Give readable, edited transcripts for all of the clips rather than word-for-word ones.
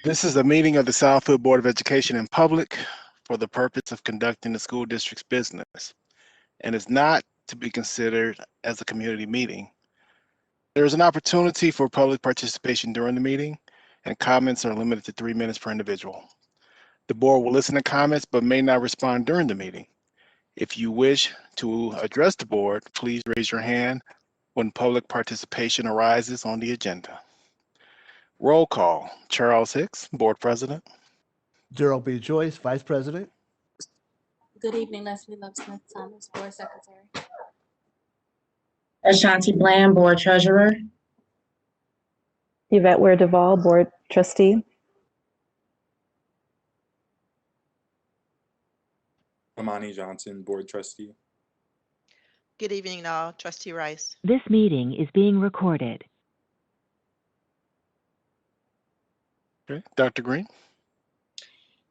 This is a meeting of the Southfield Board of Education in public for the purpose of conducting the school district's business and is not to be considered as a community meeting. There is an opportunity for public participation during the meeting, and comments are limited to 3 minutes per individual. The board will listen to comments but may not respond during the meeting. If you wish to address the board, please raise your hand when public participation arises on the agenda. Roll call. Charles Hicks, Board President. Gerald B. Joyce, Vice President. Good evening, Leslie Love Smith Thomas, Board Secretary. Ashanti Bland, Board Treasurer. Yvette Ware Duvall, Board Trustee. Amani Johnson, Board Trustee. Good evening, all. Trustee Rice. This meeting is being recorded. Okay. Dr. Green.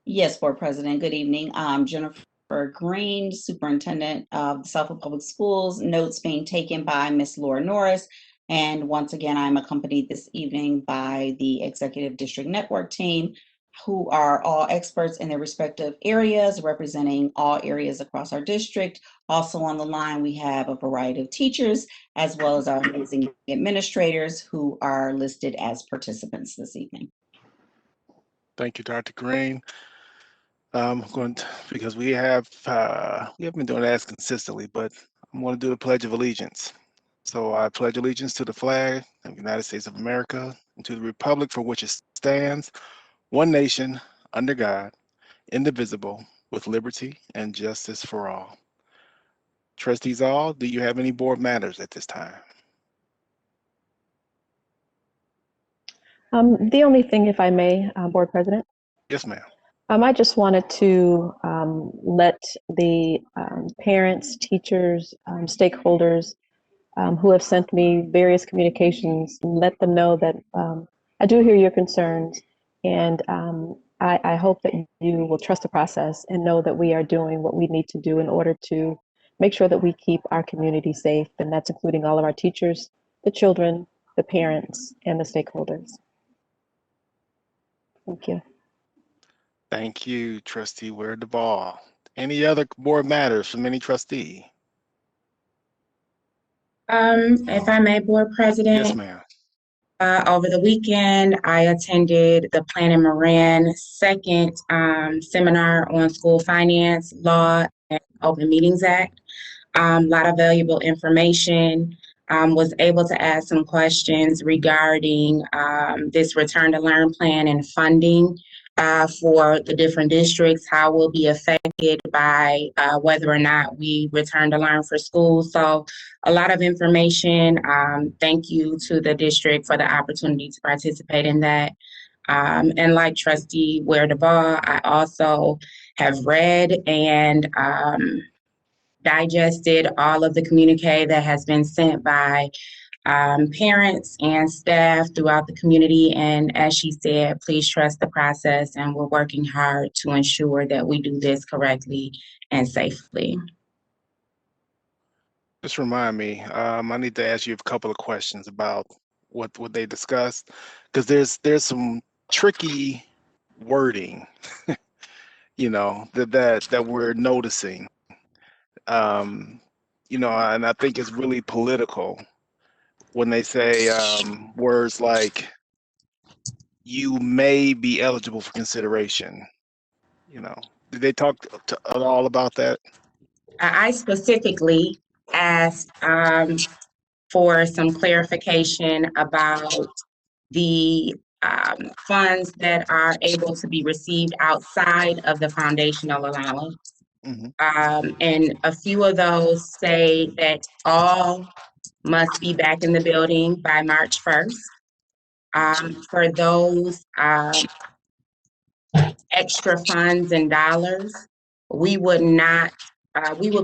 Yes, Board President. Good evening. I'm Jennifer Green, Superintendent of the Southfield Public Schools. Notes being taken by Ms. Laura Norris. And once again, I'm accompanied this evening by the Executive District Network team, who are all experts in their respective areas, representing all areas across our district. Also on the line, we have a variety of teachers, as well as our amazing administrators who are listed as participants this evening. Thank you, Dr. Green. I'm going to, because we haven't been doing that as consistently, but I'm going to do the Pledge of Allegiance. So I pledge allegiance to the flag of the United States of America and to the republic for which it stands, one nation, under God, indivisible, with liberty and justice for all. Trustees all, do you have any board matters at this time? The only thing, if I may, Board President. Yes, ma'am. I just wanted to let the parents, teachers, stakeholders who have sent me various communications, let them know that I do hear your concerns, and I hope that you will trust the process and know that we are doing what we need to do in order to make sure that we keep our community safe, and that's including all of our teachers, the children, the parents, and the stakeholders. Thank you. Thank you, Trustee Ware Duvall. Any other board matters from any trustee? If I may, Board President. Yes, ma'am. Over the weekend, I attended the Plan Moran second seminar on school finance, law, and Open Meetings Act. A lot of valuable information. Was able to ask some questions regarding this Return to Learn plan and funding for the different districts, how we'll be affected by whether or not we return to learn for school. So a lot of information. Thank you to the district for the opportunity to participate in that. And like Trustee Ware Duvall, I also have read and digested all of the communique that has been sent by parents and staff throughout the community. And as she said, please trust the process, and we're working hard to ensure that we do this correctly and safely. Just remind me, I need to ask you a couple of questions about what they discussed, because there's some tricky wording, you know, that we're noticing. You know, and I think it's really political when they say words like "you may be eligible for consideration." You know, did they talk at all about that? I specifically asked for some clarification about the funds that are able to be received outside of the foundational allowance. Mm-hmm. And a few of those say that all must be back in the building by March 1st. For those extra funds and dollars, we would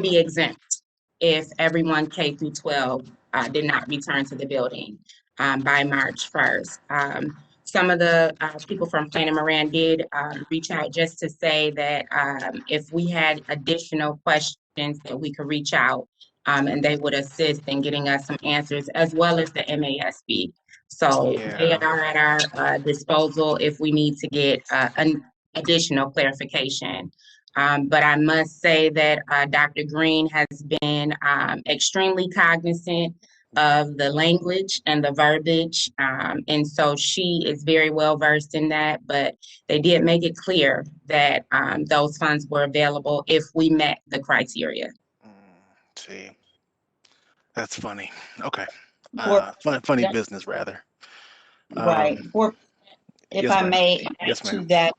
be exempt if everyone K through 12 did not return to the building by March 1st. Some of the people from Plan Moran did reach out just to say that if we had additional questions that we could reach out and they would assist in getting us some answers, as well as the MASB. So they Yeah. are at our disposal if we need to get an additional clarification. But I must say that Dr. Green has been extremely cognizant of the language and the verbiage. And so she is very well versed in that, but they did make it clear that those funds were available if we met the criteria. See, that's funny. Okay. For, Funny business, rather. right. For, if Yes, I ma'am. may add Yes, to ma'am. that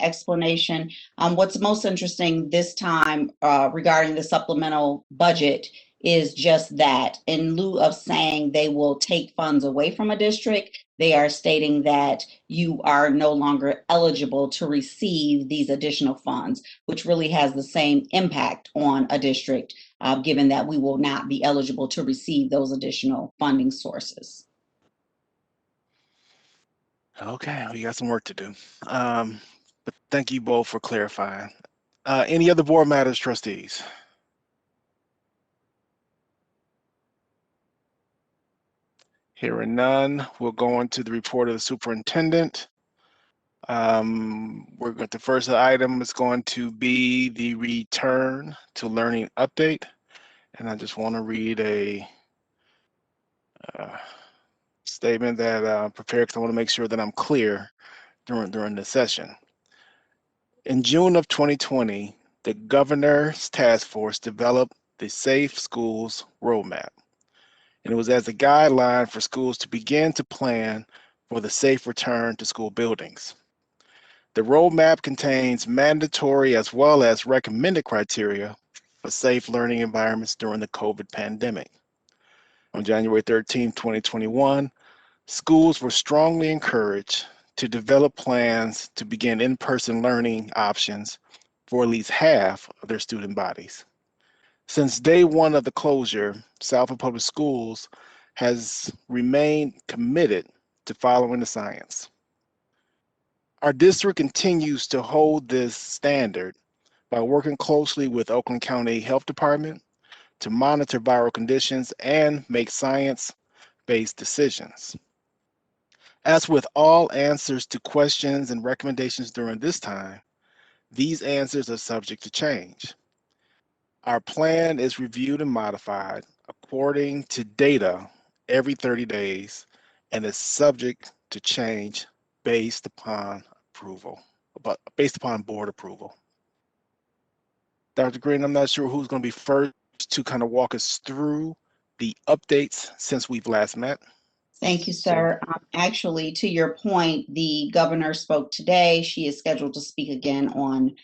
explanation, what's most interesting this time regarding the supplemental budget is just that in lieu of saying they will take funds away from a district, they are stating that you are no longer eligible to receive these additional funds, which really has the same impact on a district, given that we will not be eligible to receive those additional funding sources. Okay, we got some work to do. But thank you both for clarifying. Any other board matters, trustees? Hearing none, we'll go on to the report of the superintendent. The first item is going to be the return to learning update. And I just want to read a statement that I prepared because I want to make sure that I'm clear during the session. In June of 2020, the governor's task force developed the Safe Schools Roadmap. And it was as a guideline for schools to begin to plan for the safe return to school buildings. The roadmap contains mandatory as well as recommended criteria for safe learning environments during the COVID pandemic. On January 13, 2021, schools were strongly encouraged to develop plans to begin in-person learning options for at least half of their student bodies. Since day one of the closure, Southfield Public Schools has remained committed to following the science. Our district continues to hold this standard by working closely with Oakland County Health Department to monitor viral conditions and make science-based decisions. As with all answers to questions and recommendations during this time, these answers are subject to change. Our plan is reviewed and modified according to data every 30 days and is subject to change based upon board approval. Dr. Green, I'm not sure who's going to be first to kind of walk us through the updates since we've last met. Thank you, sir. Actually, to your point, the governor spoke today. She is scheduled to speak again on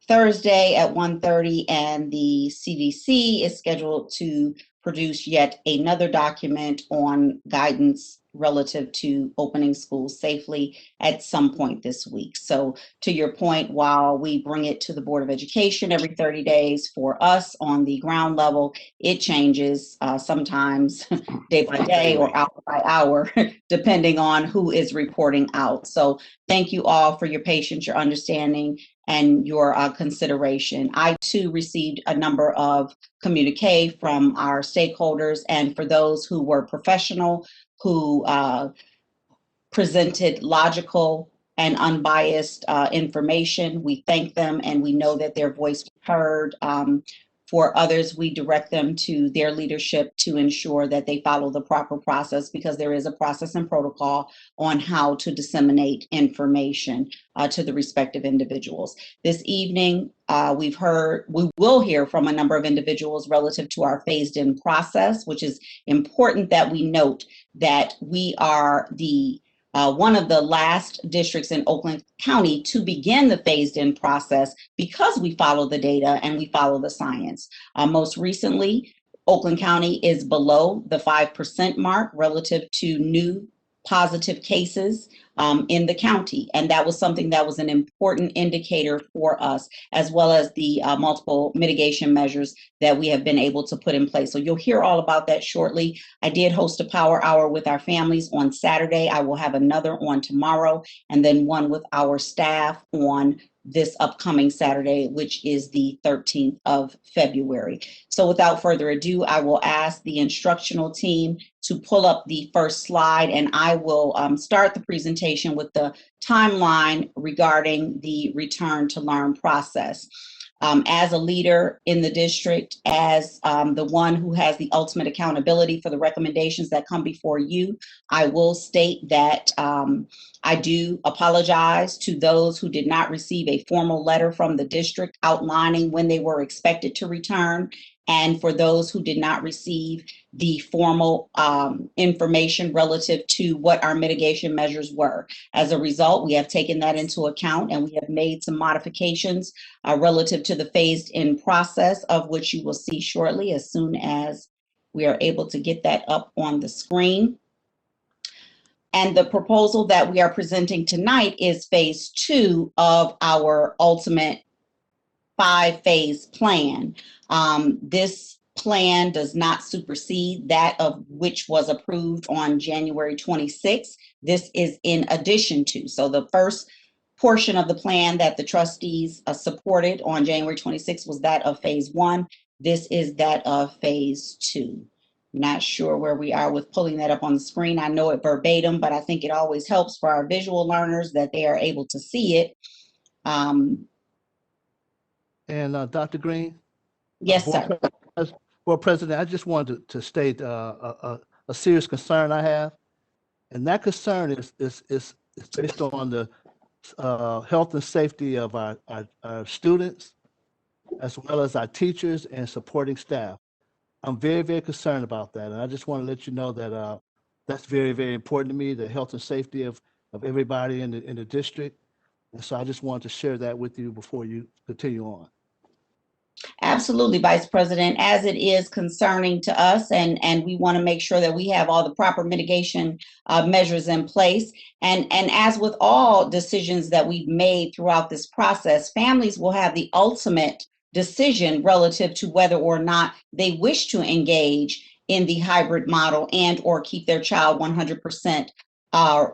Thursday at 1:30, and the CDC is scheduled to produce yet another document on guidance relative to opening schools safely at some point this week. So to your point, while we bring it to the Board of Education every 30 days, for us on the ground level, it changes sometimes day by day or hour by hour, depending on who is reporting out. So thank you all for your patience, your understanding, and your consideration. I too received a number of communique from our stakeholders, and for those who were professional, who presented logical and unbiased information, we thank them and we know that their voice was heard. For others, we direct them to their leadership to ensure that they follow the proper process, because there is a process and protocol on how to disseminate information to the respective individuals. This evening, we will hear from a number of individuals relative to our phased-in process, which is important that we note that we are the one of the last districts in Oakland County to begin the phased-in process, because we follow the data and we follow the science. Most recently, Oakland County is below the 5% mark relative to new positive cases in the county. And that was something that was an important indicator for us, as well as the multiple mitigation measures that we have been able to put in place. So you'll hear all about that shortly. I did host a power hour with our families on Saturday. I will have another on tomorrow, and then one with our staff on this upcoming Saturday, which is the 13th of February. So without further ado, I will ask the instructional team to pull up the first slide, and I will start the presentation with the timeline regarding the return to learn process. As a leader in the district, as the one who has the ultimate accountability for the recommendations that come before you, I will state that I do apologize to those who did not receive a formal letter from the district outlining when they were expected to return, and for those who did not receive the formal information relative to what our mitigation measures were. As a result, we have taken that into account, and we have made some modifications relative to the phased-in process, of which you will see shortly as soon as we are able to get that up on the screen. And the proposal that we are presenting tonight is phase 2 of our ultimate 5-phase plan. This plan does not supersede that of which was approved on January 26th. This is in addition to. So the first portion of the plan that the trustees supported on January 26th was that of phase 1. This is that of phase 2. Not sure where we are with pulling that up on the screen. I know it verbatim, but I think it always helps for our visual learners that they are able to see it. And Dr. Green? Yes, sir. Board President, I just wanted to state a serious concern I have. And that concern is based on the health and safety of our students, as well as our teachers and supporting staff. I'm very, very concerned about that. And I just want to let you know that that's very, very important to me, the health and safety of everybody in the district. And so I just wanted to share that with you before you continue on. Absolutely, Vice President, as it is concerning to us, and we want to make sure that we have all the proper mitigation measures in place. And as with all decisions that we've made throughout this process, families will have the ultimate decision relative to whether or not they wish to engage in the hybrid model and or keep their child 100%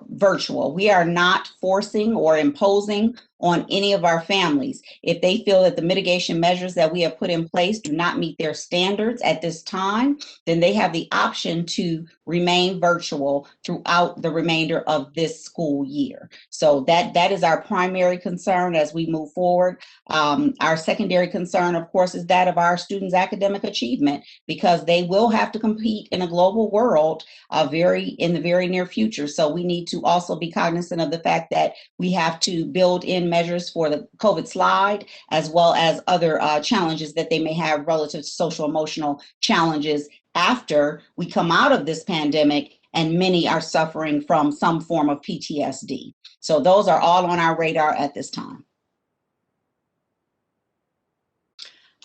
virtual. We are not forcing or imposing on any of our families. If they feel that the mitigation measures that we have put in place do not meet their standards at this time, then they have the option to remain virtual throughout the remainder of this school year. So that is our primary concern as we move forward. Our secondary concern, of course, is that of our students' academic achievement, because they will have to compete in a global world in the very near future. So we need to also be cognizant of the fact that we have to build in measures for the COVID slide, as well as other challenges that they may have relative to social emotional challenges after we come out of this pandemic, and many are suffering from some form of PTSD. So those are all on our radar at this time.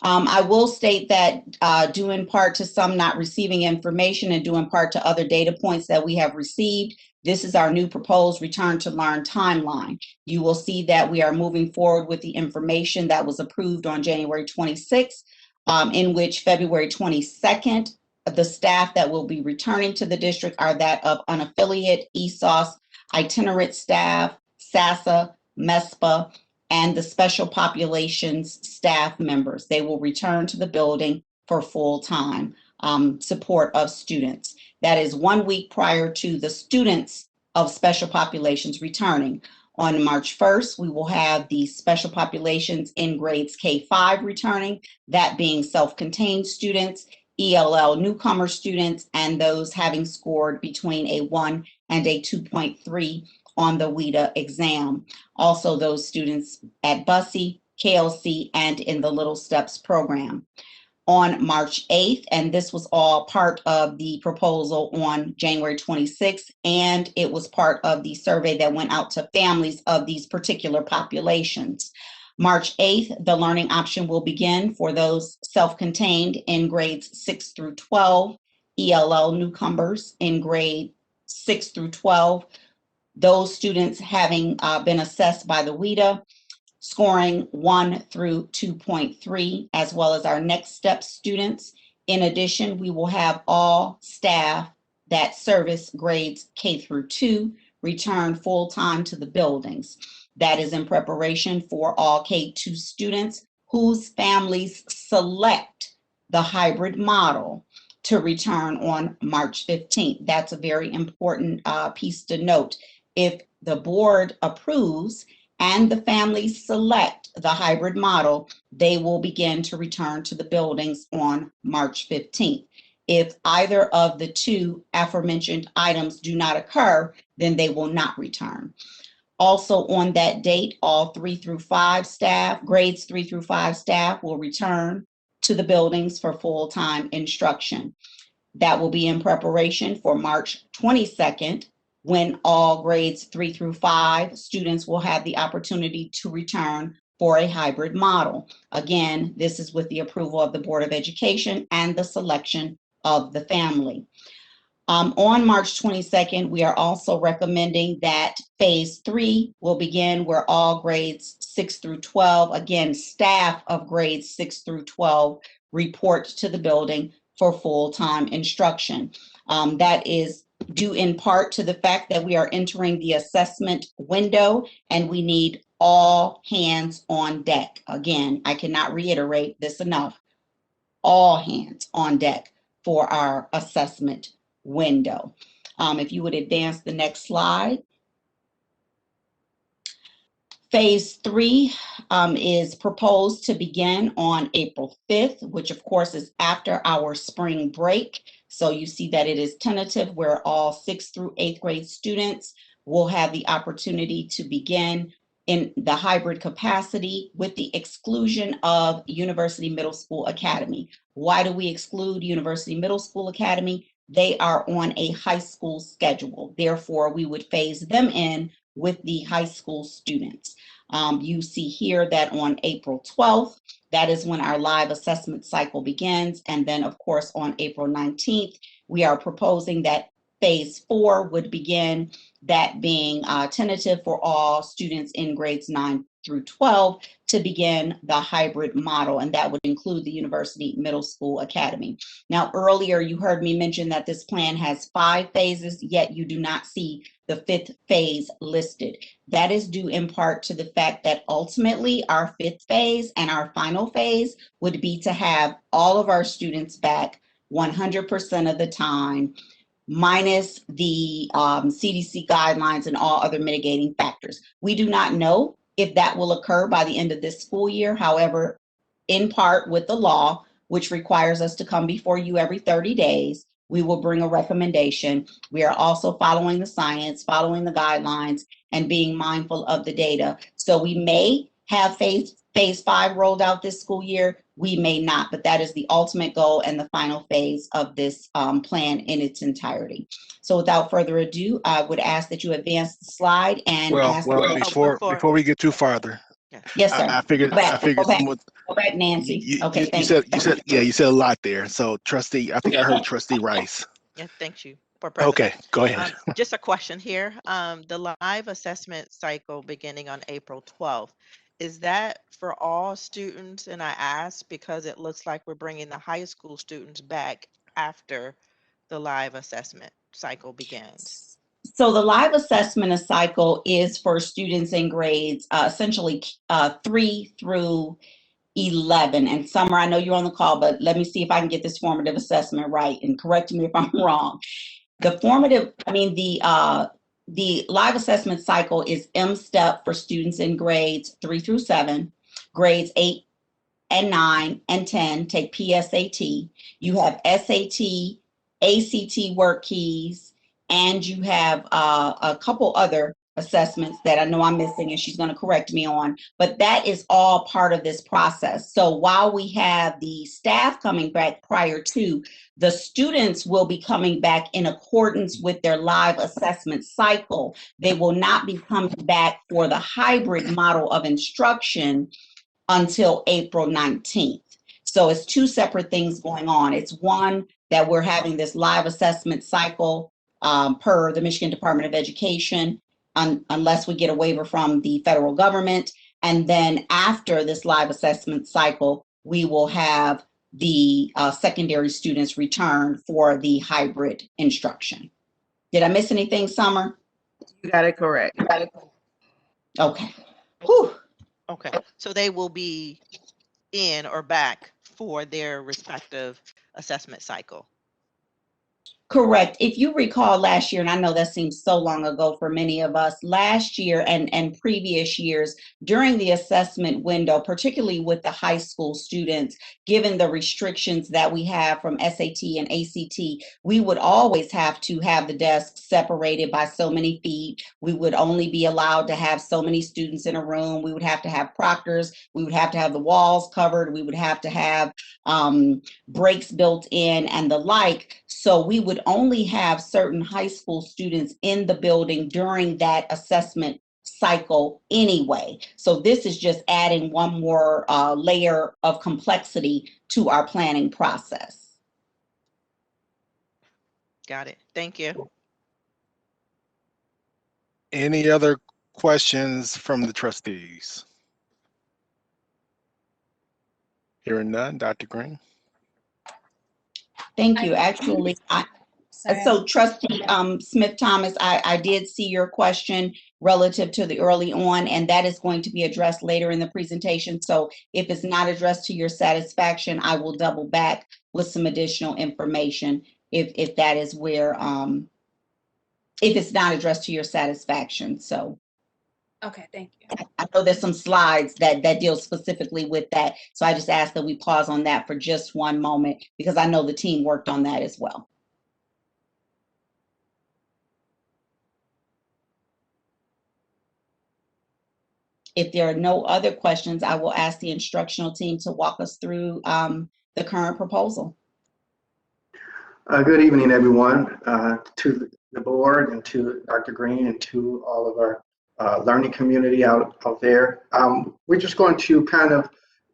I will state that due in part to some not receiving information and due in part to other data points that we have received, this is our new proposed return to learn timeline. You will see that we are moving forward with the information that was approved on January 26th, in which February 22nd, the staff that will be returning to the district are that of unaffiliated, ESOS, itinerant staff, SASA, MESPA, and the special populations staff members. They will return to the building for full-time support of students. That is 1 week prior to the students of special populations returning. On March 1st, we will have the special populations in grades K-5 returning, that being self-contained students, ELL newcomer students, and those having scored between a 1 and a 2.3 on the WIDA exam. Also those students at BUSSY, KLC, and in the Little Steps program. On March 8th, and this was all part of the proposal on January 26th, and it was part of the survey that went out to families of these particular populations. March 8th, the learning option will begin for those self-contained in grades 6 through 12, ELL newcomers in grade 6 through 12, those students having been assessed by the WIDA, scoring 1 through 2.3, as well as our next step students. In addition, we will have all staff that service grades K through 2 return full-time to the buildings. That is in preparation for all K-2 students whose families select the hybrid model. to return on March 15th. That's a very important piece to note. If the board approves and the families select the hybrid model, they will begin to return to the buildings on March 15th. If either of the two aforementioned items do not occur, then they will not return. Also on that date, all 3 through 5 staff, grades 3 through 5 staff will return to the buildings for full-time instruction. That will be in preparation for March 22nd, when all grades 3 through 5 students will have the opportunity to return for a hybrid model. Again, this is with the approval of the Board of Education and the selection of the family. On March 22nd, we are also recommending that phase 3 will begin where all grades 6 through 12, again, staff of grades 6 through 12 report to the building for full-time instruction. That is due in part to the fact that we are entering the assessment window and we need all hands on deck. Again, I cannot reiterate this enough. All hands on deck for our assessment window. If you would advance the next slide. Phase 3 is proposed to begin on April 5th, which of course is after our spring break. So you see that it is tentative where all 6th through 8th grade students will have the opportunity to begin in the hybrid capacity with the exclusion of University Middle School Academy. Why do we exclude University Middle School Academy? They are on a high school schedule. Therefore, we would phase them in with the high school students. You see here that on April 12th, that is when our live assessment cycle begins. And then, of course, on April 19th, we are proposing that phase 4 would begin, that being tentative for all students in grades 9 through 12 to begin the hybrid model, and that would include the University Middle School Academy. Now, earlier you heard me mention that this plan has 5 phases, yet you do not see the 5th phase listed. That is due in part to the fact that ultimately our 5th phase and our final phase would be to have all of our students back 100% of the time, minus the CDC guidelines and all other mitigating factors. We do not know if that will occur by the end of this school year. However, in part with the law, which requires us to come before you every 30 days, we will bring a recommendation. We are also following the science, following the guidelines, and being mindful of the data. So we may have phase 5 rolled out this school year. We may not, but that is the ultimate goal and the final phase of this plan in its entirety. So without further ado, I would ask that you advance the slide and ask. Before we get too farther, Yes, sir. I figured Go back, someone. go back, Nancy. You said a lot there. So trustee, I think I heard trustee Rice. Yeah, thank you. For President. Okay, go ahead. Just a question here. The live assessment cycle beginning on April 12th, is that for all students? And I ask because it looks like we're bringing the high school students back after the live assessment cycle begins. So the live assessment cycle is for students in grades essentially 3 through 11. And Summer, I know you're on the call, but let me see if I can get this formative assessment right, and correct me if I'm wrong. The live assessment cycle is M-STEP for students in grades 3 through 7. Grades 8 and 9 and 10 take PSAT. You have SAT, ACT work keys, and you have a couple other assessments that I know I'm missing and she's going to correct me on, but that is all part of this process. So while we have the staff coming back prior to, the students will be coming back in accordance with their live assessment cycle. They will not be coming back for the hybrid model of instruction until April 19th. So it's 2 separate things going on. It's one, that we're having this live assessment cycle per the Michigan Department of Education, unless we get a waiver from the federal government. And then after this live assessment cycle, we will have the secondary students return for the hybrid instruction. Did I miss anything, Summer? You got it correct. Okay. Whew. Okay, so they will be in or back for their respective assessment cycle. Correct. If you recall last year, and I know that seems so long ago for many of us, last year and previous years during the assessment window, particularly with the high school students, given the restrictions that we have from SAT and ACT, we would always have to have the desks separated by so many feet. We would only be allowed to have so many students in a room. We would have to have proctors. We would have to have the walls covered. We would have to have breaks built in and the like. So we would only have certain high school students in the building during that assessment cycle anyway. So this is just adding one more layer of complexity to our planning process. Got it. Thank you. Any other questions from the trustees? Hearing none, Dr. Green. Thank you. Actually, so Trustee Smith Thomas, I did see your question relative to the early on, and that is going to be addressed later in the presentation. So if it's not addressed to your satisfaction, I will double back with some additional information if that is where, if it's not addressed to your satisfaction. So. Okay, thank you. I know there's some slides that deal specifically with that. So I just ask that we pause on that for just one moment because I know the team worked on that as well. If there are no other questions, I will ask the instructional team to walk us through the current proposal. Good evening, everyone, to the board and to Dr. Green and to all of our learning community out there. We're just going to kind of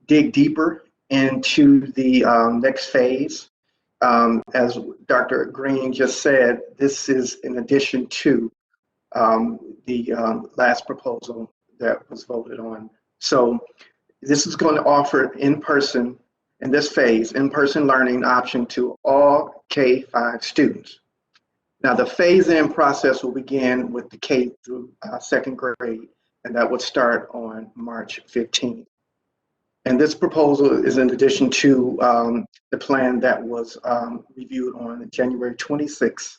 dig deeper into the next phase. As Dr. Green just said, this is in addition to the last proposal that was voted on. So this is going to offer in-person, in this phase, in-person learning option to all K-5 students. Now, the phase-in process will begin with the K through second grade, and that would start on March 15th. And this proposal is in addition to the plan that was reviewed on January 26th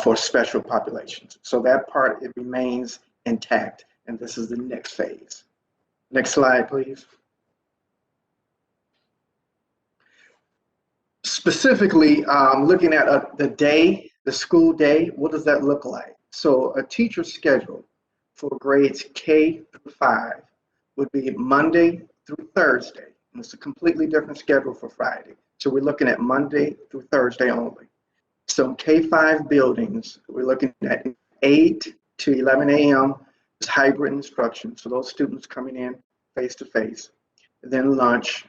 for special populations. So that part, it remains intact, and this is the next phase. Next slide, please. Specifically, looking at the day, the school day, what does that look like? So a teacher's schedule for grades K through 5 would be Monday through Thursday. And it's a completely different schedule for Friday. So we're looking at Monday through Thursday only. So K-5 buildings, we're looking at 8 to 11 a.m. is hybrid instruction. So those students coming in face-to-face, then lunch,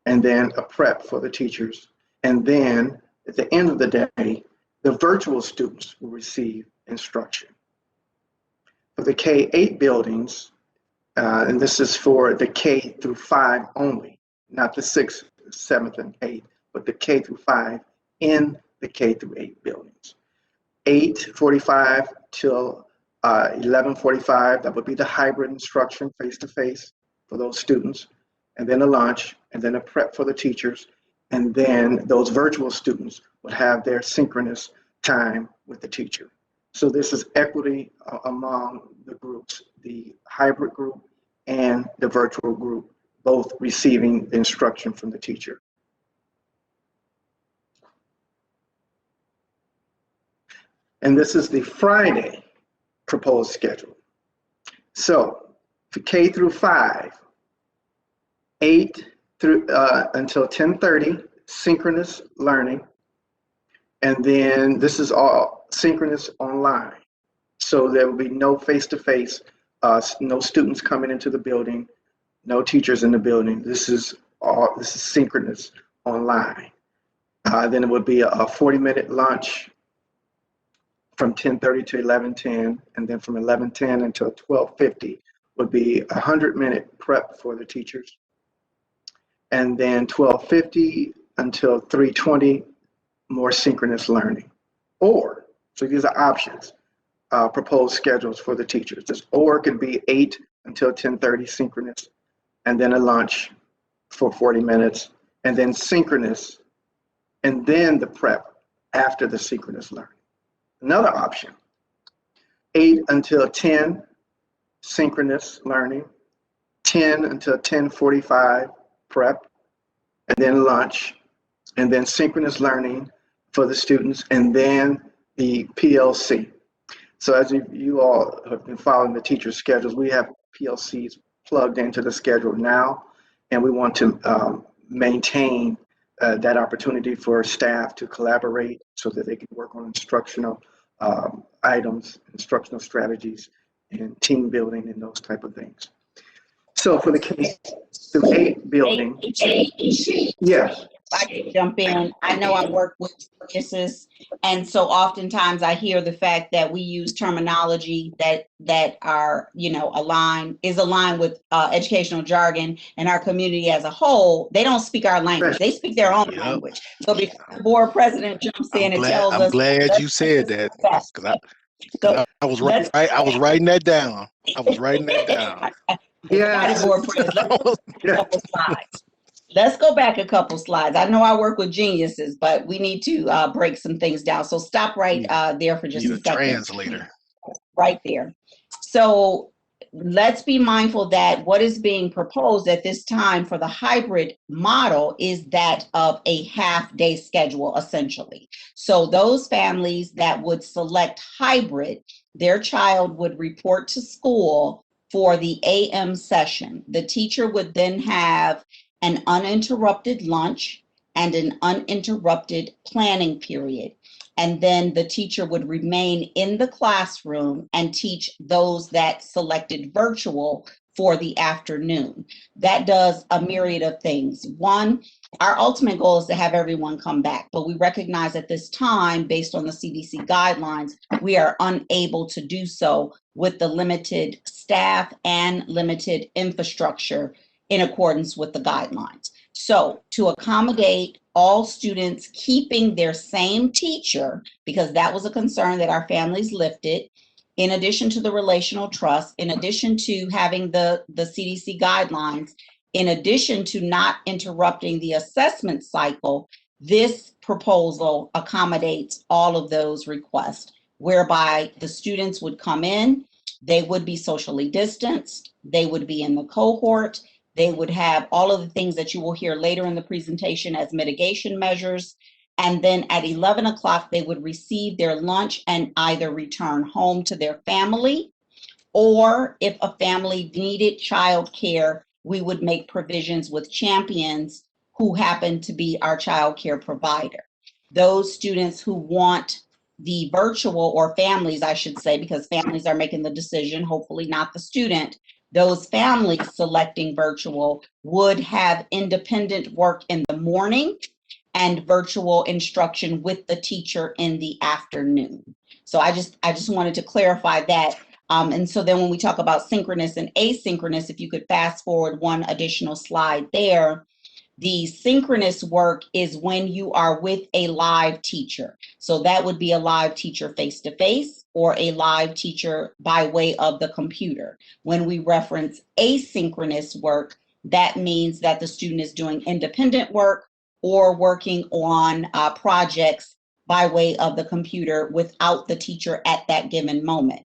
and then a prep for the teachers. And then at the end of the day, the virtual students will receive instruction. For the K-8 buildings, and this is for the K through 5 only, not the 6th, 7th, and 8th, but the K through 5 in the K through 8 buildings. 8:45 till 11:45, that would be the hybrid instruction face-to-face for those students, and then a lunch, and then a prep for the teachers, and then those virtual students would have their synchronous time with the teacher. So this is equity among the groups, the hybrid group and the virtual group, both receiving the instruction from the teacher. And this is the Friday proposed schedule. So for K through 5, 8 through until 10:30, synchronous learning. And then this is all synchronous online. So there will be no face-to-face, no students coming into the building, no teachers in the building. This is synchronous online. Then it would be a 40-minute lunch from 10:30 to 11:10, and then from 11:10 until 12:50 would be a 100-minute prep for the teachers. And then 12:50 until 3:20, more synchronous learning. Or, so these are options, proposed schedules for the teachers. This or could be 8 until 10:30 synchronous, and then a lunch for 40 minutes, and then synchronous, and then the prep after the synchronous learning. Another option, 8 until 10 synchronous learning, 10 until 10:45 prep, and then lunch, and then synchronous learning for the students, and then the PLC. So as you all have been following the teacher schedules, we have PLCs plugged into the schedule now, and we want to maintain that opportunity for staff to collaborate so that they can work on instructional items, instructional strategies, and team building and those type of things. So for the K-8 building, yes. I can jump in. I know I work with geniuses, and so oftentimes I hear the fact that we use terminology that are, aligned with educational jargon, and our community as a whole, they don't speak our language. They speak their own language. So before the board president jumps in and tells us, I'm glad you said that, because I was writing that down. Yeah. Board president, let's go back a couple slides. Let's go back a couple slides. I know I work with geniuses, but we need to break some things down. So stop right there for just a second. Translator. Right there. So let's be mindful that what is being proposed at this time for the hybrid model is that of a half-day schedule, essentially. So those families that would select hybrid, their child would report to school for the AM session. The teacher would then have an uninterrupted lunch and an uninterrupted planning period. And then the teacher would remain in the classroom and teach those that selected virtual for the afternoon. That does a myriad of things. One, our ultimate goal is to have everyone come back, but we recognize at this time, based on the CDC guidelines, we are unable to do so with the limited staff and limited infrastructure in accordance with the guidelines. So to accommodate all students keeping their same teacher, because that was a concern that our families lifted, in addition to the relational trust, in addition to having the CDC guidelines, in addition to not interrupting the assessment cycle, this proposal accommodates all of those requests, whereby the students would come in, they would be socially distanced, they would be in the cohort, they would have all of the things that you will hear later in the presentation as mitigation measures. And then at 11 o'clock, they would receive their lunch and either return home to their family, or if a family needed childcare, we would make provisions with champions who happen to be our childcare provider. Those students who want the virtual, or families, I should say, because families are making the decision, hopefully not the student, those families selecting virtual would have independent work in the morning and virtual instruction with the teacher in the afternoon. So I just wanted to clarify that. And so then when we talk about synchronous and asynchronous, if you could fast forward one additional slide there, the synchronous work is when you are with a live teacher. So that would be a live teacher face-to-face or a live teacher by way of the computer. When we reference asynchronous work, that means that the student is doing independent work or working on projects by way of the computer without the teacher at that given moment.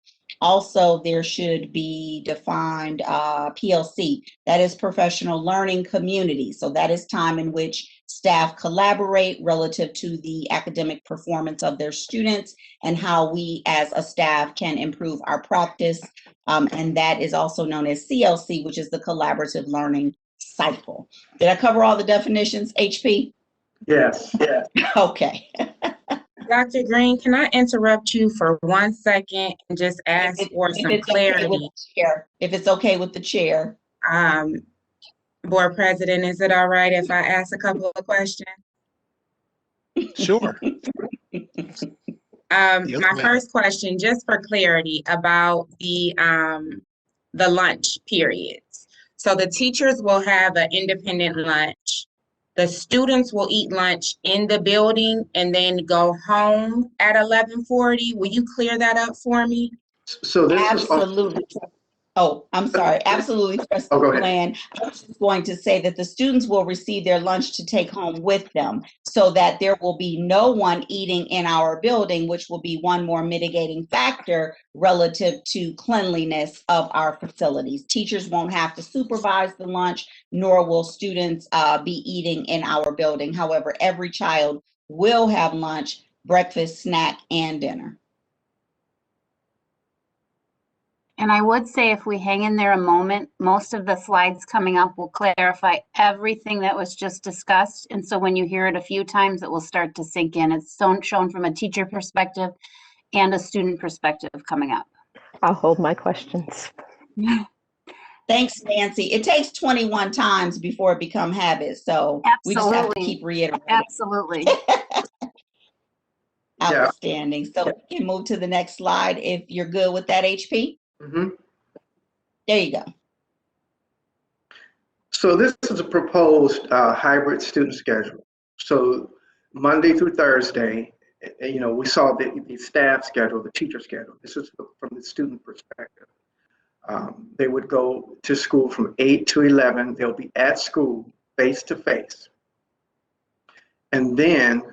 Also, there should be defined PLC, that is professional learning community. So that is time in which staff collaborate relative to the academic performance of their students and how we as a staff can improve our practice. And that is also known as CLC, which is the collaborative learning cycle. Did I cover all the definitions, HP? Yes. Okay. Dr. Green, can I interrupt you for 1 second and just ask for some clarity? If it's okay with the chair. Board President, is it all right if I ask a couple of questions? Sure. My first question, just for clarity about the lunch periods. So the teachers will have an independent lunch. The students will eat lunch in the building and then go home at 11:40. Will you clear that up for me? So this Absolutely. Oh, I'm sorry. Absolutely, Trustee Oh, go ahead. Bland. I was just going to say that the students will receive their lunch to take home with them so that there will be no one eating in our building, which will be one more mitigating factor relative to cleanliness of our facilities. Teachers won't have to supervise the lunch, nor will students be eating in our building. However, every child will have lunch, breakfast, snack, and dinner. And I would say if we hang in there a moment, most of the slides coming up will clarify everything that was just discussed. And so when you hear it a few times, it will start to sink in. It's shown from a teacher perspective and a student perspective coming up. I'll hold my questions. Thanks, Nancy. It takes 21 times before it become habit, so we just have to Absolutely. keep reiterating. Absolutely. Yeah. Outstanding. So we can move to the next slide if you're good with that, HP. Mhm. There you go. So this is a proposed hybrid student schedule. So Monday through Thursday, we saw the staff schedule, the teacher schedule. This is from the student perspective. They would go to school from 8 to 11. They'll be at school face to face. And then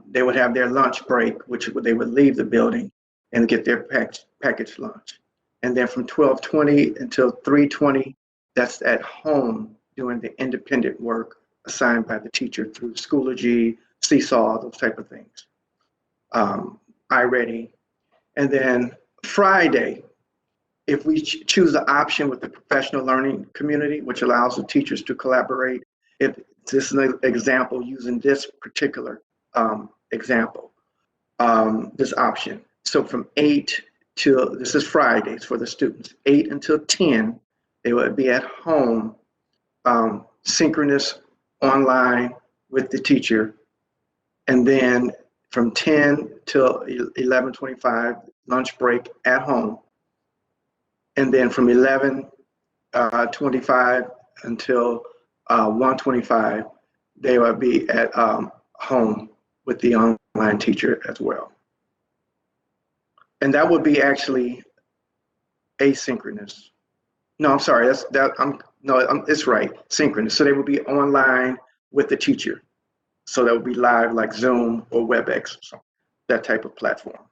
they would have their lunch break, which they would leave the building and get their packaged lunch. And then from 12:20 until 3:20, that's at home doing the independent work assigned by the teacher through Schoology, Seesaw, those type of things. iReady. And then Friday, if we choose the option with the professional learning community, which allows the teachers to collaborate, if this is an example using this particular example, this option. So from 8 till, this is Fridays for the students, 8 until 10, they would be at home, synchronous online with the teacher. And then from 10 till 11:25, lunch break at home. And then from 11:25 until 1:25, they would be at home with the online teacher as well. And that would be actually asynchronous. No, I'm sorry. It's right. Synchronous. So they would be online with the teacher. So that would be live like Zoom or WebEx, so that type of platform.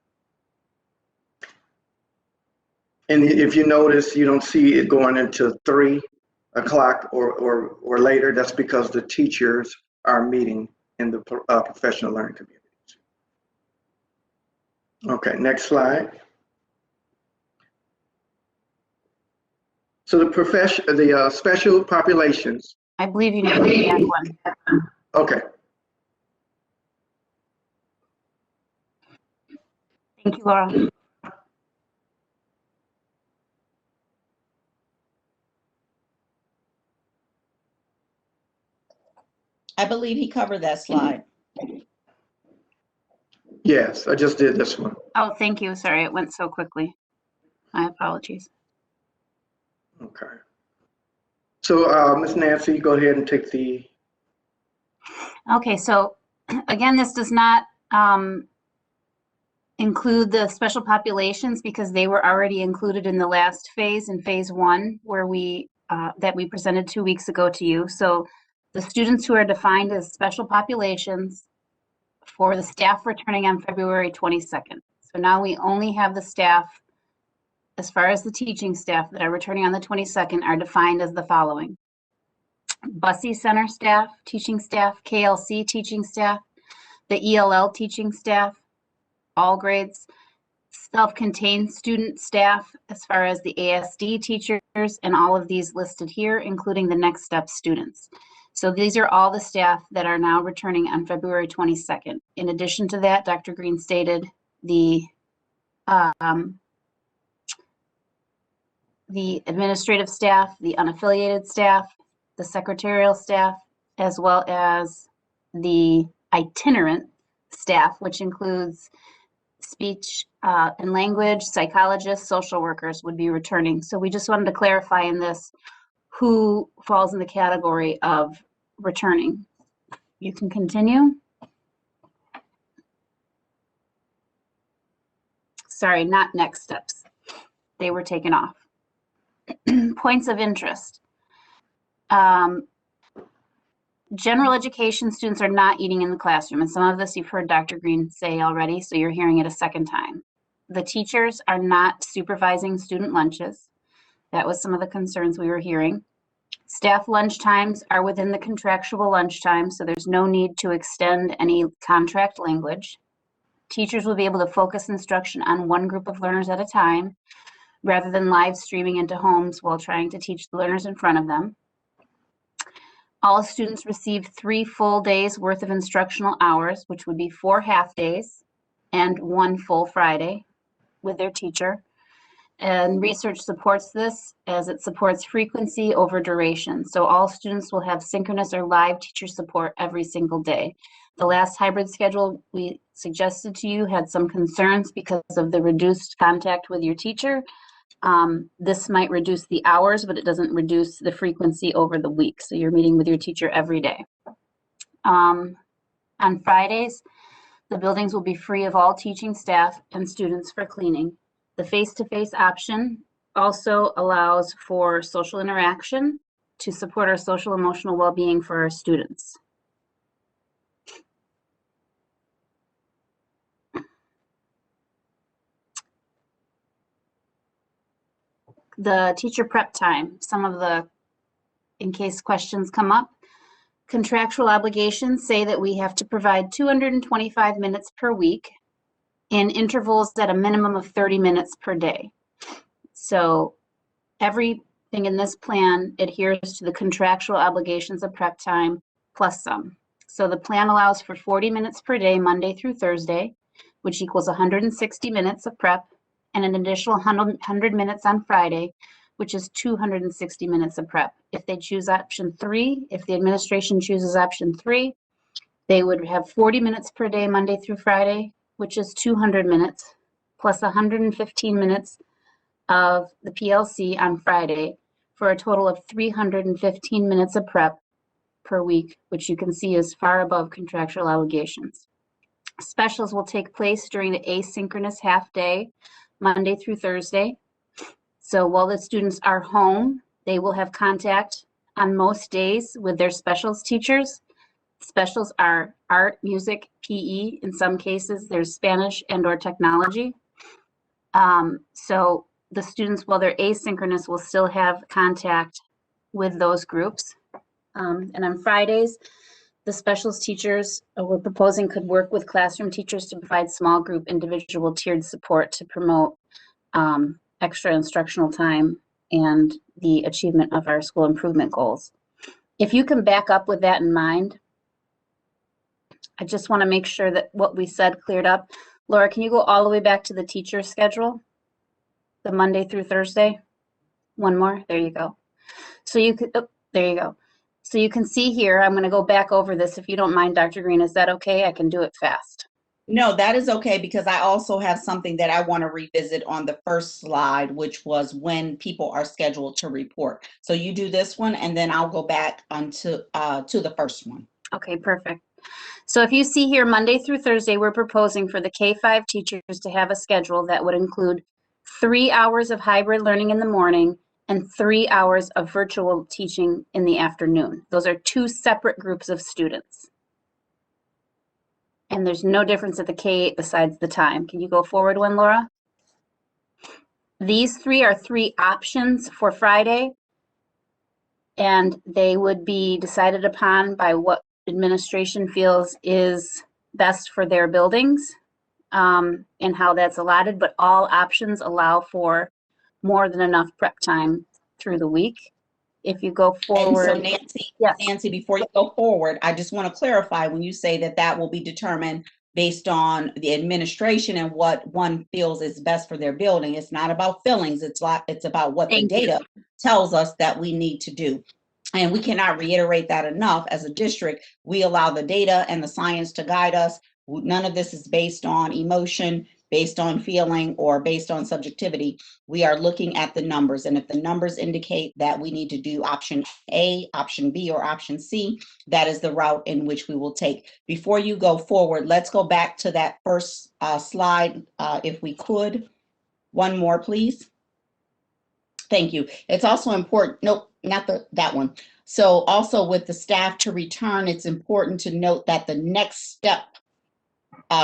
And if you notice, you don't see it going into 3 o'clock or later. That's because the teachers are meeting in the professional learning communities. Okay, next slide. So the special populations. I believe you need to read that one. Okay. Thank you, Laura. I believe he covered that slide. Yes, I just did this one. Oh, thank you. Sorry, it went so quickly. My apologies. Okay. So Ms. Nancy, go ahead and take the. Okay, so again, this does not include the special populations because they were already included in the last phase, in phase 1, where that we presented 2 weeks ago to you. So the students who are defined as special populations for the staff returning on February 22nd. So now we only have the staff, as far as the teaching staff that are returning on the 22nd, are defined as the following: Bussey Center staff, teaching staff, KLC teaching staff, the ELL teaching staff, all grades, self-contained student staff as far as the ASD teachers, and all of these listed here, including the Next Step students. So these are all the staff that are now returning on February 22nd. In addition to that, Dr. Green stated the administrative staff, the unaffiliated staff, the secretarial staff, as well as the itinerant staff, which includes speech and language, psychologists, social workers would be returning. So we just wanted to clarify in this who falls in the category of returning. You can continue. Sorry, not Next Steps. They were taken off. Points of interest. General education students are not eating in the classroom, and some of this you've heard Dr. Green say already, so you're hearing it a second time. The teachers are not supervising student lunches. That was some of the concerns we were hearing. Staff lunch times are within the contractual lunch time, so there's no need to extend any contract language. Teachers will be able to focus instruction on one group of learners at a time, rather than live streaming into homes while trying to teach the learners in front of them. All students receive 3 full days worth of instructional hours, which would be 4 half days and 1 full Friday with their teacher. And research supports this as it supports frequency over duration. So all students will have synchronous or live teacher support every single day. The last hybrid schedule we suggested to you had some concerns because of the reduced contact with your teacher. This might reduce the hours, but it doesn't reduce the frequency over the week. So you're meeting with your teacher every day. On Fridays, the buildings will be free of all teaching staff and students for cleaning. The face-to-face option also allows for social interaction to support our social emotional well-being for our students. The teacher prep time, some of the, in case questions come up, contractual obligations say that we have to provide 225 minutes per week in intervals at a minimum of 30 minutes per day. So everything in this plan adheres to the contractual obligations of prep time plus some. So the plan allows for 40 minutes per day, Monday through Thursday, which equals 160 minutes of prep, and an additional 100 minutes on Friday, which is 260 minutes of prep. If they choose option 3, if the administration chooses option 3, they would have 40 minutes per day, Monday through Friday, which is 200 minutes, plus 115 minutes of the PLC on Friday, for a total of 315 minutes of prep per week, which you can see is far above contractual obligations. Specials will take place during the asynchronous half day, Monday through Thursday. So while the students are home, they will have contact on most days with their specials teachers. Specials are art, music, PE. In some cases, there's Spanish and or technology. So the students, while they're asynchronous, will still have contact with those groups. And on Fridays, the specials teachers we're proposing could work with classroom teachers to provide small group individual tiered support to promote extra instructional time and the achievement of our school improvement goals. If you can back up with that in mind, I just want to make sure that what we said cleared up. Laura, can you go all the way back to the teacher schedule? The Monday through Thursday? One more, there you go. So you could, oh, there you go. So you can see here, I'm going to go back over this if you don't mind, Dr. Green. Is that okay? I can do it fast. No, that is okay, because I also have something that I want to revisit on the first slide, which was when people are scheduled to report. So you do this one, and then I'll go back onto to the first one. Okay, perfect. So if you see here, Monday through Thursday, we're proposing for the K-5 teachers to have a schedule that would include 3 hours of hybrid learning in the morning and 3 hours of virtual teaching in the afternoon. Those are 2 separate groups of students. And there's no difference at the K-8 besides the time. Can you go forward one, Laura? These 3 are 3 options for Friday, and they would be decided upon by what administration feels is best for their buildings and how that's allotted, but all options allow for more than enough prep time through the week. If you go forward. And so Nancy, yes. Nancy, before you go forward, I just want to clarify when you say that that will be determined based on the administration and what one feels is best for their building. It's not about feelings. It's about what the data tells us that we need to do. And we cannot reiterate that enough. As a district, we allow the data and the science to guide us. None of this is based on emotion, based on feeling, or based on subjectivity. We are looking at the numbers. And if the numbers indicate that we need to do option A, option B, or option C, that is the route in which we will take. Before you go forward, let's go back to that first slide, if we could. One more, please. Thank you. It's also important, nope, not that one. So also with the staff to return, it's important to note that the next step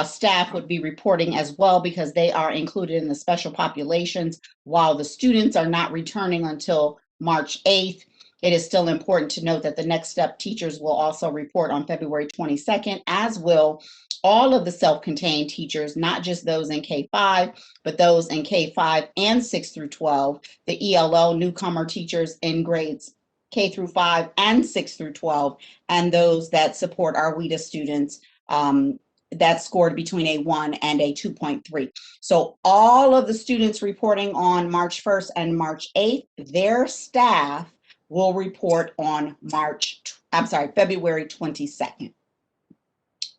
staff would be reporting as well, because they are included in the special populations. While the students are not returning until March 8th, it is still important to note that the next step teachers will also report on February 22nd, as will all of the self-contained teachers, not just those in K-5, but those in K-5 and 6 through 12, the ELO newcomer teachers in grades K through 5 and 6 through 12, and those that support our WIDA students that scored between a 1 and a 2.3. So all of the students reporting on March 1st and March 8th, their staff will report on February 22nd.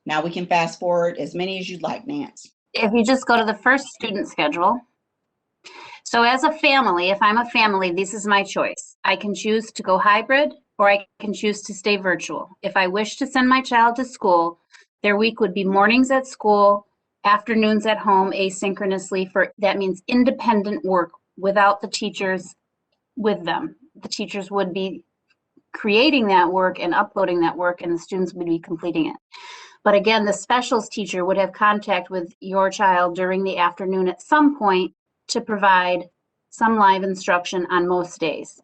Now we can fast forward as many as you'd like, Nance. If you just go to the first student schedule. So as a family, if I'm a family, this is my choice. I can choose to go hybrid, or I can choose to stay virtual. If I wish to send my child to school, their week would be mornings at school, afternoons at home, asynchronously. That means independent work without the teachers with them. The teachers would be creating that work and uploading that work, and the students would be completing it. But again, the specials teacher would have contact with your child during the afternoon at some point to provide some live instruction on most days.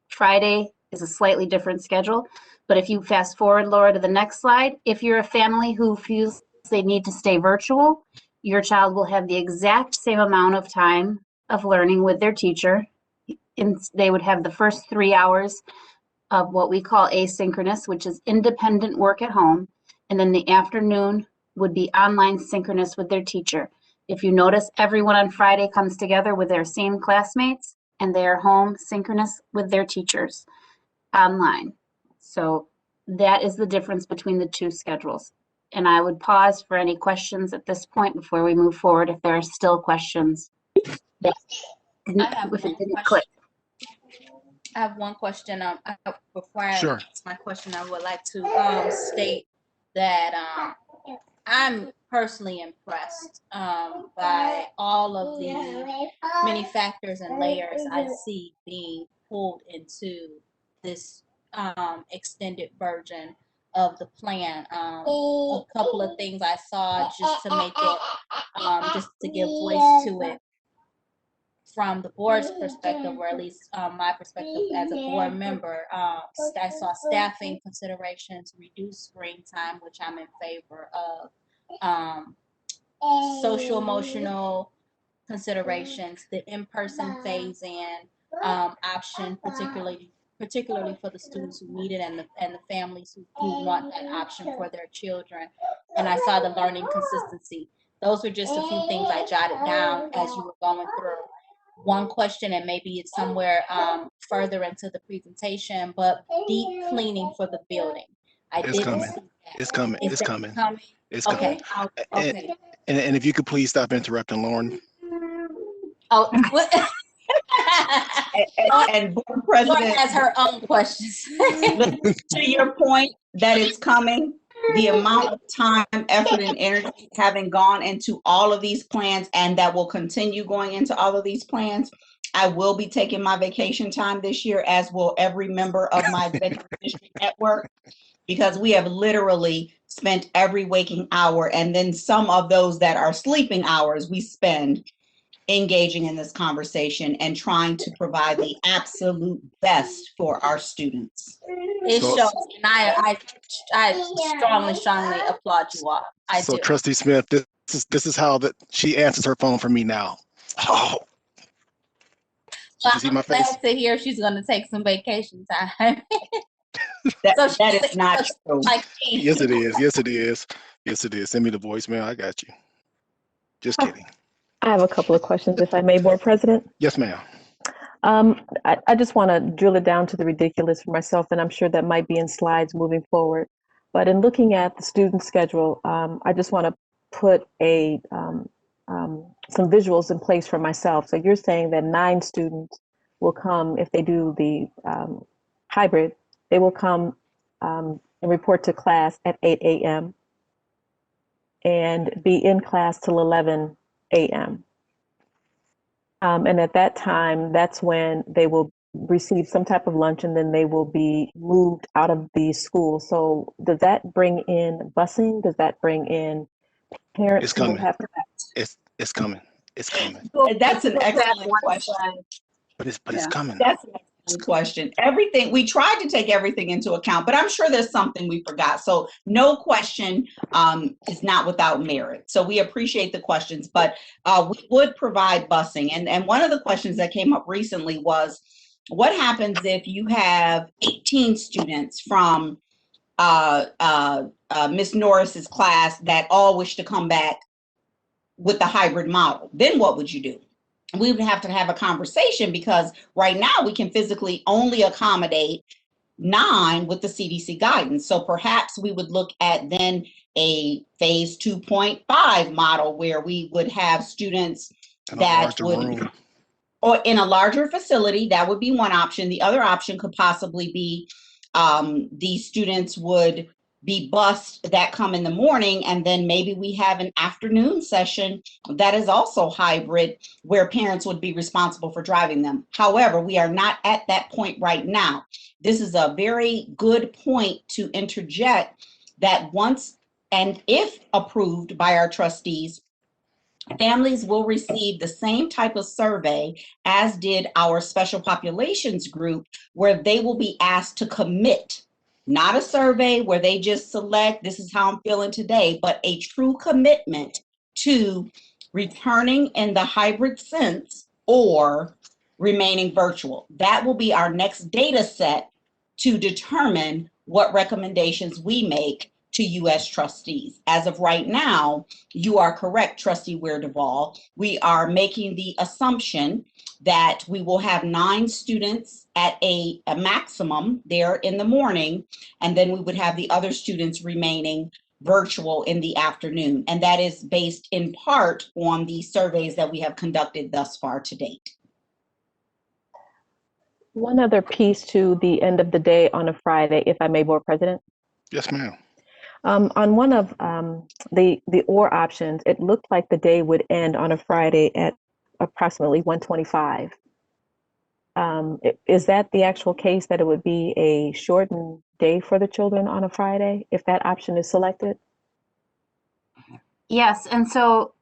Friday is a slightly different schedule, but if you fast forward, Laura, to the next slide, if you're a family who feels they need to stay virtual, your child will have the exact same amount of time of learning with their teacher. They would have the first 3 hours of what we call asynchronous, which is independent work at home. And then the afternoon would be online synchronous with their teacher. If you notice, everyone on Friday comes together with their same classmates, and they are home synchronous with their teachers online. So that is the difference between the two schedules. And I would pause for any questions at this point before we move forward, if there are still questions. I have If it one didn't question. click. I have one question. Before I Sure. ask my question, I would like to state that I'm personally impressed by all of the many factors and layers I see being pulled into this extended version of the plan. A couple of things I saw just to make it, just to give voice to it from the board's perspective, or at least my perspective as a board member. I saw staffing considerations, reduced screen time, which I'm in favor of. Social emotional considerations, the in-person phase-in option, particularly for the students who need it, and the families who want that option for their children. And I saw the learning consistency. Those were just a few things I jotted down as you were going through. One question, and maybe it's somewhere further into the presentation, but deep cleaning for the building. It's coming. It's coming. Is It's that coming. coming? It's coming. Okay. Okay. And if you could please stop interrupting Lauren. Oh, what? And Board Lauren President, has her own questions. to your point that it's coming, the amount of time, effort, and energy having gone into all of these plans, and that will continue going into all of these plans, I will be taking my vacation time this year, as will every member of my executive district network, because we have literally spent every waking hour, and then some of those that are sleeping hours we spend engaging in this conversation and trying to provide the absolute best for our students. It So- shows, and I strongly applaud you all. I So do. Trustee Smith, this is how she answers her phone for me now. Oh, Well, you see I'm my face? glad to hear she's going to take some vacation time. That is not true. Like me. Yes, it is. Yes, it is. Yes, it is. Send me the voicemail. I got you. Just kidding. I have a couple of questions, if I may, Board President. Yes, ma'am. I just want to drill it down to the ridiculous for myself, and I'm sure that might be in slides moving forward. But in looking at the student schedule, I just want to put some visuals in place for myself. So you're saying that 9 students will come if they do the hybrid. They will come and report to class at 8 a.m. and be in class till 11 a.m. And at that time, that's when they will receive some type of lunch and then they will be moved out of the school. So does that bring in busing? Does that bring in parents It's who will coming. have to? It's coming. It's coming. That's an That's excellent one question. side. But it's Yeah. coming. That's an excellent question. Everything, we tried to take everything into account, but I'm sure there's something we forgot. So no question is not without merit. So we appreciate the questions, but we would provide busing. And one of the questions that came up recently was, what happens if you have 18 students from Ms. Norris's class that all wish to come back with the hybrid model? Then what would you do? We would have to have a conversation, because right now we can physically only accommodate 9 with the CDC guidance. So perhaps we would look at then a phase 2.5 model where we would have students In a that larger would, room. or in a larger facility. That would be one option. The other option could possibly be these students would be bused that come in the morning, and then maybe we have an afternoon session that is also hybrid where parents would be responsible for driving them. However, we are not at that point right now. This is a very good point to interject, that once and if approved by our trustees, families will receive the same type of survey as did our special populations group, where they will be asked to commit. Not a survey where they just select, this is how I'm feeling today, but a true commitment to returning in the hybrid sense or remaining virtual. That will be our next data set to determine what recommendations we make to you as trustees. As of right now, you are correct, Trustee Weir Duvall. We are making the assumption that we will have 9 students at a maximum there in the morning, and then we would have the other students remaining virtual in the afternoon. And that is based in part on the surveys that we have conducted thus far to date. One other piece to the end of the day on a Friday, if I may, Board President. Yes, ma'am. On one of the OR options, it looked like the day would end on a Friday at approximately 1:25. Is that the actual case, that it would be a shortened day for the children on a Friday if that option is selected? Yes, and so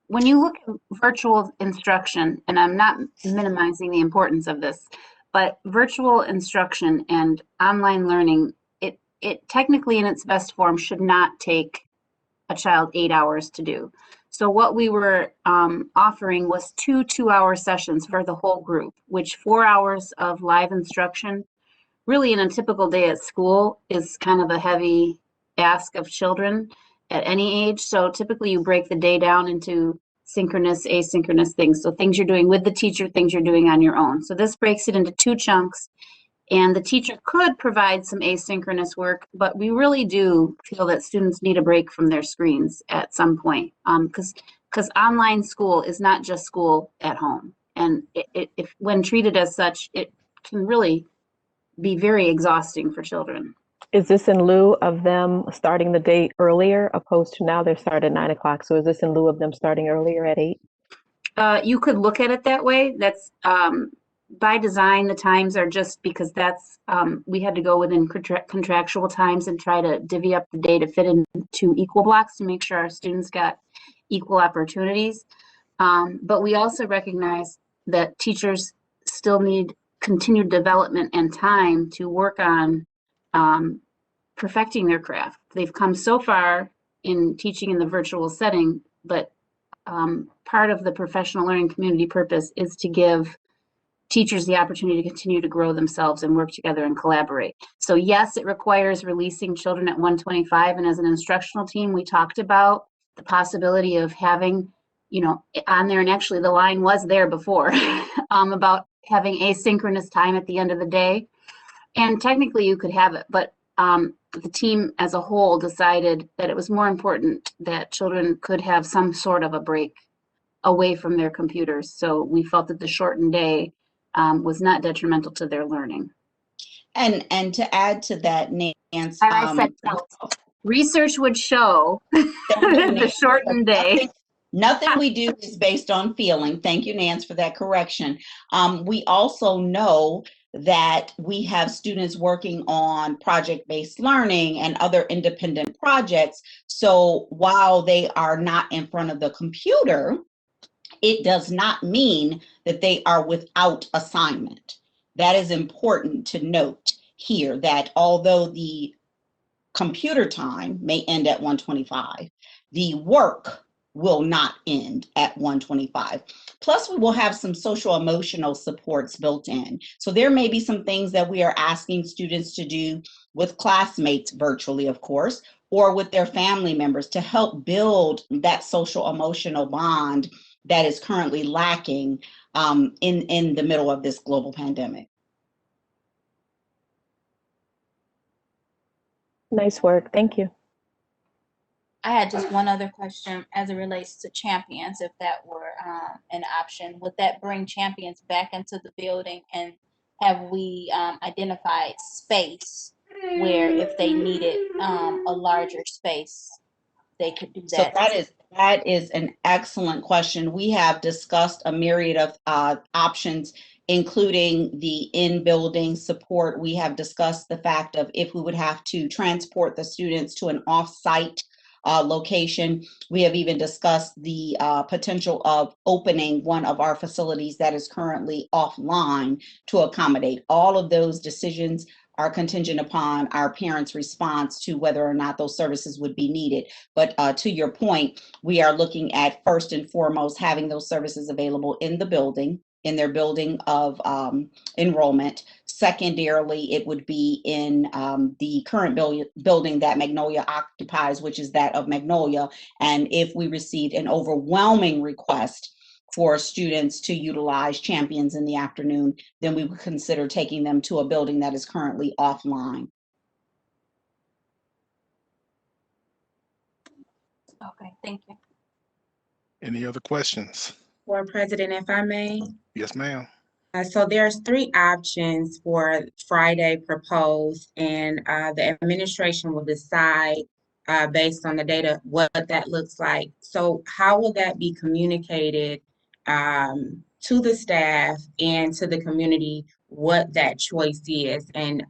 when you look at virtual instruction, and I'm not minimizing the importance of this, but virtual instruction and online learning, it technically in its best form should not take a child 8 hours to do. So what we were offering was 2 2-hour sessions for the whole group, which 4 hours of live instruction, really in a typical day at school, is kind of a heavy ask of children at any age. So typically you break the day down into synchronous, asynchronous things. So things you're doing with the teacher, things you're doing on your own. So this breaks it into 2 chunks. And the teacher could provide some asynchronous work, but we really do feel that students need a break from their screens at some point, because online school is not just school at home. And if when treated as such, it can really be very exhausting for children. Is this in lieu of them starting the day earlier, opposed to now they're started at 9 o'clock? So is this in lieu of them starting earlier at 8? You could look at it that way. That's by design. The times are just because that's we had to go within contractual times and try to divvy up the day to fit into equal blocks to make sure our students got equal opportunities. But we also recognize that teachers still need continued development and time to work on perfecting their craft. They've come so far in teaching in the virtual setting, but part of the professional learning community purpose is to give teachers the opportunity to continue to grow themselves and work together and collaborate. So yes, it requires releasing children at 1:25. And as an instructional team, we talked about the possibility of having, on there, and actually the line was there before, about having asynchronous time at the end of the day. And technically you could have it, but the team as a whole decided that it was more important that children could have some sort of a break away from their computers. So we felt that the shortened day was not detrimental to their learning. And to add to that, Nance, I said research would show the shortened day. Nothing we do is based on feeling. Thank you, Nance, for that correction. We also know that we have students working on project-based learning and other independent projects. So while they are not in front of the computer, it does not mean that they are without assignment. That is important to note here, that although the computer time may end at 1:25, the work will not end at 1:25. Plus, we will have some social emotional supports built in. So there may be some things that we are asking students to do with classmates virtually, of course, or with their family members to help build that social emotional bond that is currently lacking in the middle of this global pandemic. Nice work. Thank you. I had just one other question as it relates to champions, if that were an option. Would that bring champions back into the building? And have we identified space where if they needed a larger space, they could do that? So that is an excellent question. We have discussed a myriad of options, including the in-building support. We have discussed the fact of if we would have to transport the students to an off-site location. We have even discussed the potential of opening one of our facilities that is currently offline to accommodate. All of those decisions are contingent upon our parents' response to whether or not those services would be needed. But to your point, we are looking at first and foremost having those services available in the building, in their building of enrollment. Secondarily, it would be in the current building that Magnolia occupies, which is that of Magnolia. And if we received an overwhelming request for students to utilize champions in the afternoon, then we would consider taking them to a building that is currently offline. Okay, thank you. Any other questions? Board President, if I may. Yes, ma'am. So there's 3 options for Friday proposed, and the administration will decide based on the data what that looks like. So how will that be communicated to the staff and to the community what that choice is? And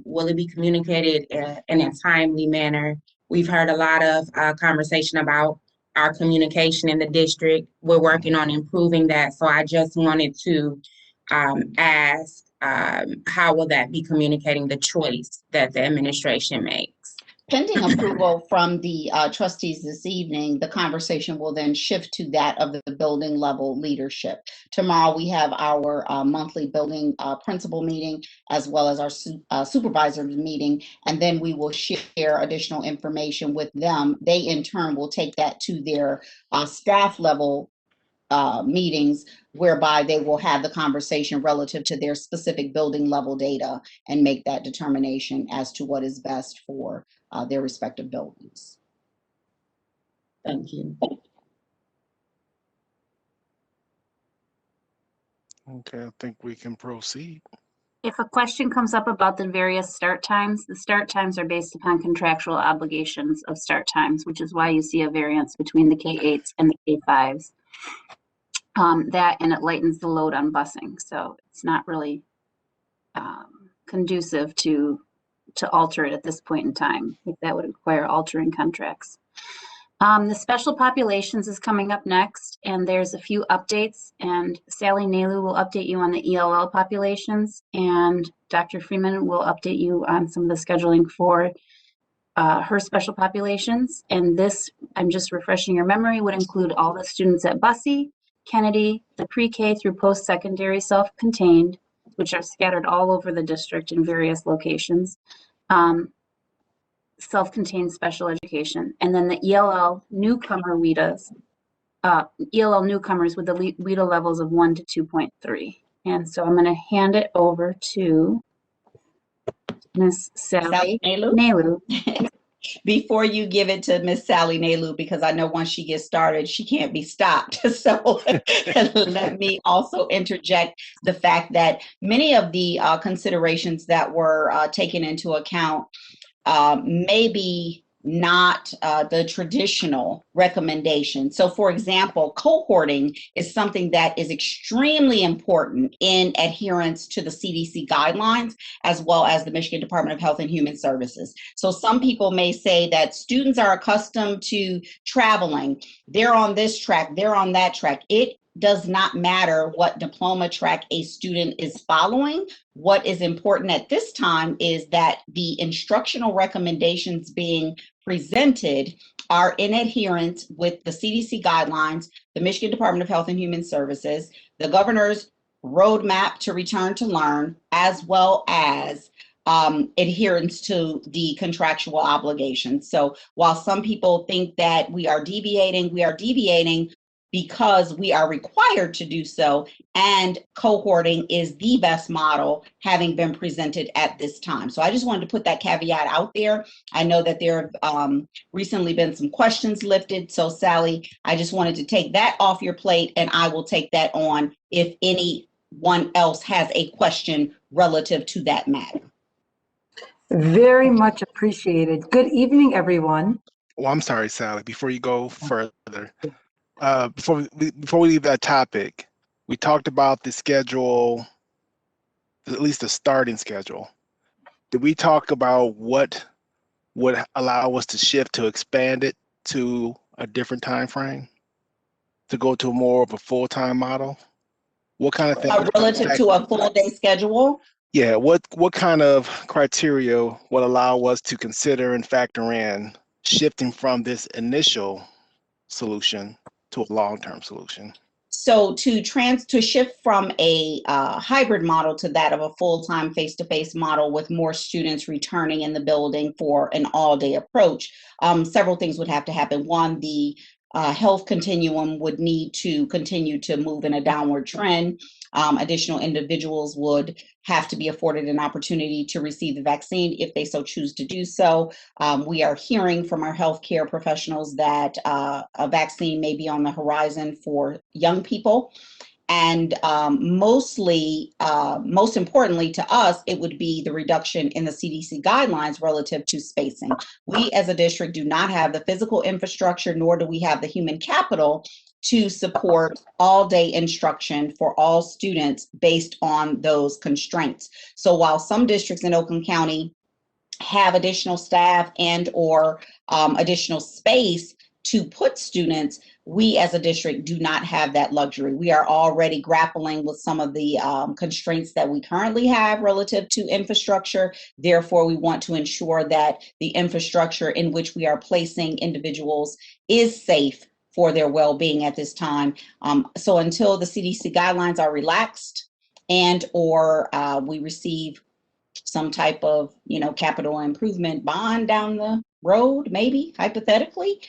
will it be communicated in a timely manner? We've heard a lot of conversation about our communication in the district. We're working on improving that. So I just wanted to ask, how will that be communicating the choice that the administration makes? Pending approval from the trustees this evening, the conversation will then shift to that of the building level leadership. Tomorrow we have our monthly building principal meeting as well as our supervisors meeting, and then we will share additional information with them. They in turn will take that to their staff level meetings, whereby they will have the conversation relative to their specific building level data and make that determination as to what is best for their respective buildings. Thank you. Okay, I think we can proceed. If a question comes up about the various start times, the start times are based upon contractual obligations of start times, which is why you see a variance between the K-8s and the K-5s. That and it lightens the load on busing, so it's not really conducive to alter it at this point in time. I think that would require altering contracts. The special populations is coming up next, and there's a few updates, and Sally Nalu will update you on the ELL populations, and Dr. Freeman will update you on some of the scheduling for her special populations. And this, I'm just refreshing your memory, would include all the students at Bussey, Kennedy, the pre-K through post-secondary self-contained, which are scattered all over the district in various locations, self-contained special education, and then the ELL newcomer WIDAs, ELL newcomers with the WIDA levels of 1 to 2.3. And so I'm going to hand it over to Miss Sally Nalu. Before you give it to Miss Sally Nalu, because I know once she gets started, she can't be stopped. So let me also interject the fact that many of the considerations that were taken into account may be not the traditional recommendation. So for example, cohorting is something that is extremely important in adherence to the CDC guidelines, as well as the Michigan Department of Health and Human Services. So some people may say that students are accustomed to traveling. They're on this track, they're on that track. It does not matter what diploma track a student is following. What is important at this time is that the instructional recommendations being presented are in adherence with the CDC guidelines, the Michigan Department of Health and Human Services, the governor's roadmap to return to learn, as well as adherence to the contractual obligations. So while some people think that we are deviating because we are required to do so, and cohorting is the best model having been presented at this time. So I just wanted to put that caveat out there. I know that there have recently been some questions lifted. So Sally, I just wanted to take that off your plate, and I will take that on if anyone else has a question relative to that matter. Very much appreciated. Good evening, everyone. Well, I'm sorry, Sally, before you go further, before we leave that topic, we talked about the schedule, at least the starting schedule. Did we talk about what would allow us to shift to expand it to a different time frame, to go to more of a full-time model? What kind of things? Relative to a full day schedule? Yeah, what kind of criteria would allow us to consider and factor in shifting from this initial solution to a long-term solution? So to shift from a hybrid model to that of a full-time face-to-face model with more students returning in the building for an all-day approach, several things would have to happen. One, the health continuum would need to continue to move in a downward trend. Additional individuals would have to be afforded an opportunity to receive the vaccine if they so choose to do so. We are hearing from our healthcare professionals that a vaccine may be on the horizon for young people. And most importantly to us, it would be the reduction in the CDC guidelines relative to spacing. We as a district do not have the physical infrastructure, nor do we have the human capital to support all-day instruction for all students based on those constraints. So while some districts in Oakland County have additional staff and or additional space to put students, we as a district do not have that luxury. We are already grappling with some of the constraints that we currently have relative to infrastructure. Therefore, we want to ensure that the infrastructure in which we are placing individuals is safe for their well-being at this time. So until the CDC guidelines are relaxed and or we receive some type of, capital improvement bond down the road, maybe hypothetically,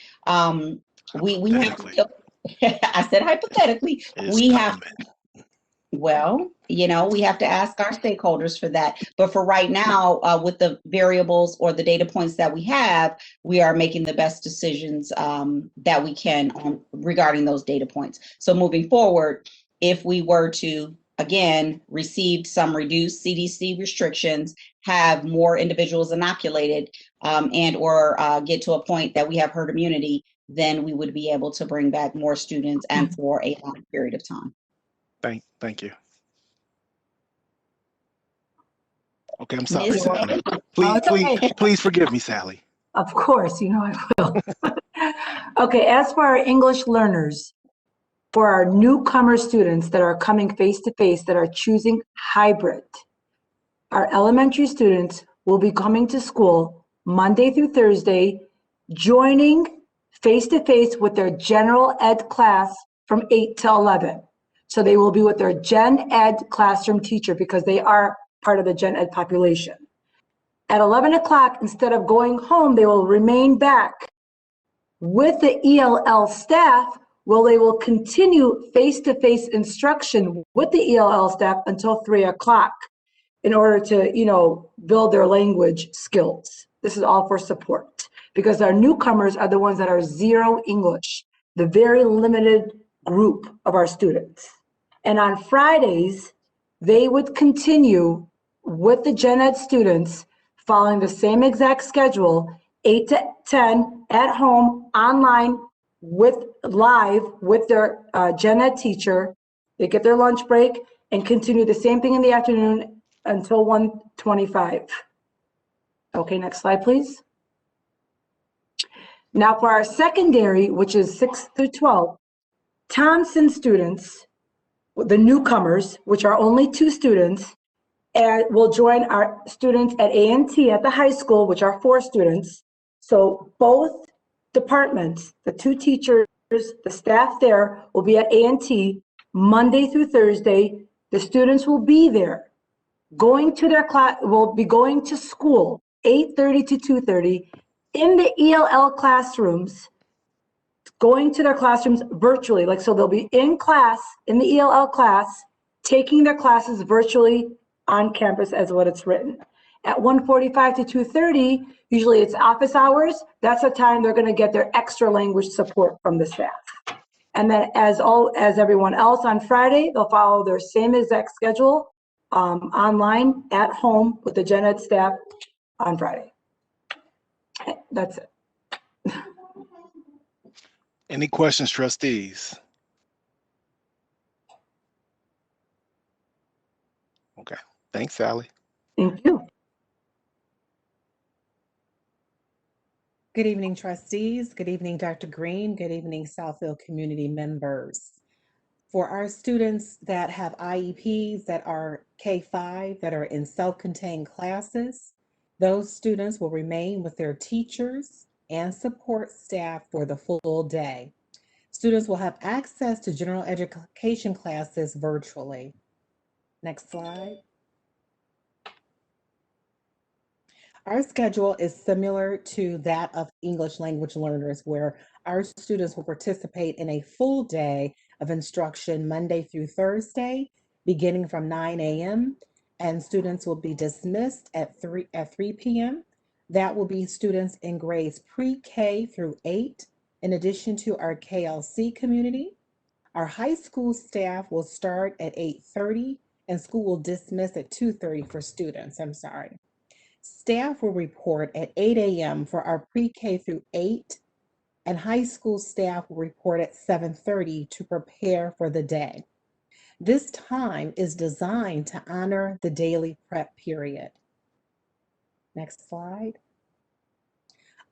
we have to, I said hypothetically, we have to ask our stakeholders for that. But for right now, with the variables or the data points that we have, we are making the best decisions that we can regarding those data points. So moving forward, if we were to, again, receive some reduced CDC restrictions, have more individuals inoculated, and or get to a point that we have herd immunity, then we would be able to bring back more students and for a long period of time. Thank you. Okay, I'm sorry, Sally. Please forgive me, Sally. Of course, I will. Okay, as for our English learners, for our newcomer students that are coming face-to-face that are choosing hybrid, our elementary students will be coming to school Monday through Thursday, joining face-to-face with their general ed class from 8 to 11. So they will be with their gen ed classroom teacher because they are part of the gen ed population. At 11 o'clock, instead of going home, they will remain back with the ELL staff where they will continue face-to-face instruction with the ELL staff until 3 o'clock in order to, build their language skills. This is all for support because our newcomers are the ones that are zero English, the very limited group of our students. And on Fridays, they would continue with the gen ed students following the same exact schedule 8 to 10 at home, online, live with their gen ed teacher. They get their lunch break and continue the same thing in the afternoon until 1:25. Okay, next slide, please. Now for our secondary, which is 6 through 12, Thompson students, the newcomers, which are only 2 students, and will join our students at A&T at the high school, which are 4 students. So both departments, the 2 teachers, the staff there will be at A&T Monday through Thursday. The students will be there, going to their class, will be going to school 8:30 to 2:30 in the ELL classrooms, going to their classrooms virtually. So they'll be in class, in the ELL class, taking their classes virtually on campus as what it's written. At 1:45 to 2:30, usually it's office hours. That's the time they're going to get their extra language support from the staff. And then as everyone else on Friday, they'll follow their same exact schedule online at home with the gen ed staff on Friday. That's it. Any questions, trustees? Okay, thanks, Sally. Thank you. Good evening, trustees. Good evening, Dr. Green. Good evening, Southfield community members. For our students that have IEPs that are K-5, that are in self-contained classes, those students will remain with their teachers and support staff for the full day. Students will have access to general education classes virtually. Next slide. Our schedule is similar to that of English language learners, where our students will participate in a full day of instruction Monday through Thursday, beginning from 9 a.m., and students will be dismissed at 3 p.m. That will be students in grades pre-K through 8, in addition to our KLC community. Our high school staff will start at 8:30, and school will dismiss at 2:30 for students. Staff will report at 8 a.m. for our pre-K through 8, and high school staff will report at 7:30 to prepare for the day. This time is designed to honor the daily prep period. Next slide.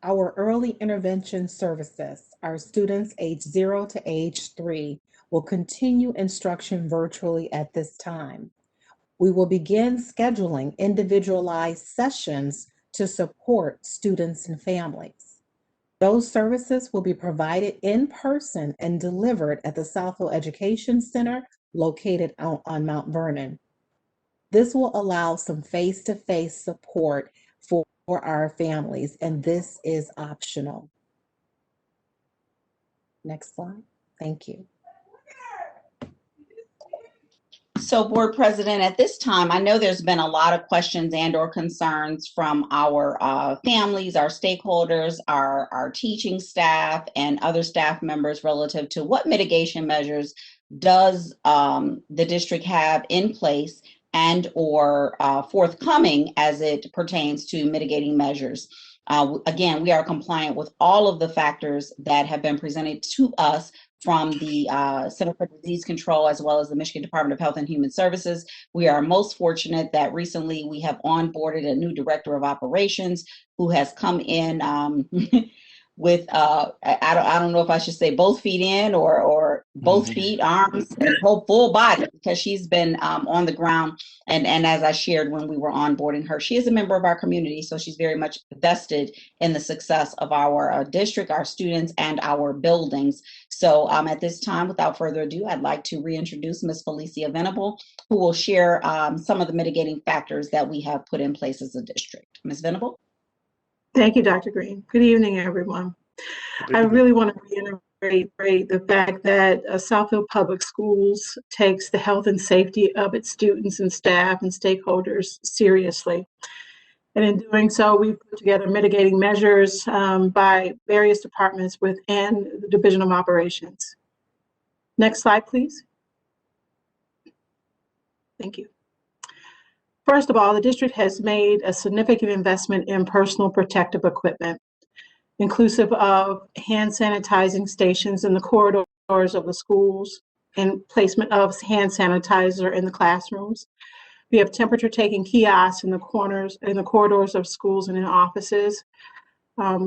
Our early intervention services, our students age 0 to age 3, will continue instruction virtually at this time. We will begin scheduling individualized sessions to support students and families. Those services will be provided in person and delivered at the Southfield Education Center located on Mount Vernon. This will allow some face-to-face support for our families, and this is optional. Next slide. Thank you. So, Board President, at this time, I know there's been a lot of questions and/or concerns from our families, our stakeholders, our teaching staff, and other staff members relative to what mitigation measures does the district have in place and/or forthcoming as it pertains to mitigating measures. Again, we are compliant with all of the factors that have been presented to us from the Center for Disease Control, as well as the Michigan Department of Health and Human Services. We are most fortunate that recently we have onboarded a new director of operations who has come in with, I don't know if I should say both feet in or both feet, arms, and whole full body, because she's been on the ground. And as I shared when we were onboarding her, she is a member of our community, so she's very much vested in the success of our district, our students, and our buildings. So at this time, without further ado, I'd like to reintroduce Ms. Felicia Venable, who will share some of the mitigating factors that we have put in place as a district. Ms. Venable? Thank you, Dr. Green. Good evening, everyone. I really want to reiterate the fact that Southfield Public Schools takes the health and safety of its students and staff and stakeholders seriously. And in doing so, we've put together mitigating measures by various departments within the Division of Operations. Next slide, please. Thank you. First of all, the district has made a significant investment in personal protective equipment. inclusive of hand sanitizing stations in the corridors of the schools and placement of hand sanitizer in the classrooms. We have temperature taking kiosks in the corridors of schools and in offices.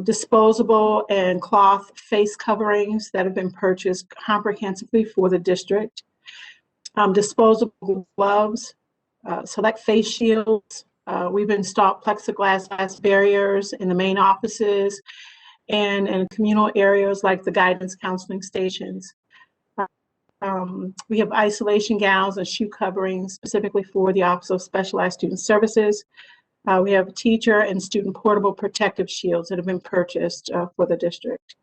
Disposable and cloth face coverings that have been purchased comprehensively for the district. Disposable gloves, select face shields. We've installed plexiglass barriers in the main offices and in communal areas like the guidance counseling stations. We have isolation gowns and shoe coverings specifically for the Office of Specialized Student Services. We have teacher and student portable protective shields that have been purchased for the district.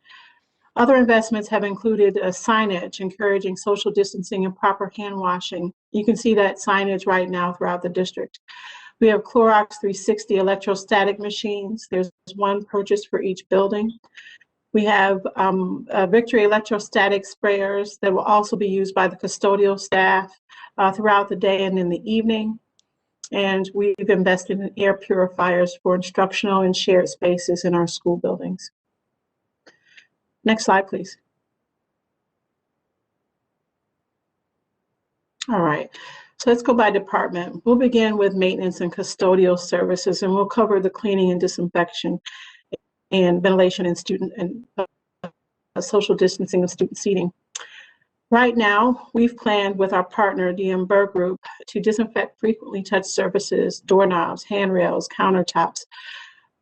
Other investments have included signage encouraging social distancing and proper hand washing. You can see that signage right now throughout the district. We have Clorox 360 electrostatic machines. There's one purchased for each building. We have Victory electrostatic sprayers that will also be used by the custodial staff throughout the day and in the evening. And we've invested in air purifiers for instructional and shared spaces in our school buildings. Next slide, please. All right, so let's go by department. We'll begin with maintenance and custodial services, and we'll cover the cleaning and disinfection and ventilation and student and social distancing and student seating. Right now, we've planned with our partner, DM Burr Group, to disinfect frequently touched surfaces, doorknobs, handrails, countertops,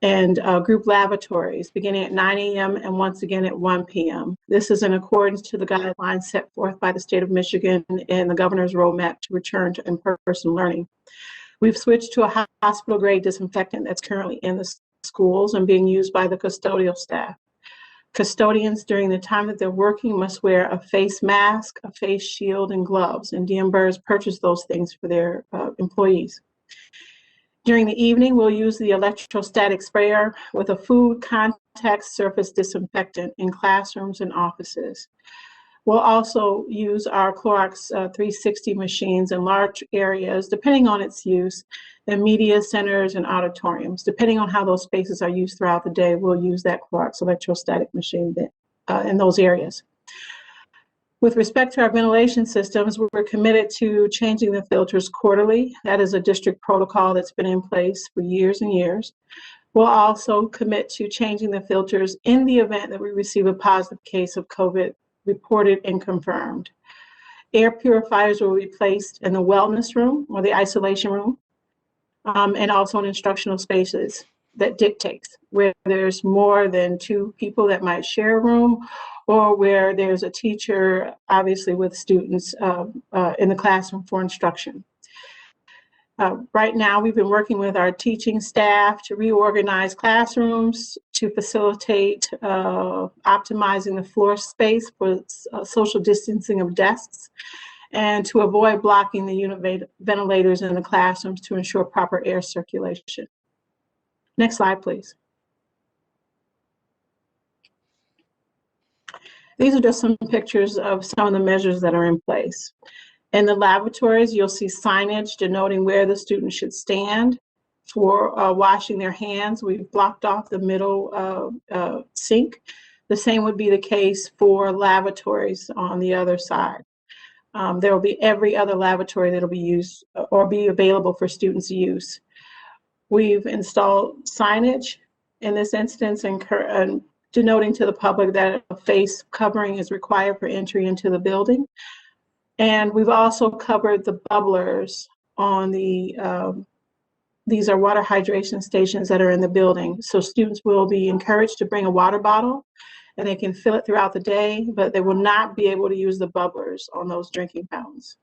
and group lavatories beginning at 9 a.m. and once again at 1 p.m. This is in accordance to the guidelines set forth by the state of Michigan and the governor's roadmap to return to in-person learning. We've switched to a hospital-grade disinfectant that's currently in the schools and being used by the custodial staff. Custodians during the time that they're working must wear a face mask, a face shield, and gloves, and DM Burr has purchased those things for their employees. During the evening, we'll use the electrostatic sprayer with a food contact surface disinfectant in classrooms and offices. We'll also use our Clorox 360 machines in large areas, depending on its use, in media centers and auditoriums. Depending on how those spaces are used throughout the day, we'll use that Clorox electrostatic machine in those areas. With respect to our ventilation systems, we're committed to changing the filters quarterly. That is a district protocol that's been in place for years and years. We'll also commit to changing the filters in the event that we receive a positive case of COVID reported and confirmed. Air purifiers will be placed in the wellness room or the isolation room, and also in instructional spaces that dictates where there's more than 2 people that might share a room, or where there's a teacher, obviously with students in the classroom for instruction. Right now, we've been working with our teaching staff to reorganize classrooms, to facilitate optimizing the floor space for social distancing of desks, and to avoid blocking the unit ventilators in the classrooms to ensure proper air circulation. Next slide, please. These are just some pictures of some of the measures that are in place. In the lavatories, you'll see signage denoting where the students should stand for washing their hands. We've blocked off the middle sink. The same would be the case for lavatories on the other side. There will be every other lavatory that will be used or be available for students' use. We've installed signage in this instance and denoting to the public that a face covering is required for entry into the building. And we've also covered the bubblers on the, these are water hydration stations that are in the building. So students will be encouraged to bring a water bottle and they can fill it throughout the day, but they will not be able to use the bubblers on those drinking fountains.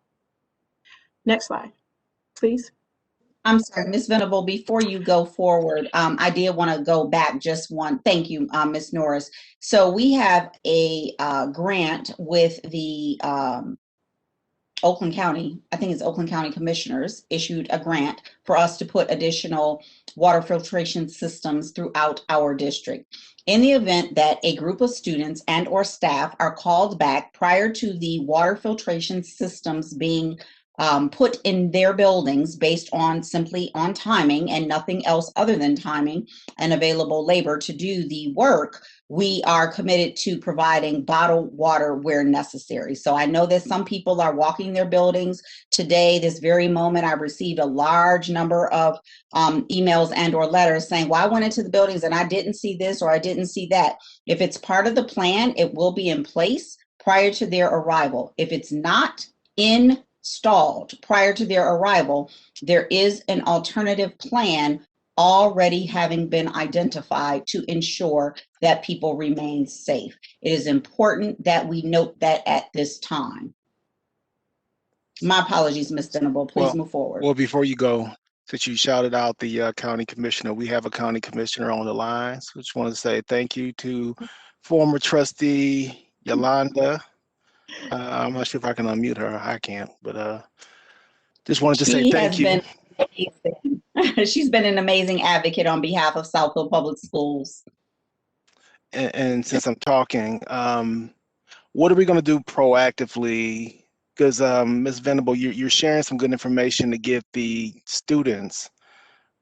Next slide, please. I'm sorry, Ms. Venable, before you go forward, I did want to go back just one. Thank you, Ms. Norris. So we have a grant with the Oakland County, I think it's Oakland County Commissioners, issued a grant for us to put additional water filtration systems throughout our district. In the event that a group of students and or staff are called back prior to the water filtration systems being put in their buildings based on simply on timing and nothing else other than timing and available labor to do the work, we are committed to providing bottled water where necessary. So I know that some people are walking their buildings today. This very moment, I received a large number of emails and or letters saying, well, I went into the buildings and I didn't see this or I didn't see that. If it's part of the plan, it will be in place prior to their arrival. If it's not installed prior to their arrival, there is an alternative plan already having been identified to ensure that people remain safe. It is important that we note that at this time. My apologies, Ms. Venable. Please move forward. Well, before you go, since you shouted out the county commissioner, we have a county commissioner on the line. So just want to say thank you to former trustee Yolanda. I'm not sure if I can unmute her. I can't, but just wanted to say thank you. She's been an amazing advocate on behalf of Southfield Public Schools. And since I'm talking, what are we going to do proactively? Because Ms. Venable, you're sharing some good information to get the students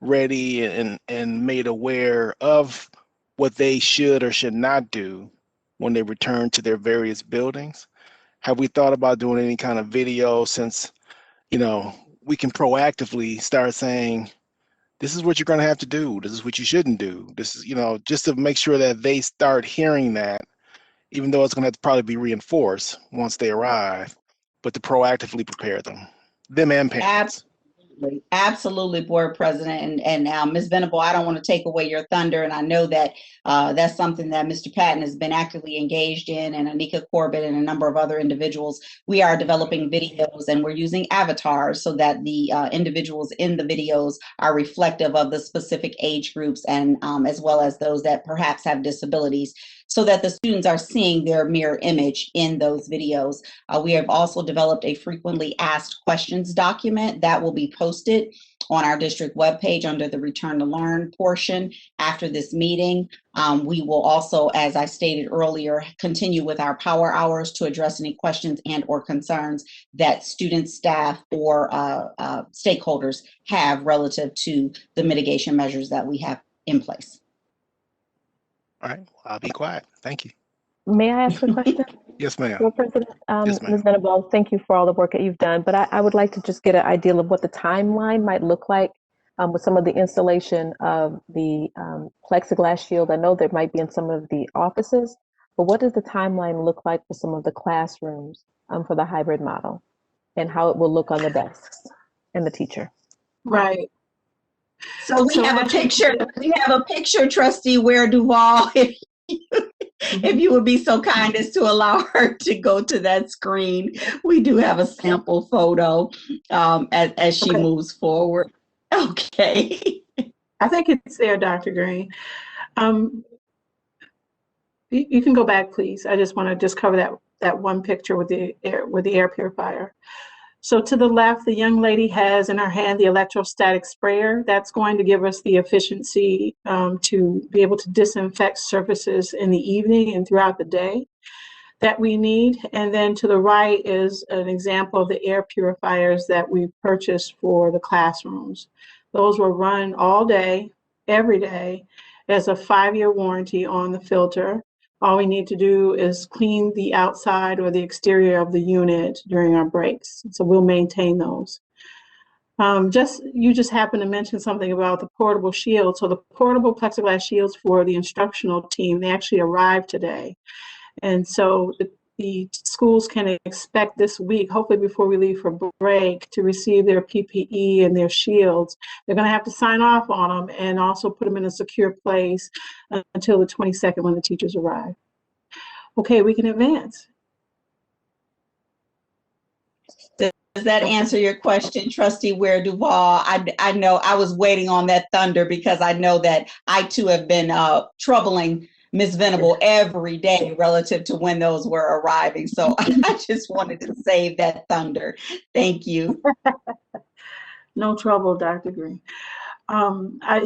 ready and made aware of what they should or should not do when they return to their various buildings. Have we thought about doing any kind of video, since, you know, we can proactively start saying, this is what you're going to have to do. This is what you shouldn't do. This is, you know, just to make sure that they start hearing that, even though it's going to have to probably be reinforced once they arrive, but to proactively prepare them and parents. Absolutely, Board President. And Ms. Venable, I don't want to take away your thunder. And I know that that's something that Mr. Patton has been actively engaged in, and Anika Corbett and a number of other individuals. We are developing videos and we're using avatars so that the individuals in the videos are reflective of the specific age groups, and as well as those that perhaps have disabilities, so that the students are seeing their mirror image in those videos. We have also developed a frequently asked questions document that will be posted on our district webpage under the Return to Learn portion after this meeting. We will also, as I stated earlier, continue with our power hours to address any questions and or concerns that students, staff, or stakeholders have relative to the mitigation measures that we have in place. All right, I'll be quiet. Thank you. May I ask a question? Yes, ma'am. Well, President, Yes, ma'am. Ms. Venable, thank you for all the work that you've done, but I would like to just get an idea of what the timeline might look like with some of the installation of the plexiglass shield. I know there might be in some of the offices, but what does the timeline look like for some of the classrooms for the hybrid model, and how it will look on the desks and the teacher? Right. So we have a picture. We have a picture, Trustee Ware Duval. If you would be so kind as to allow her to go to that screen, we do have a sample photo as she moves forward. Okay. I think it's there, Dr. Green. You can go back, please. I just want to just cover that one picture with the air purifier. So to the left, the young lady has in her hand the electrostatic sprayer. That's going to give us the efficiency to be able to disinfect surfaces in the evening and throughout the day that we need. And then to the right is an example of the air purifiers that we purchased for the classrooms. Those will run all day, every day. There's a 5-year warranty on the filter. All we need to do is clean the outside or the exterior of the unit during our breaks. So we'll maintain those. You just happened to mention something about the portable shield. So the portable plexiglass shields for the instructional team, they actually arrived today. And so the schools can expect this week, hopefully before we leave for break, to receive their PPE and their shields. They're going to have to sign off on them and also put them in a secure place until the 22nd when the teachers arrive. Okay, we can advance. Does that answer your question, Trustee Ware Duval? I know I was waiting on that thunder because I know that I too have been troubling Ms. Venable every day relative to when those were arriving. So I just wanted to save that thunder. Thank you. No trouble, Dr. Green.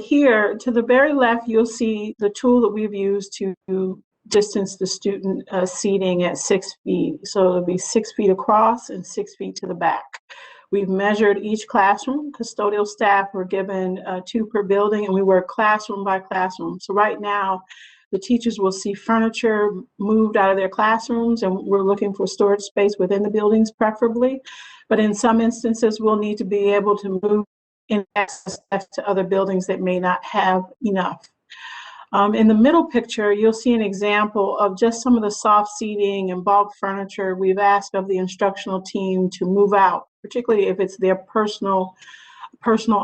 Here to the very left, you'll see the tool that we've used to distance the student seating at 6 feet. So it'll be 6 feet across and 6 feet to the back. We've measured each classroom. Custodial staff were given 2 per building, and we work classroom by classroom. So right now, the teachers will see furniture moved out of their classrooms, and we're looking for storage space within the buildings preferably. But in some instances, we'll need to be able to move in access to other buildings that may not have enough. In the middle picture, you'll see an example of just some of the soft seating and bulk furniture we've asked of the instructional team to move out, particularly if it's their personal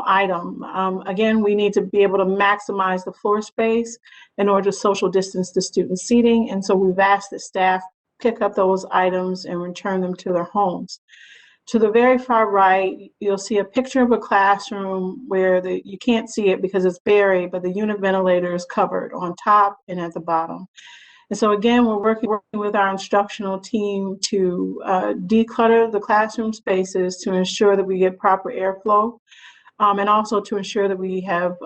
item. Again, we need to be able to maximize the floor space in order to social distance the student seating. And so we've asked that staff pick up those items and return them to their homes. To the very far right, you'll see a picture of a classroom where you can't see it because it's buried, but the unit ventilator is covered on top and at the bottom. And so again, we're working with our instructional team to declutter the classroom spaces to ensure that we get proper airflow, and also to ensure that we have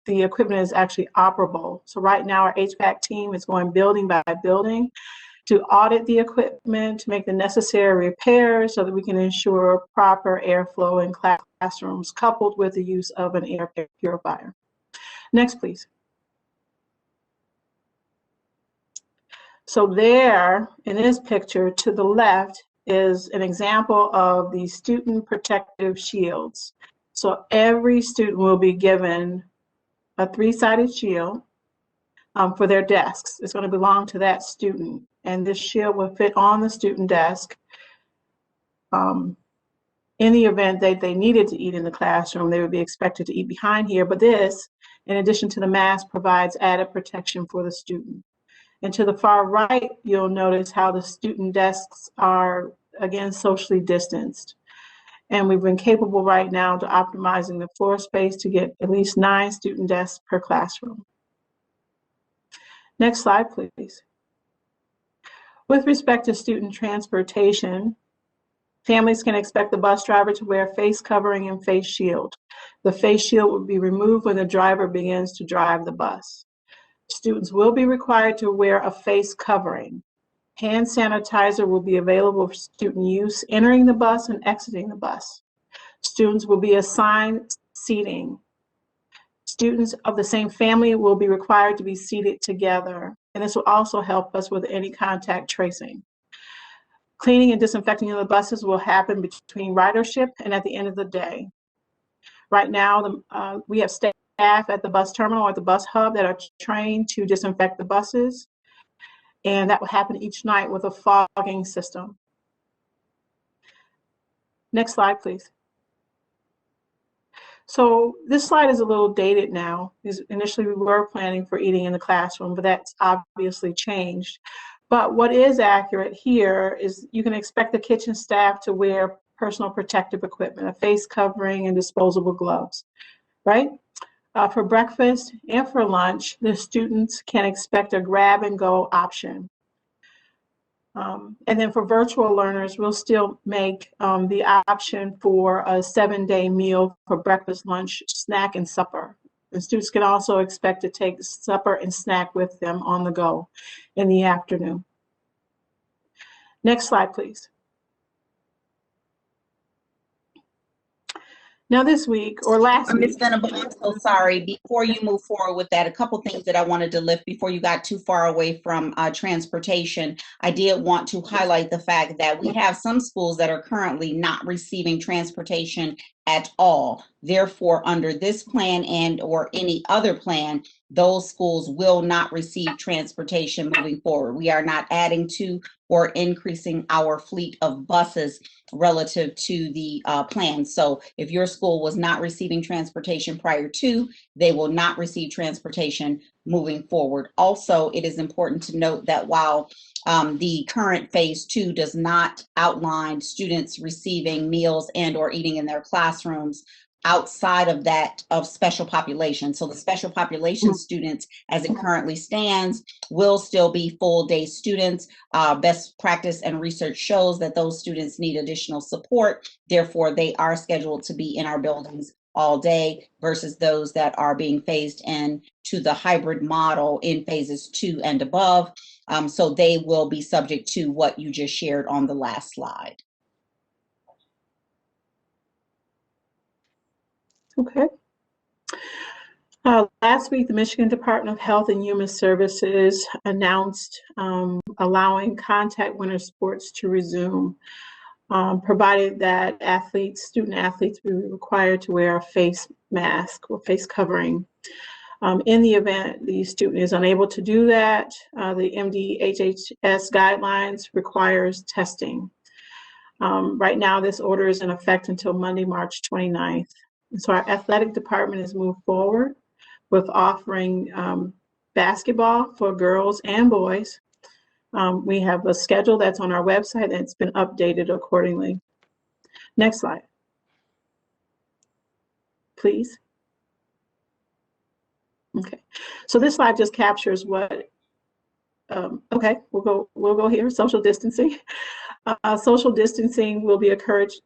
the equipment is actually operable. So right now, our HVAC team is going building by building to audit the equipment, to make the necessary repairs so that we can ensure proper airflow in classrooms, coupled with the use of an air purifier. Next, please. So there, in this picture to the left, is an example of the student protective shields. So every student will be given a 3-sided shield for their desks. It's going to belong to that student. And this shield will fit on the student desk. In the event that they needed to eat in the classroom, they would be expected to eat behind here. But this, in addition to the mask, provides added protection for the student. And to the far right, you'll notice how the student desks are, again, socially distanced. And we've been capable right now to optimizing the floor space to get at least 9 student desks per classroom. Next slide, please. With respect to student transportation, families can expect the bus driver to wear face covering and face shield. The face shield will be removed when the driver begins to drive the bus. Students will be required to wear a face covering. Hand sanitizer will be available for student use entering the bus and exiting the bus. Students will be assigned seating. Students of the same family will be required to be seated together, and this will also help us with any contact tracing. Cleaning and disinfecting of the buses will happen between ridership and at the end of the day. Right now, we have staff at the bus terminal or at the bus hub that are trained to disinfect the buses, and that will happen each night with a fogging system. Next slide, please. So this slide is a little dated now, because initially we were planning for eating in the classroom, but that's obviously changed. But what is accurate here is you can expect the kitchen staff to wear personal protective equipment, a face covering and disposable gloves, right? For breakfast and for lunch, the students can expect a grab and go option. And then for virtual learners, we'll still make the option for a 7-day meal for breakfast, lunch, snack, and supper. And students can also expect to take supper and snack with them on the go in the afternoon. Next slide, please. Now this week or last week. Ms. Venable, I'm so sorry. Before you move forward with that, a couple things that I wanted to lift before you got too far away from transportation. I did want to highlight the fact that we have some schools that are currently not receiving transportation at all. Therefore, under this plan and or any other plan, those schools will not receive transportation moving forward. We are not adding to or increasing our fleet of buses relative to the plan. So if your school was not receiving transportation prior to, they will not receive transportation moving forward. Also, it is important to note that while the current phase 2 does not outline students receiving meals and or eating in their classrooms outside of that of special population. So the special population students, as it currently stands, will still be full day students. Best practice and research shows that those students need additional support. Therefore, they are scheduled to be in our buildings all day versus those that are being phased in to the hybrid model in phases 2 and above. So they will be subject to what you just shared on the last slide. Okay. Last week, the Michigan Department of Health and Human Services announced allowing contact winter sports to resume, provided that student athletes will be required to wear a face mask or face covering. In the event the student is unable to do that, the MDHHS guidelines requires testing. Right now, this order is in effect until Monday, March 29th. And so our athletic department has moved forward with offering basketball for girls and boys. We have a schedule that's on our website and it's been updated accordingly. Next slide, please. Okay, so this slide just captures what, okay, we'll go here, social distancing. Social distancing will be encouraged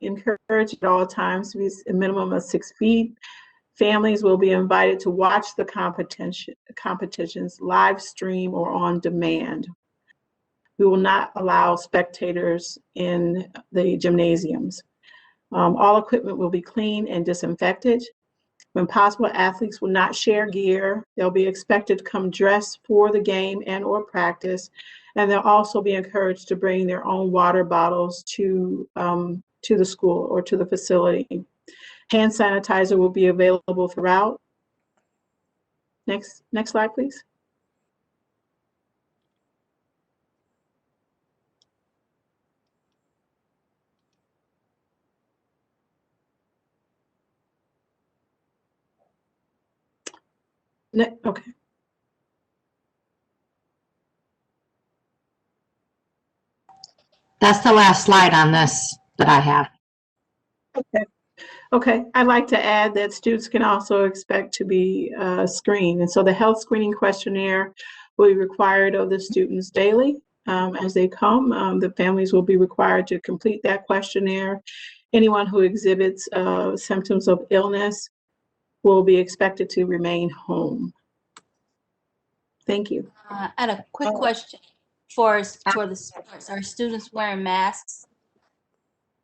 at all times to be a minimum of 6 feet. Families will be invited to watch the competitions live stream or on demand. We will not allow spectators in the gymnasiums. All equipment will be clean and disinfected. When possible, athletes will not share gear. They'll be expected to come dressed for the game and or practice. And they'll also be encouraged to bring their own water bottles to the school or to the facility. Hand sanitizer will be available throughout. Next slide, please. Okay. That's the last slide on this that I have. Okay. Okay, I'd like to add that students can also expect to be screened. And so the health screening questionnaire will be required of the students daily as they come. The families will be required to complete that questionnaire. Anyone who exhibits symptoms of illness will be expected to remain home. Thank you. I had a quick question for the sports. Are students wearing masks?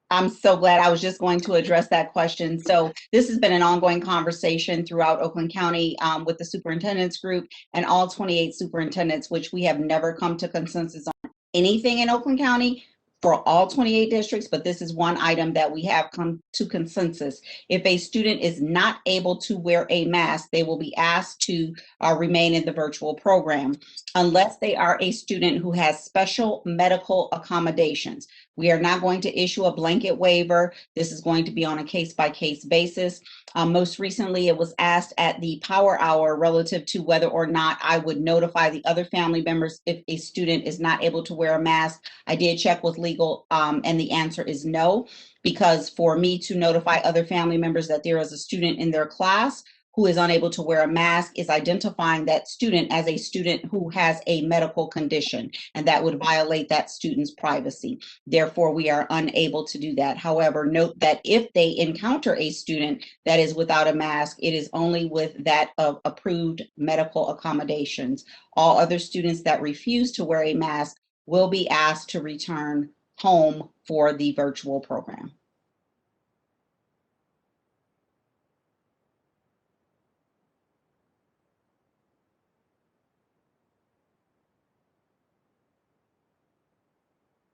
I'm so glad. I was just going to address that question. So this has been an ongoing conversation throughout Oakland County with the superintendent's group and all 28 superintendents, which we have never come to consensus on anything in Oakland County for all 28 districts, but this is one item that we have come to consensus. If a student is not able to wear a mask, they will be asked to remain in the virtual program unless they are a student who has special medical accommodations. We are not going to issue a blanket waiver. This is going to be on a case-by-case basis. Most recently, it was asked at the Power Hour relative to whether or not I would notify the other family members if a student is not able to wear a mask. I did check with legal and the answer is no, because for me to notify other family members that there is a student in their class who is unable to wear a mask is identifying that student as a student who has a medical condition, and that would violate that student's privacy. Therefore, we are unable to do that. However, note that if they encounter a student that is without a mask, it is only with that of approved medical accommodations. All other students that refuse to wear a mask will be asked to return home for the virtual program.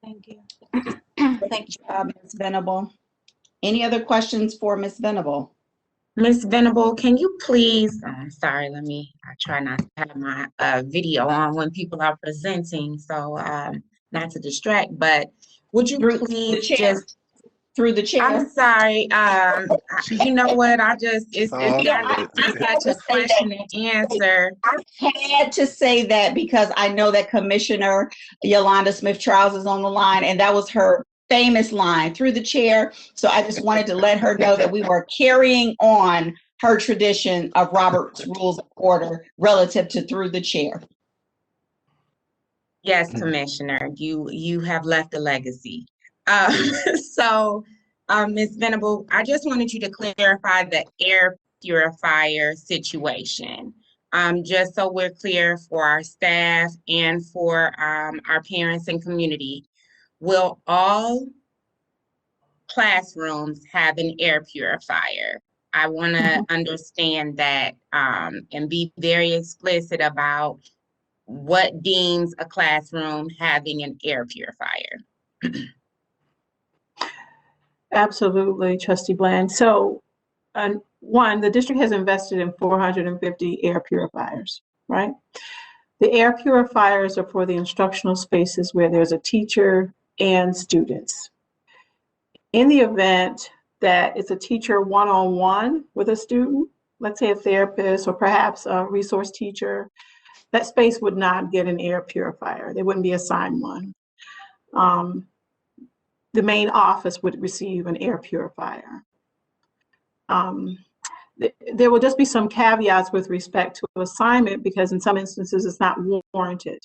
Thank you. Thank you, Ms. Venable. Any other questions for Ms. Venable? Ms. Venable, can you please, sorry, I try not to have my video on when people are presenting, so not to distract, but would you please just through the chair? I'm sorry. You know what? It's such a question and answer. I had to say that because I know that Commissioner Yolanda Smith-Charles is on the line, and that was her famous line, through the chair. So I just wanted to let her know that we were carrying on her tradition of Robert's Rules of Order relative to through the chair. Yes, Commissioner, you have left a legacy. So, Ms. Venable, I just wanted you to clarify the air purifier situation, just so we're clear for our staff and for our parents and community. Will all classrooms have an air purifier? I want to understand that and be very explicit about what deems a classroom having an air purifier. Absolutely, Trustee Bland. So, one, the district has invested in 450 air purifiers, right? The air purifiers are for the instructional spaces where there's a teacher and students. In the event that it's a teacher one-on-one with a student, let's say a therapist or perhaps a resource teacher, that space would not get an air purifier. They wouldn't be assigned one. The main office would receive an air purifier. There will just be some caveats with respect to assignment because in some instances it's not warranted.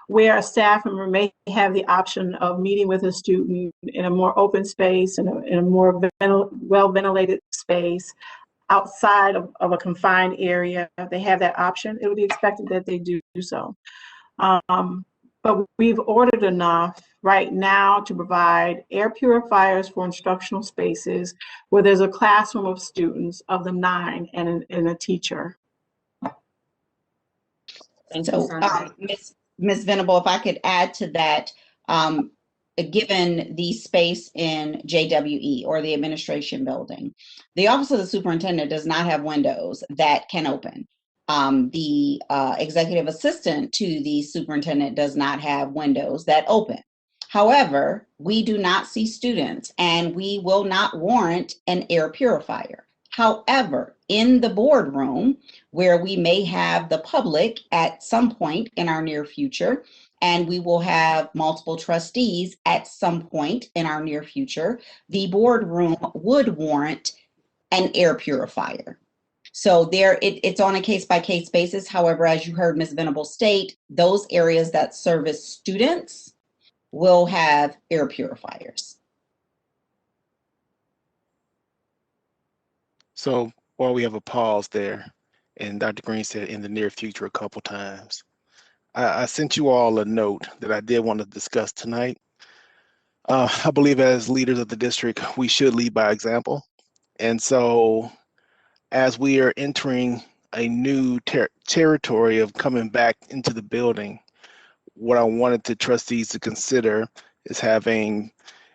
Where a staff member may have the option of meeting with a student in a more open space, in a more well-ventilated space, outside of a confined area, they have that option, it would be expected that they do so. But we've ordered enough right now to provide air purifiers for instructional spaces where there's a classroom of students of the 9 and a teacher. Thank you so much. Ms. Venable, if I could add to that, given the space in JWE or the administration building, the office of the superintendent does not have windows that can open. The executive assistant to the superintendent does not have windows that open. However, we do not see students and we will not warrant an air purifier. However, in the boardroom, where we may have the public at some point in our near future, and we will have multiple trustees at some point in our near future, the boardroom would warrant an air purifier. So it's on a case-by-case basis. However, as you heard Ms. Venable state, those areas that service students will have air purifiers. So while we have a pause there, and Dr. Green said in the near future a couple times, I sent you all a note that I did want to discuss tonight. I believe as leaders of the district, we should lead by example. And so as we are entering a new territory of coming back into the building, what I wanted the trustees to consider is having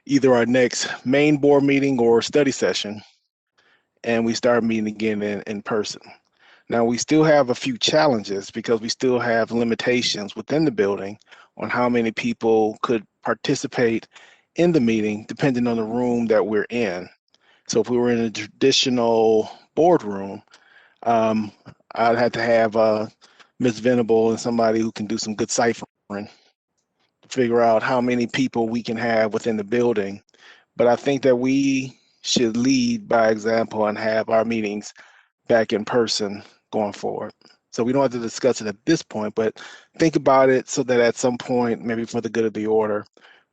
either our next main board meeting or study session, and we start meeting again in person. Now, we still have a few challenges because we still have limitations within the building on how many people could participate in the meeting, depending on the room that we're in. So if we were in a traditional boardroom, I'd have to have Ms. Venable and somebody who can do some good ciphering to figure out how many people we can have within the building. But I think that we should lead by example and have our meetings back in person going forward. So we don't have to discuss it at this point, but think about it so that at some point, maybe for the good of the order,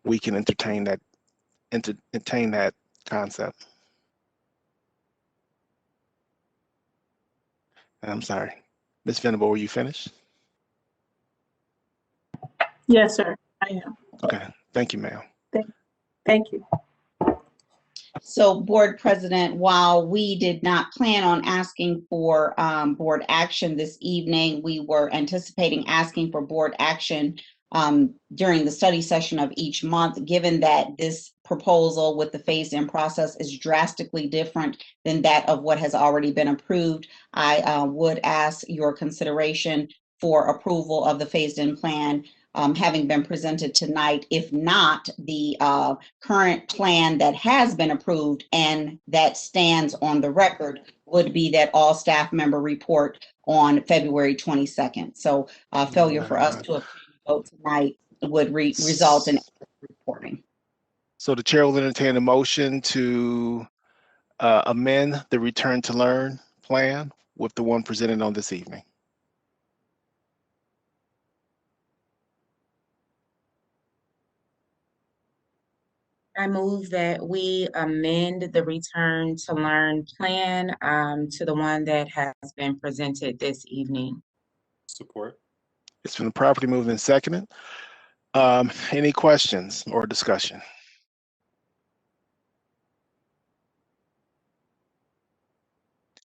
we can entertain that concept. I'm sorry, Ms. Venable, were you finished? Yes, sir, I am. Okay, thank you, ma'am. Thank you. So, Board President, while we did not plan on asking for board action this evening, we were anticipating asking for board action during the study session of each month, given that this proposal with the phased-in process is drastically different than that of what has already been approved. I would ask your consideration for approval of the phased-in plan having been presented tonight, if not the current plan that has been approved and that stands on the record would be that all staff member report on February 22nd. So failure for us to vote tonight would result in reporting. So the chair will entertain a motion to amend the Return to Learn plan with the one presented on this evening. I move that we amend the Return to Learn plan to the one that has been presented this evening. Support. It's been properly moved and seconded. Any questions or discussion?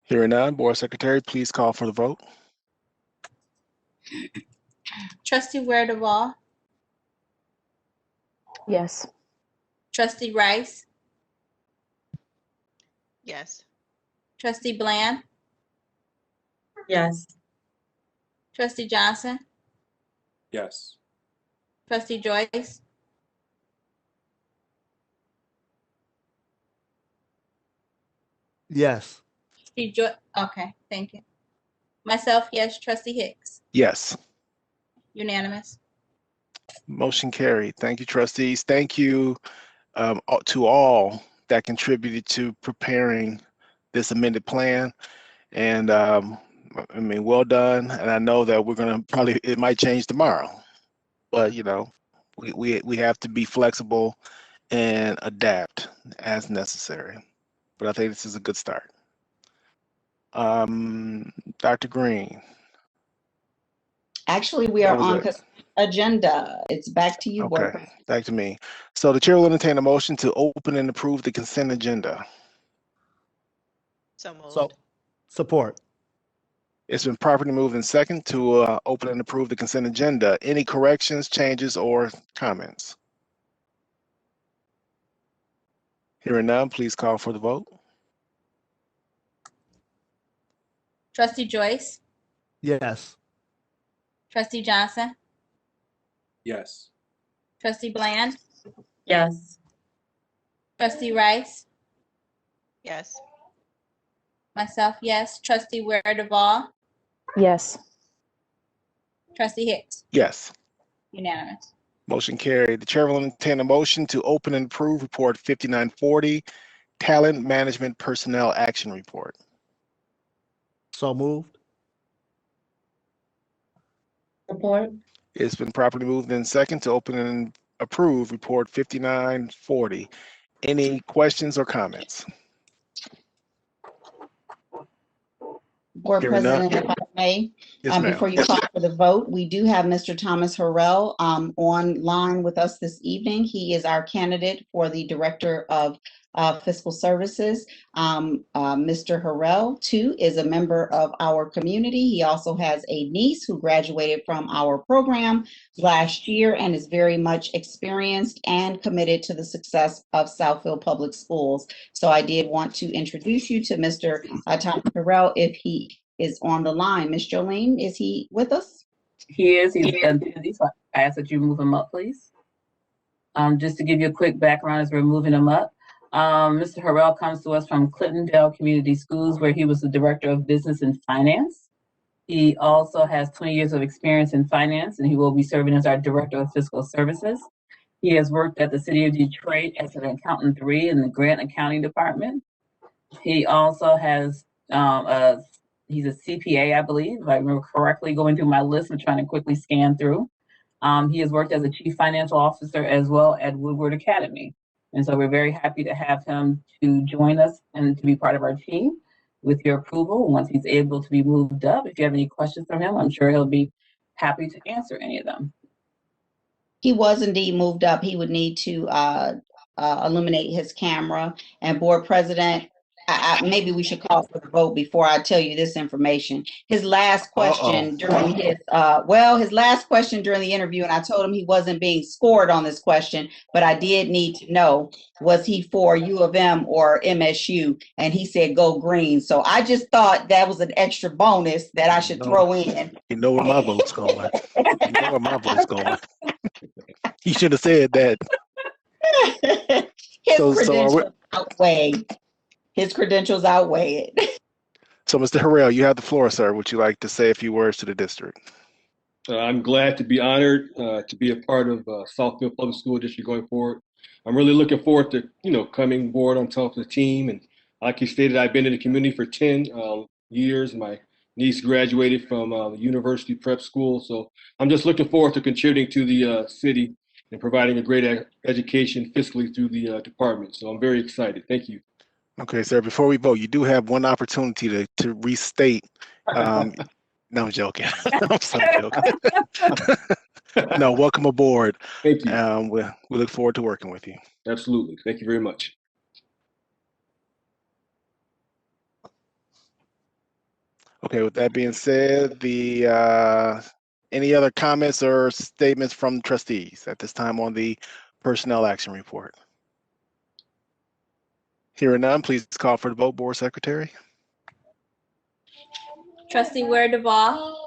Hearing none, Board Secretary, please call for the vote. Trustee Ware Duvall, Yes. Trustee Rice, Yes. Trustee Bland, Yes. Trustee Johnson, Yes. Trustee Joyce, Yes. Okay, thank you. Myself, yes. Trustee Hicks, Yes. unanimous. Motion carried. Thank you, trustees. Thank you to all that contributed to preparing this amended plan. And I mean, well done. And I know that we're gonna it might change tomorrow, but you know, we have to be flexible and adapt as necessary. But I think this is a good start. Dr. Green. Actually, we are What was on that? consent agenda. It's back to you, Board Okay, President. back to me. So the chair will entertain a motion to open and approve the consent agenda. So moved. So, support. It's been properly moved in second to open and approve the consent agenda. Any corrections, changes, or comments? Hearing none, please call for the vote. Trustee Joyce, Yes. Trustee Johnson, Yes. Trustee Bland, Yes. Trustee Rice, Yes. myself, yes. Trustee Ware Duvall, Yes. Trustee Hicks, Yes. unanimous. Motion carried. The chair will entertain a motion to open and approve report 5940, Talent Management Personnel Action Report. So moved. Support. It's been properly moved in second to open and approve report 5940. Any questions or comments? Board Hearing none. President, if I may, Yes, ma'am. before you call for the vote, we do have Mr. Thomas Harrell online with us this evening. He is our candidate for the Director of Fiscal Services. Mr. Harrell, too, is a member of our community. He also has a niece who graduated from our program last year and is very much experienced and committed to the success of Southfield Public Schools. So I did want to introduce you to Mr. Thomas Harrell if he is on the line. Ms. Jolene, is he with us? He is. He's busy, so I ask that you move him up, please. Just to give you a quick background as we're moving him up. Mr. Harrell comes to us from Clintondale Community Schools, where he was the Director of Business and Finance. He also has 20 years of experience in finance, and he will be serving as our Director of Fiscal Services. He has worked at the City of Detroit as an Accountant 3 in the Grant Accounting Department. He also has, he's a CPA, I believe, if I remember correctly, going through my list and trying to quickly scan through. He has worked as a Chief Financial Officer as well at Woodward Academy. And so we're very happy to have him to join us and to be part of our team. With your approval, once he's able to be moved up, if you have any questions from him, I'm sure he'll be happy to answer any of them. He was indeed moved up. He would need to illuminate his camera. And Board President, maybe we should call for the vote before I tell you this information. His last question during his last question during the interview, and I told him he wasn't being scored on this question, but I did need to know, was he for U of M or MSU? And he said, go green. So I just thought that was an extra bonus that I should throw in. You know where my vote's going. You know where my vote's going. He should have said that. His credentials outweigh it. So, Mr. Harrell, you have the floor, sir. Would you like to say a few words to the district? I'm glad to be honored to be a part of Southfield Public School District going forward. I'm really looking forward to, coming aboard on top of the team. And like you stated, I've been in the community for 10 years. My niece graduated from University Prep School. So I'm just looking forward to contributing to the city and providing a great education fiscally through the department. So I'm very excited. Thank you. Okay, sir, before we vote, you do have one opportunity to restate. No, I'm joking. I'm so joking. No, welcome aboard. Thank you. We look forward to working with you. Absolutely. Thank you very much. Okay, with that being said, any other comments or statements from trustees at this time on the personnel action report? Hearing none, please call for the vote, Board Secretary. Trustee Ware Duvall,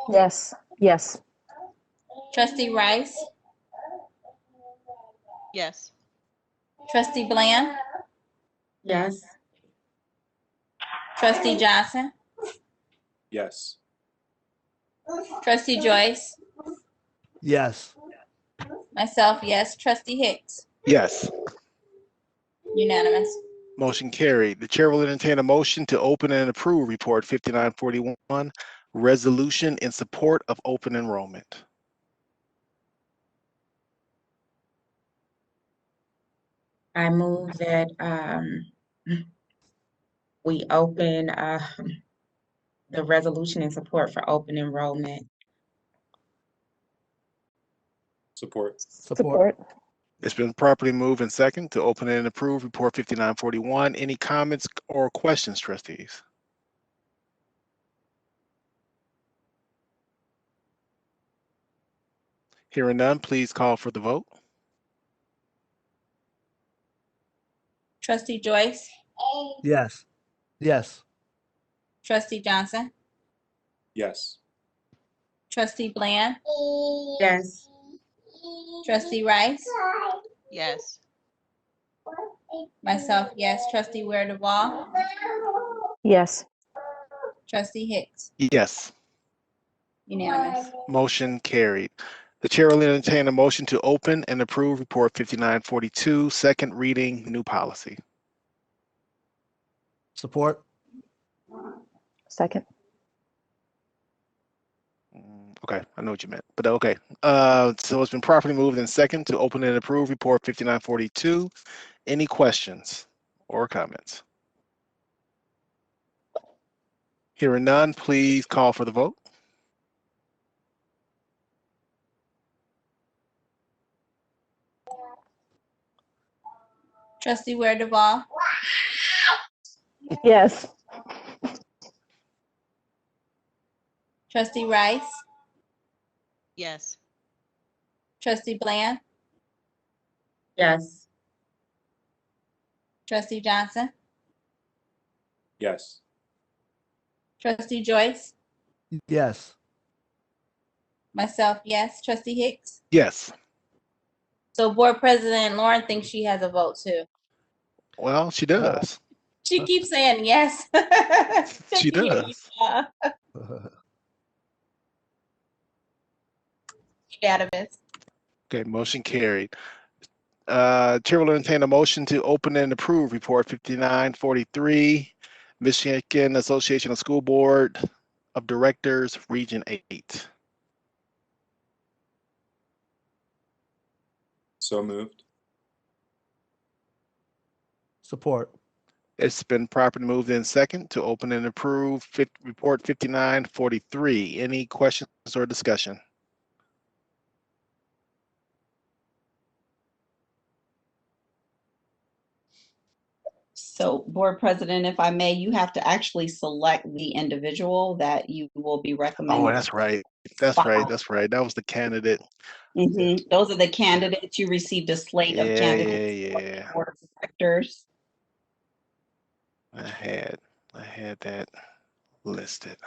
Yes. Yes. Trustee Rice, Yes. Trustee Bland, Yes. Trustee Johnson, Yes. Trustee Joyce, Yes. myself, yes. Trustee Hicks, Yes. unanimous. Motion carried. The chair will entertain a motion to open and approve Report 5941, resolution in support of open enrollment. I move that we open the resolution in support for open enrollment. Support. Support. It's been properly moved and second to open and approve Report 5941. Any comments or questions, trustees? Hearing none, please call for the vote. Trustee Joyce, Yes. Yes. Trustee Johnson, Yes. Trustee Bland, Yes. Trustee Rice, Yes. myself, yes. Trustee Ware Duvall, Yes. Trustee Hicks, Yes. unanimous. Motion carried. The chair will entertain a motion to open and approve Report 5942, second reading, new policy. Support. Second. Okay, I know what you meant, but okay. So it's been properly moved and second to open and approve Report 5942. Any questions or comments? Hearing none, please call for the vote. Trustee Ware Duvall, Yes. Trustee Rice, Yes. Trustee Bland, Yes. Trustee Johnson, Yes. Trustee Joyce, Yes. myself, yes. Trustee Hicks. Yes. So Board President Lauren thinks she has a vote too. Well, she does. She keeps saying yes. She does. Unanimous. Okay, motion carried. Chair will entertain a motion to open and approve Report 5943, Michigan Association of School Board of Directors, Region 8. So moved. Support. It's been properly moved in second to open and approve Report 5943. Any questions or discussion? So, Board President, if I may, you have to actually select the individual that you will be recommending. Oh, that's right. That's right. That's right. That was the candidate. Those are the candidates. You received a slate of candidates for the Board of Directors. I had that listed.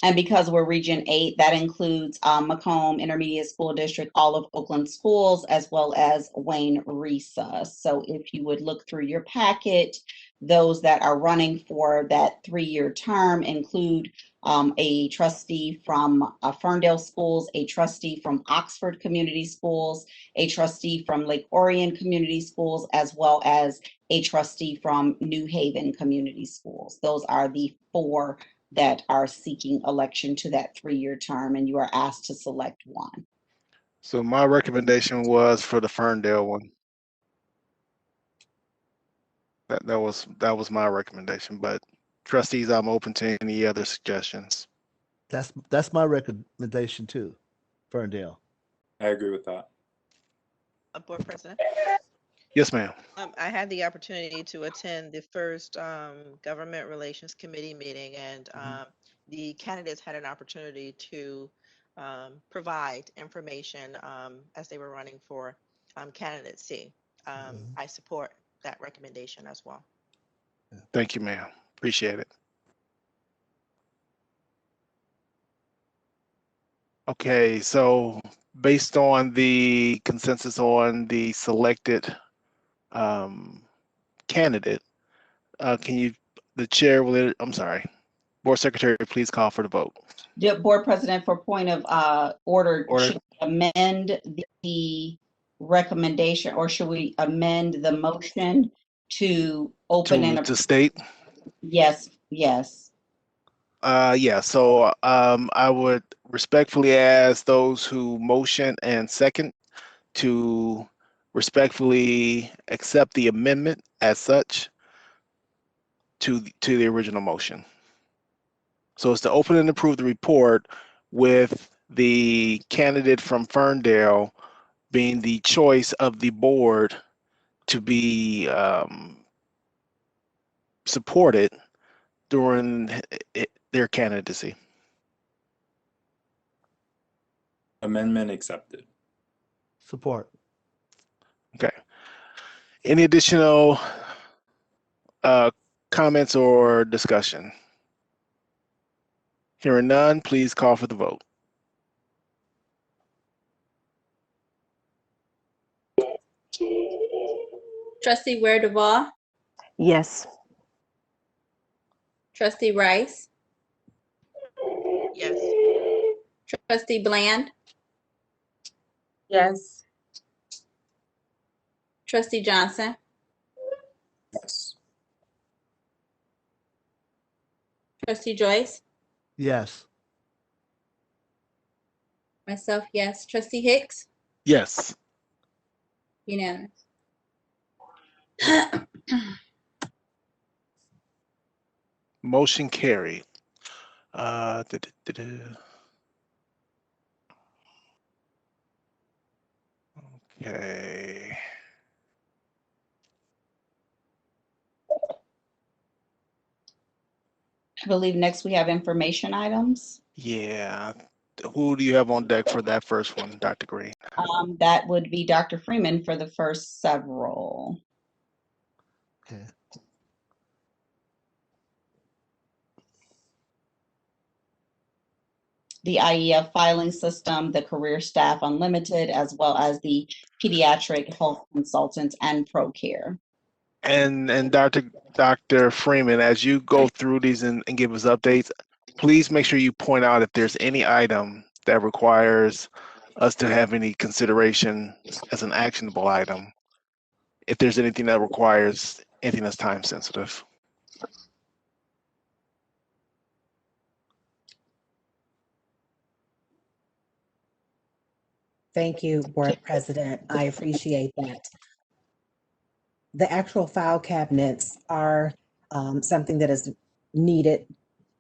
And because we're Region 8, that includes Macomb Intermediate School District, all of Oakland schools, as well as Wayne Risa. So if you would look through your packet, those that are running for that 3-year term include a trustee from Ferndale Schools, a trustee from Oxford Community Schools, a trustee from Lake Orion Community Schools, as well as a trustee from New Haven Community Schools. Those are the 4 that are seeking election to that 3-year term, and you are asked to select one. So my recommendation was for the Ferndale one. That was my recommendation, but trustees, I'm open to any other suggestions. That's my recommendation too, Ferndale. I agree with that. Board President. Yes, ma'am. I had the opportunity to attend the first Government Relations Committee meeting, and the candidates had an opportunity to provide information as they were running for candidacy. I support that recommendation as well. Thank you, ma'am. Appreciate it. Okay, so based on the consensus on the selected candidate, the chair will, I'm sorry, Board Secretary, please call for the vote. Board President, for point of order, Order. should we amend the recommendation, or should we amend the motion to open and? To state? Yes, yes. Yeah, so I would respectfully ask those who motion and second to respectfully accept the amendment as such to the original motion. So it's to open and approve the report with the candidate from Ferndale being the choice of the board to be supported during their candidacy. Amendment accepted. Support. Okay. Any additional comments or discussion? Hearing none, please call for the vote. Trustee Ware Duval, Yes. Trustee Rice, Yes. Trustee Bland, Yes. Trustee Johnson, Yes. Trustee Joyce, Yes. myself, yes. Trustee Hicks, Yes. unanimous. Motion carried. Okay. I believe next we have information items. Yeah. Who do you have on deck for that first one, Dr. Green? That would be Dr. Freeman for the first several. Okay. The IEF filing system, the Career Staff Unlimited, as well as the Pediatric Health Consultants and ProCare. And Dr. Freeman, as you go through these and give us updates, please make sure you point out if there's any item that requires us to have any consideration as an actionable item, if there's anything that requires anything that's time sensitive. Thank you, Board President. I appreciate that. The actual file cabinets are something that is needed.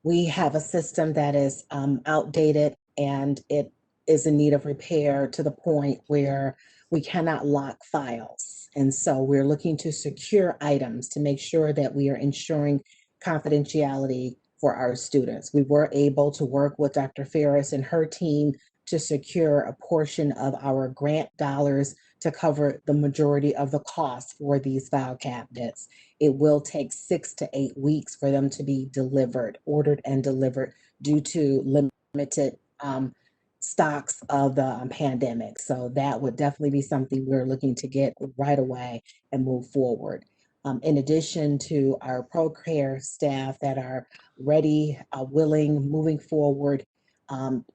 We have a system that is outdated and it is in need of repair to the point where we cannot lock files. And so we're looking to secure items to make sure that we are ensuring confidentiality for our students. We were able to work with Dr. Ferris and her team to secure a portion of our grant dollars to cover the majority of the cost for these file cabinets. It will take 6 to 8 weeks for them to be delivered, ordered and delivered due to limited stocks of the pandemic. So that would definitely be something we're looking to get right away and move forward. In addition to our ProCare staff that are ready, willing, moving forward,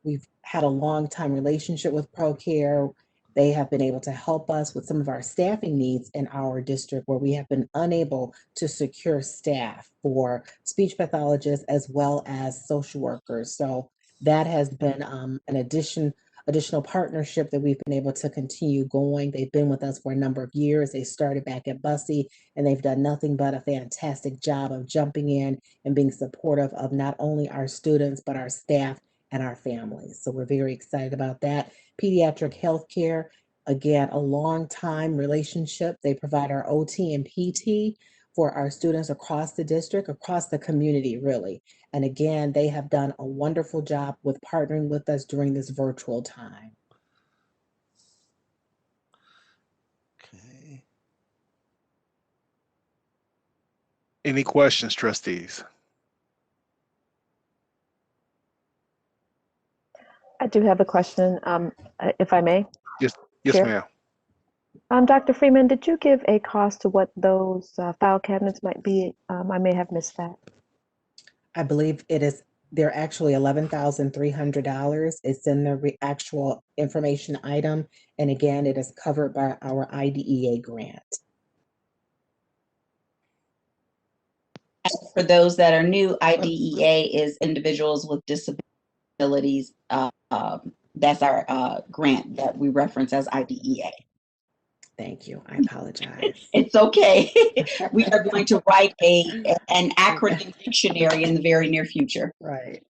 we've had a long time relationship with ProCare. They have been able to help us with some of our staffing needs in our district where we have been unable to secure staff for speech pathologists as well as social workers. So that has been an additional partnership that we've been able to continue going. They've been with us for a number of years. They started back at Bussey and they've done nothing but a fantastic job of jumping in and being supportive of not only our students, but our staff and our families. So we're very excited about that. Pediatric healthcare, again, a long time relationship. They provide our OT and PT for our students across the district, across the community, really. And again, they have done a wonderful job with partnering with us during this virtual time. Okay. Any questions, trustees? I do have a question, if I may. Yes, Chair? ma'am. Dr. Freeman, did you give a cost to what those file cabinets might be? I may have missed that. I believe they're actually $11,300. It's in the actual information item. And again, it is covered by our IDEA grant. For those that are new, IDEA is individuals with disabilities. That's our grant that we reference as IDEA. Thank you. I apologize. It's okay. We are going to write an acronym dictionary in the very near future. Right.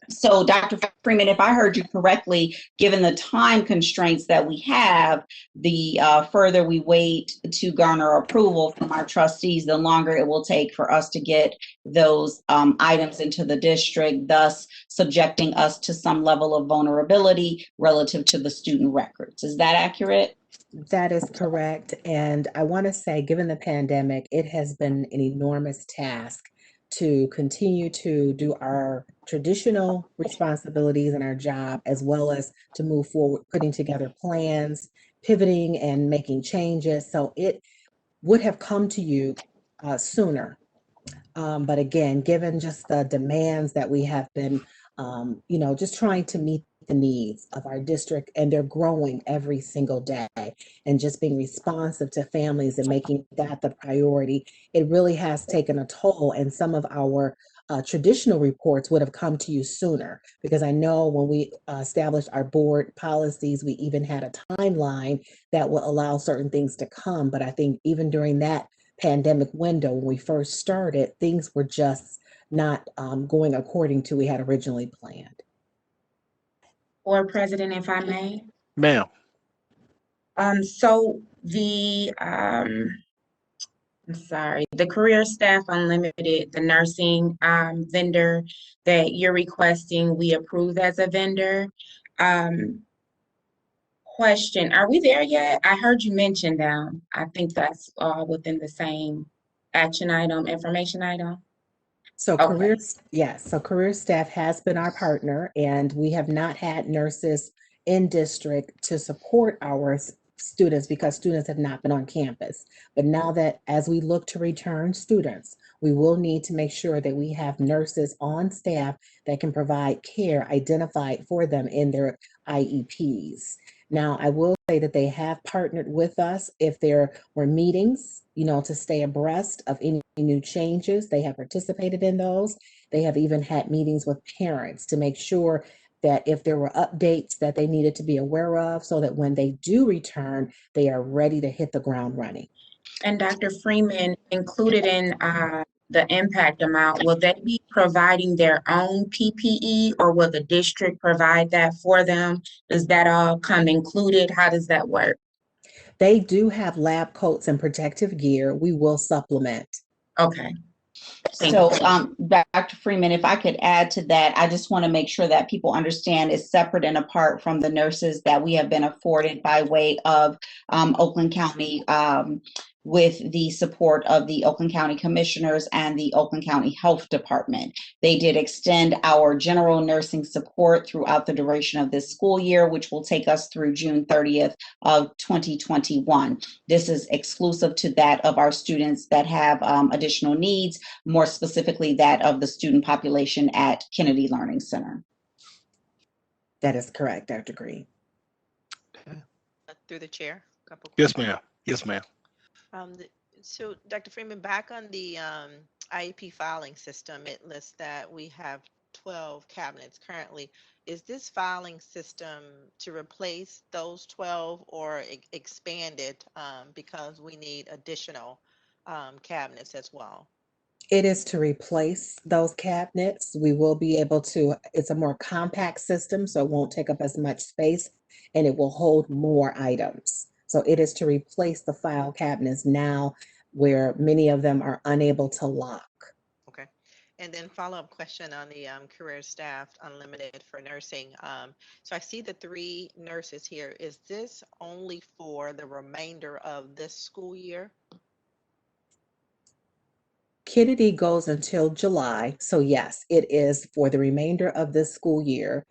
So, Dr. Freeman, if I heard you correctly, given the time constraints that we have, the further we wait to garner approval from our trustees, the longer it will take for us to get those items into the district, thus subjecting us to some level of vulnerability relative to the student records. Is that accurate? That is correct. And I want to say, given the pandemic, it has been an enormous task to continue to do our traditional responsibilities and our job, as well as to move forward, putting together plans, pivoting and making changes. So it would have come to you sooner. But again, given just the demands that we have been, just trying to meet the needs of our district, and they're growing every single day, and just being responsive to families and making that the priority, it really has taken a toll. And some of our traditional reports would have come to you sooner, because I know when we established our board policies, we even had a timeline that will allow certain things to come. But I think even during that pandemic window, when we first started, things were just not going according to we had originally planned. Board President, if I may. Ma'am. So the Career Staff Unlimited, the nursing vendor that you're requesting we approve as a vendor. Question, are we there yet? I heard you mention them. I think that's all within the same action item, information item. So Okay. Career Staff has been our partner, and we have not had nurses in district to support our students because students have not been on campus. But now that as we look to return students, we will need to make sure that we have nurses on staff that can provide care identified for them in their IEPs. Now, I will say that they have partnered with us if there were meetings, to stay abreast of any new changes. They have participated in those. They have even had meetings with parents to make sure that if there were updates that they needed to be aware of, so that when they do return, they are ready to hit the ground running. And Dr. Freeman, included in the impact amount, will they be providing their own PPE, or will the district provide that for them? Does that all come included? How does that work? They do have lab coats and protective gear. We will supplement. Okay. So, Dr. Freeman, if I could add to that, I just want to make sure that people understand it's separate and apart from the nurses that we have been afforded by way of Oakland County, with the support of the Oakland County Commissioners and the Oakland County Health Department. They did extend our general nursing support throughout the duration of this school year, which will take us through June 30th of 2021. This is exclusive to that of our students that have additional needs, more specifically that of the student population at Kennedy Learning Center. That is correct, Dr. Green. Through the chair. Yes, ma'am. Yes, ma'am. So, Dr. Freeman, back on the IEP filing system, it lists that we have 12 cabinets currently. Is this filing system to replace those 12 or expand it because we need additional cabinets as well? It is to replace those cabinets. We will be able to, it's a more compact system, so it won't take up as much space and it will hold more items. So it is to replace the file cabinets now where many of them are unable to lock. Okay. And then follow-up question on the career staff unlimited for nursing. So I see the 3 nurses here. Is this only for the remainder of this school year? Kennedy goes until July, so yes, it is for the remainder of this school year.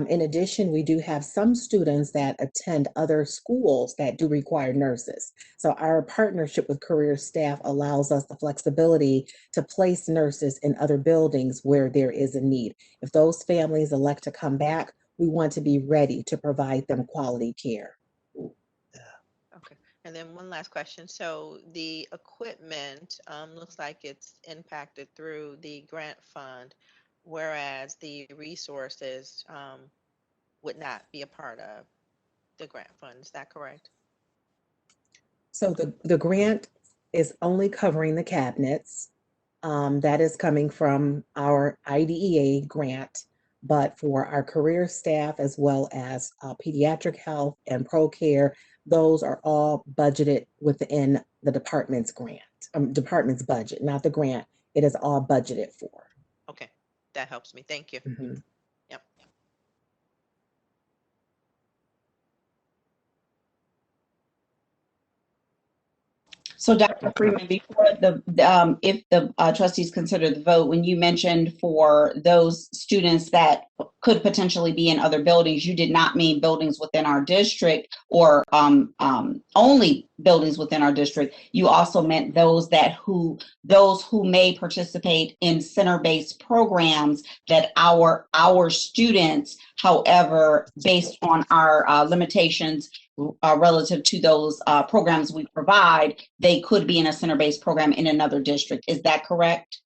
In addition, we do have some students that attend other schools that do require nurses. So our partnership with career staff allows us the flexibility to place nurses in other buildings where there is a need. If those families elect to come back, we want to be ready to provide them quality care. Okay. And then one last question. So the equipment looks like it's impacted through the grant fund, whereas the resources would not be a part of the grant fund. Is that correct? So the grant is only covering the cabinets. That is coming from our IDEA grant, but for our career staff as well as pediatric health and ProCare, those are all budgeted within the department's department's budget, not the grant. It is all budgeted for. Okay. That helps me. Thank you. Mhm. Yep. So Dr. Freeman, before if the trustees consider the vote, when you mentioned for those students that could potentially be in other buildings, you did not mean buildings within our district or only buildings within our district. You also meant those who may participate in center-based programs that our students, however, based on our limitations relative to those programs we provide, they could be in a center-based program in another district. Is that correct?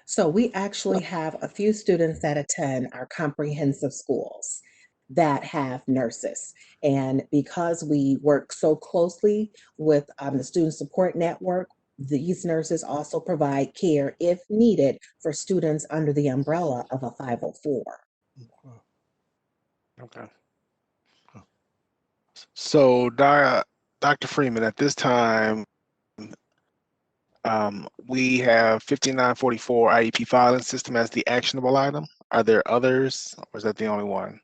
So we actually have a few students that attend our comprehensive schools that have nurses. And because we work so closely with the Student Support Network, these nurses also provide care if needed for students under the umbrella of a 504. Okay. So, Dr. Freeman, at this time, we have 5944 IEP filing system as the actionable item. Are there others, or is that the only one?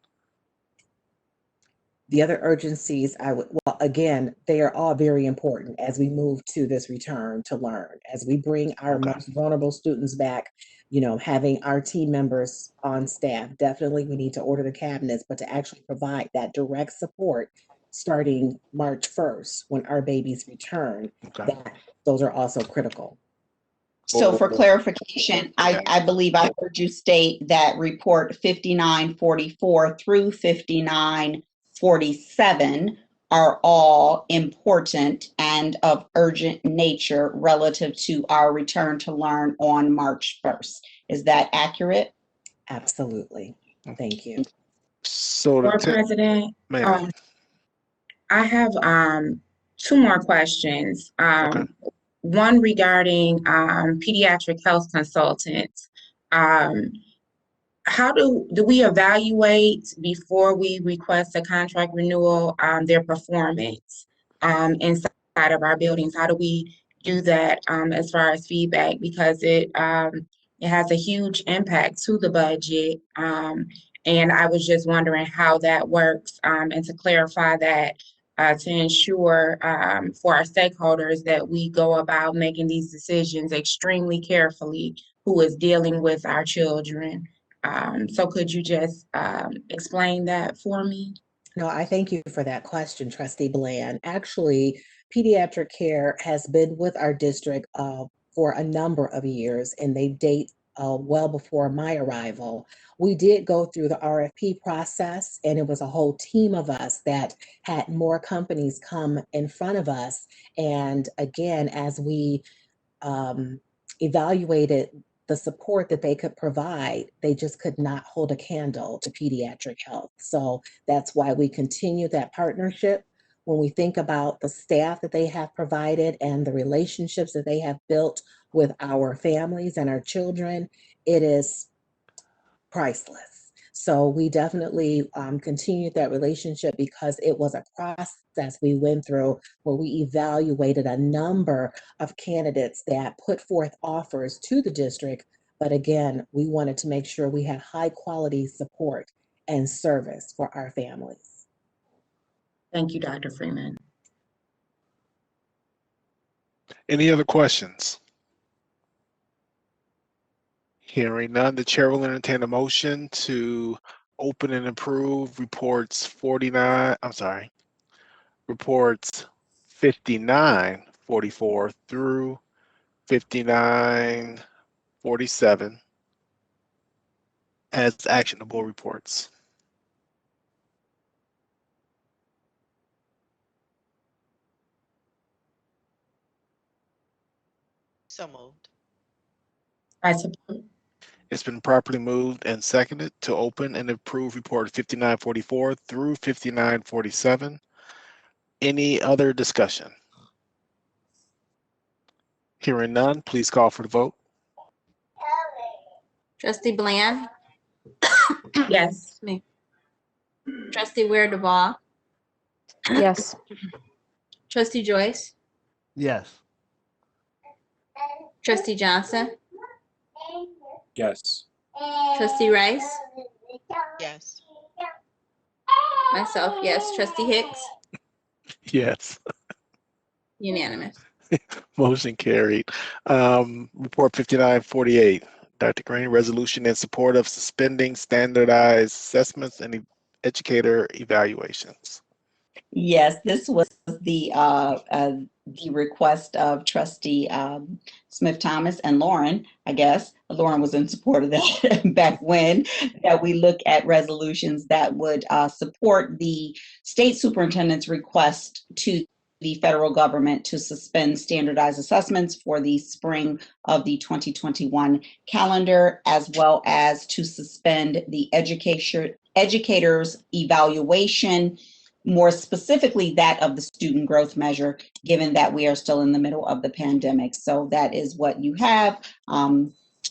The other urgencies, well, again, they are all very important as we move to this return to learn. As we bring our most vulnerable students back, having our team members on staff, definitely we need to order the cabinets, but to actually provide that direct support starting March 1st when our babies return, those are also critical. So for clarification, I believe I heard you state that report 5944 through 5947 are all important and of urgent nature relative to our return to learn on March 1st. Is that accurate? Absolutely. Thank you. So, Board President, I have 2 more questions. One regarding pediatric health consultants. How do we evaluate before we request a contract renewal their performance inside of our buildings? How do we do that as far as feedback? Because it has a huge impact to the budget. And I was just wondering how that works and to clarify that to ensure for our stakeholders that we go about making these decisions extremely carefully, who is dealing with our children. So could you just explain that for me? No, I thank you for that question, Trustee Bland. Actually, pediatric care has been with our district for a number of years, and they date well before my arrival. We did go through the RFP process, and it was a whole team of us that had more companies come in front of us. And again, as we evaluated the support that they could provide, they just could not hold a candle to pediatric health. So that's why we continue that partnership. When we think about the staff that they have provided and the relationships that they have built with our families and our children, it is priceless. So we definitely continued that relationship because it was a process we went through where we evaluated a number of candidates that put forth offers to the district. But again, we wanted to make sure we had high quality support and service for our families. Thank you, Dr. Freeman. Any other questions? Hearing none, the chair will entertain a motion to open and approve reports 5944 through 5947 as actionable reports. So moved. I support. It's been properly moved and seconded to open and approve report 5944 through 5947. Any other discussion? Hearing none, please call for the vote. Trustee Bland? Yes. Me. Trustee Ware Duvall? Yes. Trustee Joyce? Yes. Trustee Johnson? Yes. Trustee Rice? Yes. Myself, yes. Trustee Hicks? Yes, Unanimous. motion carried. Report 5948. Dr. Green, resolution in support of suspending standardized assessments and educator evaluations. Yes, this was the request of Trustee Smith Thomas and Lauren. I guess Lauren was in support of that back when, that we look at resolutions that would support the state superintendent's request to the federal government to suspend standardized assessments for the spring of the 2021 calendar, as well as to suspend the educators evaluation, more specifically that of the student growth measure, given that we are still in the middle of the pandemic. So that is what you have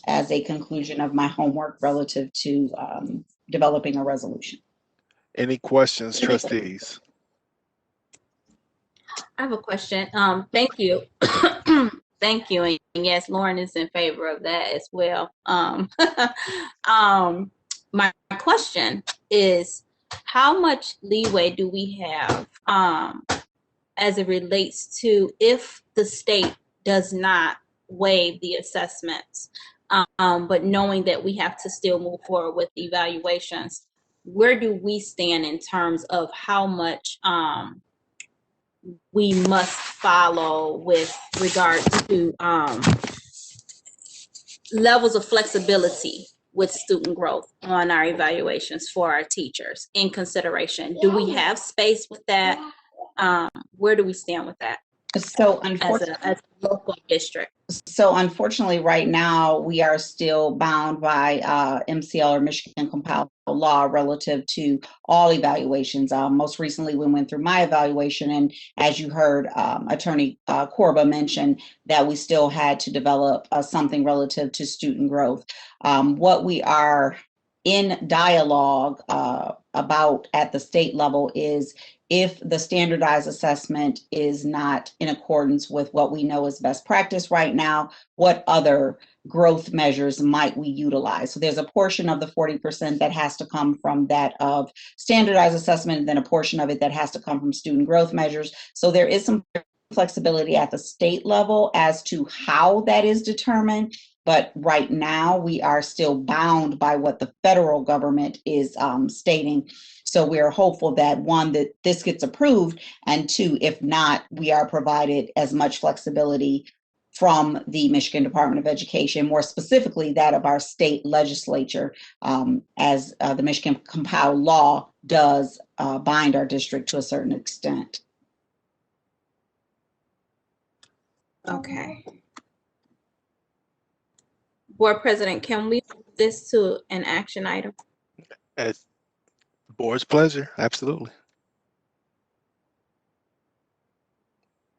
as a conclusion of my homework relative to developing a resolution. Any questions, trustees? I have a question. Thank you. Thank you. And yes, Lauren is in favor of that as well. My question is, how much leeway do we have as it relates to if the state does not waive the assessments, but knowing that we have to still move forward with evaluations, where do we stand in terms of how much we must follow with regard to levels of flexibility with student growth on our evaluations for our teachers in consideration? Do we have space with that? Where do we stand with that So as unfortunately, a local district? So unfortunately, right now, we are still bound by MCL or Michigan compiled law relative to all evaluations. Most recently, we went through my evaluation, and as you heard Attorney Corba mention, that we still had to develop something relative to student growth. What we are in dialogue about at the state level is, if the standardized assessment is not in accordance with what we know is best practice right now, what other growth measures might we utilize? So there's a portion of the 40% that has to come from that of standardized assessment, and then a portion of it that has to come from student growth measures. So there is some flexibility at the state level as to how that is determined. But right now, we are still bound by what the federal government is stating. So we are hopeful that, one, that this gets approved, and two, if not, we are provided as much flexibility from the Michigan Department of Education, more specifically that of our state legislature, as the Michigan compiled law does bind our district to a certain extent. Okay. Board President, can we move this to an action item? At the board's pleasure, absolutely.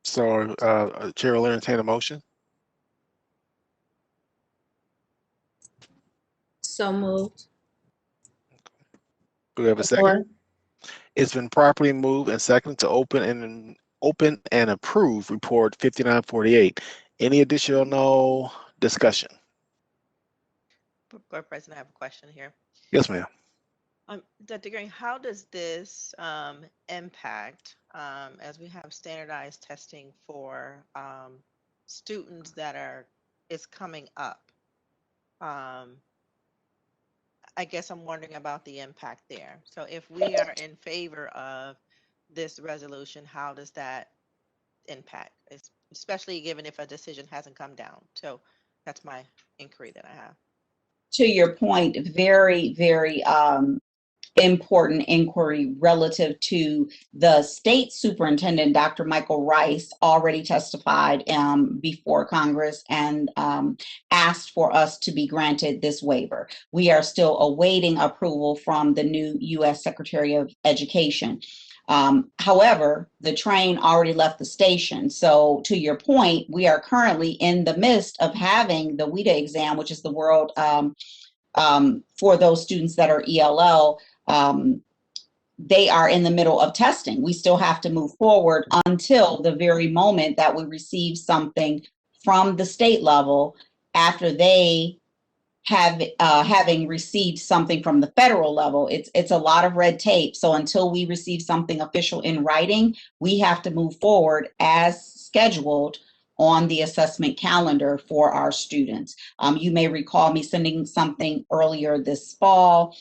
So Chair will entertain a motion. So moved. Do we have a second? It's been properly moved and seconded to open and approve report 5948. Any additional discussion? Board President, I have a question here. Yes, ma'am. Dr. Green, how does this impact as we have standardized testing for students that is coming up? I guess I'm wondering about the impact there. So if we are in favor of this resolution, how does that impact, especially given if a decision hasn't come down? So that's my inquiry that I have. To your point, very, very important inquiry relative to the state superintendent, Dr. Michael Rice, already testified before Congress and asked for us to be granted this waiver. We are still awaiting approval from the new U.S. Secretary of Education. However, the train already left the station. So to your point, we are currently in the midst of having the WIDA exam, which is the world for those students that are ELL. They are in the middle of testing. We still have to move forward until the very moment that we receive something from the state level after they have having received something from the federal level. It's a lot of red tape. So until we receive something official in writing, we have to move forward as scheduled on the assessment calendar for our students. You may recall me sending something earlier this fall.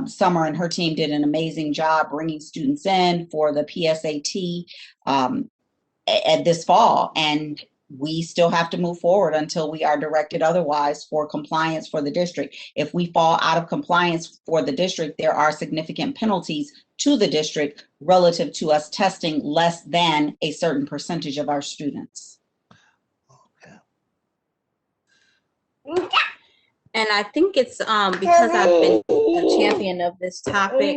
Summer and her team did an amazing job bringing students in for the PSAT at this fall, and we still have to move forward until we are directed otherwise for compliance for the district. If we fall out of compliance for the district, there are significant penalties to the district relative to us testing less than a certain percentage of our students. And I think it's because I've been a champion of this topic.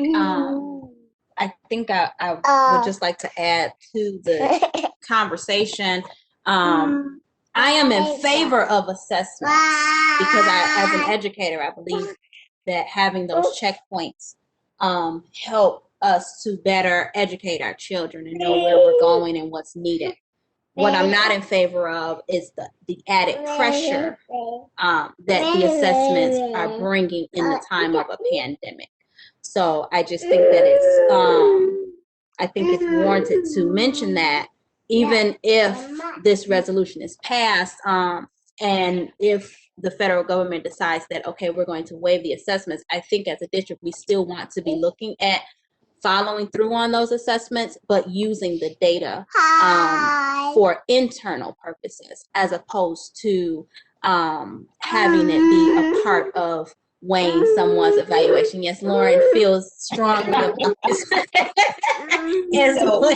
I think I would just like to add to the conversation. I am in favor of assessments because as an educator, I believe that having those checkpoints help us to better educate our children and know where we're going and what's needed. What I'm not in favor of is the added pressure that the assessments are bringing in the time of a pandemic. So I just think that I think it's warranted to mention that even if this resolution is passed, and if the federal government decides that, okay, we're going to waive the assessments, I think as a district, we still want to be looking at following through on those assessments, but using the data for internal purposes, as opposed to having it be a part of weighing someone's evaluation. Yes, Lauren feels strongly about this. And so,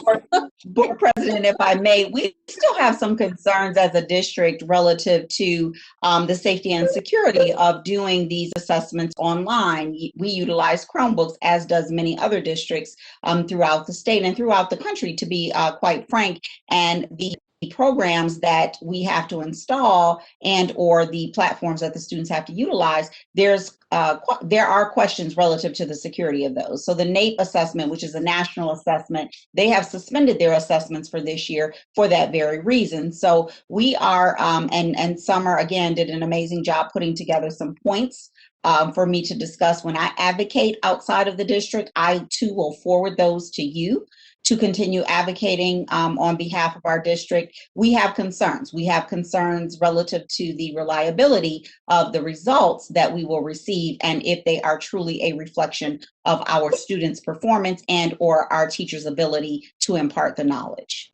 Board President, if I may, we still have some concerns as a district relative to the safety and security of doing these assessments online. We utilize Chromebooks, as does many other districts throughout the state and throughout the country, to be quite frank. And the programs that we have to install and or the platforms that the students have to utilize, there are questions relative to the security of those. So the NAEP assessment, which is a national assessment, they have suspended their assessments for this year for that very reason. So we are, and Summer again did an amazing job putting together some points for me to discuss when I advocate outside of the district. I too will forward those to you to continue advocating on behalf of our district. We have concerns. We have concerns relative to the reliability of the results that we will receive and if they are truly a reflection of our students' performance and or our teachers' ability to impart the knowledge.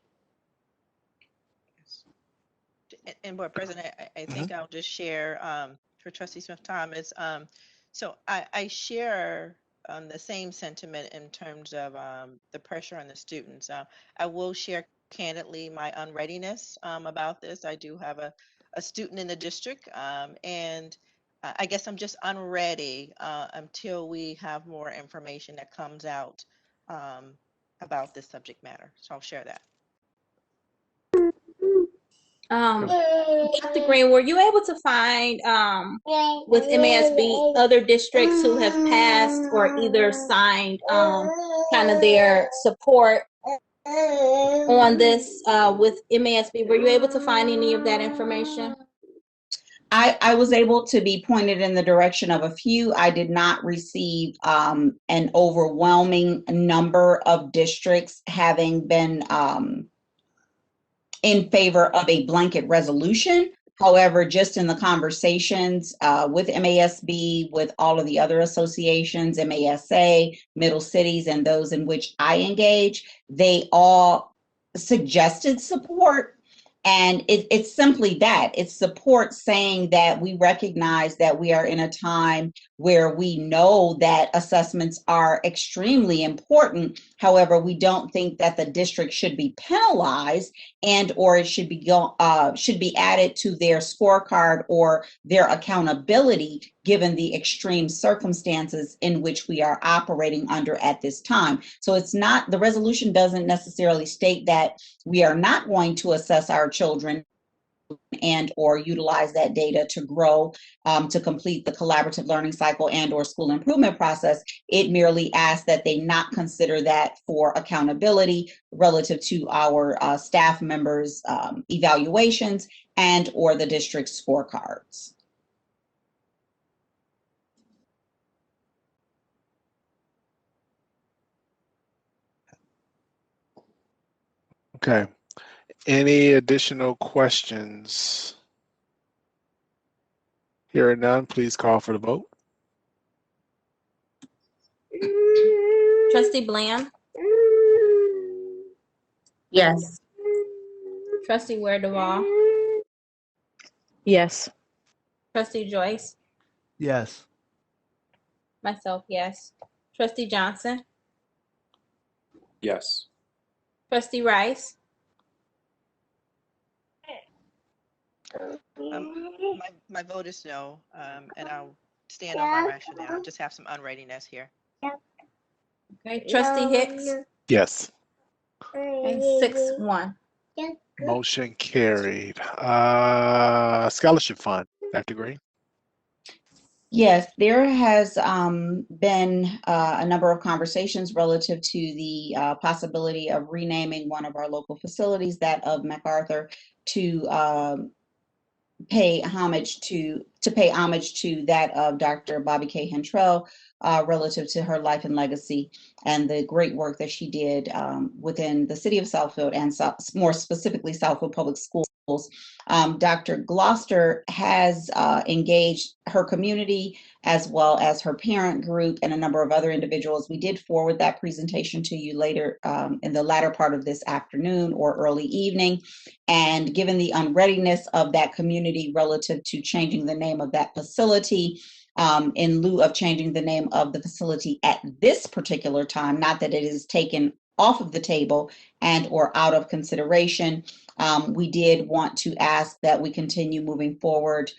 And Board President, I think I'll just share for Trustee Smith-Thomas. So I share the same sentiment in terms of the pressure on the students. I will share candidly my unreadiness about this. I do have a student in the district, and I guess I'm just unready until we have more information that comes out about this subject matter. So I'll share that. Dr. Green, were you able to find with MASB other districts who have passed or either signed kind of their support on this with MASB? Were you able to find any of that information? I was able to be pointed in the direction of a few. I did not receive an overwhelming number of districts having been in favor of a blanket resolution. However, just in the conversations with MASB, with all of the other associations, MASA, Middle Cities, and those in which I engage, they all suggested support. And it's simply that. It's support saying that we recognize that we are in a time where we know that assessments are extremely important. However, we don't think that the district should be penalized and or it should be added to their scorecard or their accountability given the extreme circumstances in which we are operating under at this time. So it's not, the resolution doesn't necessarily state that we are not going to assess our children and or utilize that data to grow, to complete the collaborative learning cycle and or school improvement process. It merely asks that they not consider that for accountability relative to our staff members' evaluations and or the district scorecards. Okay. Any additional questions? Hearing none, please call for the vote. Trustee Bland? Yes. Trustee Ware Duvall? Yes. Trustee Joyce? Yes. Myself, yes. Trustee Johnson? Yes. Trustee Rice? My vote is no, and I'll stand on my rationale. Just have some unreadiness here. Okay, Trustee Hicks? Yes. Okay, 6-1. Motion carried. Scholarship fund, Dr. Green. Yes, there has been a number of conversations relative to the possibility of renaming one of our local facilities, that of MacArthur, to pay homage to that of Dr. Bobby K. Hentrell, relative to her life and legacy and the great work that she did within the city of Southfield and more specifically Southfield Public Schools. Dr. Gloucester has engaged her community as well as her parent group and a number of other individuals. We did forward that presentation to you later in the latter part of this afternoon or early evening. And given the unreadiness of that community relative to changing the name of that facility, in lieu of changing the name of the facility at this particular time, not that it is taken off of the table and or out of consideration, we did want to ask that we continue moving forward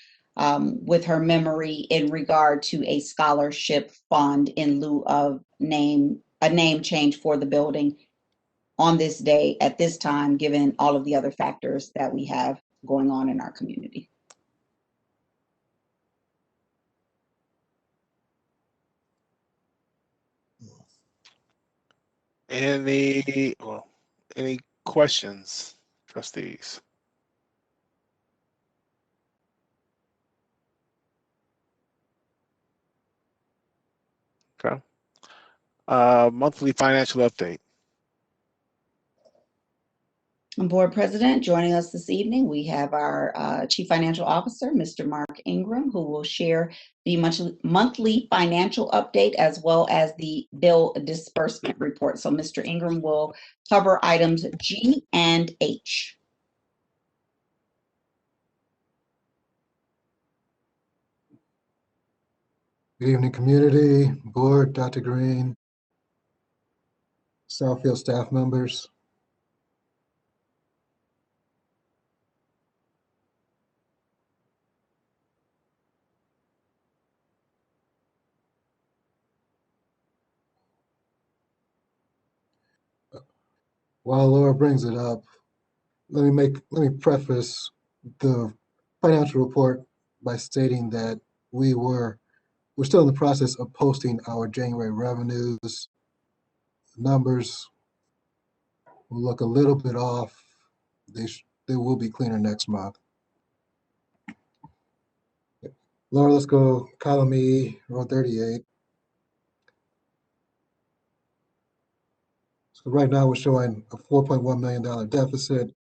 with her memory in regard to a scholarship fund in lieu of a name change for the building on this day at this time, given all of the other factors that we have going on in our community. Any questions, trustees? Okay. Monthly financial update. Board President, joining us this evening, we have our Chief Financial Officer, Mr. Mark Ingram, who will share the monthly financial update as well as the bill disbursement report. So Mr. Ingram will cover items G and H. Good evening, community, board, Dr. Green, Southfield staff members. While Laura brings it up, let me preface the financial report by stating that we're still in the process of posting our January revenues. Numbers will look a little bit off. They will be cleaner next month. Laura, let's go column E, row 38. So right now we're showing a $4.1 million deficit.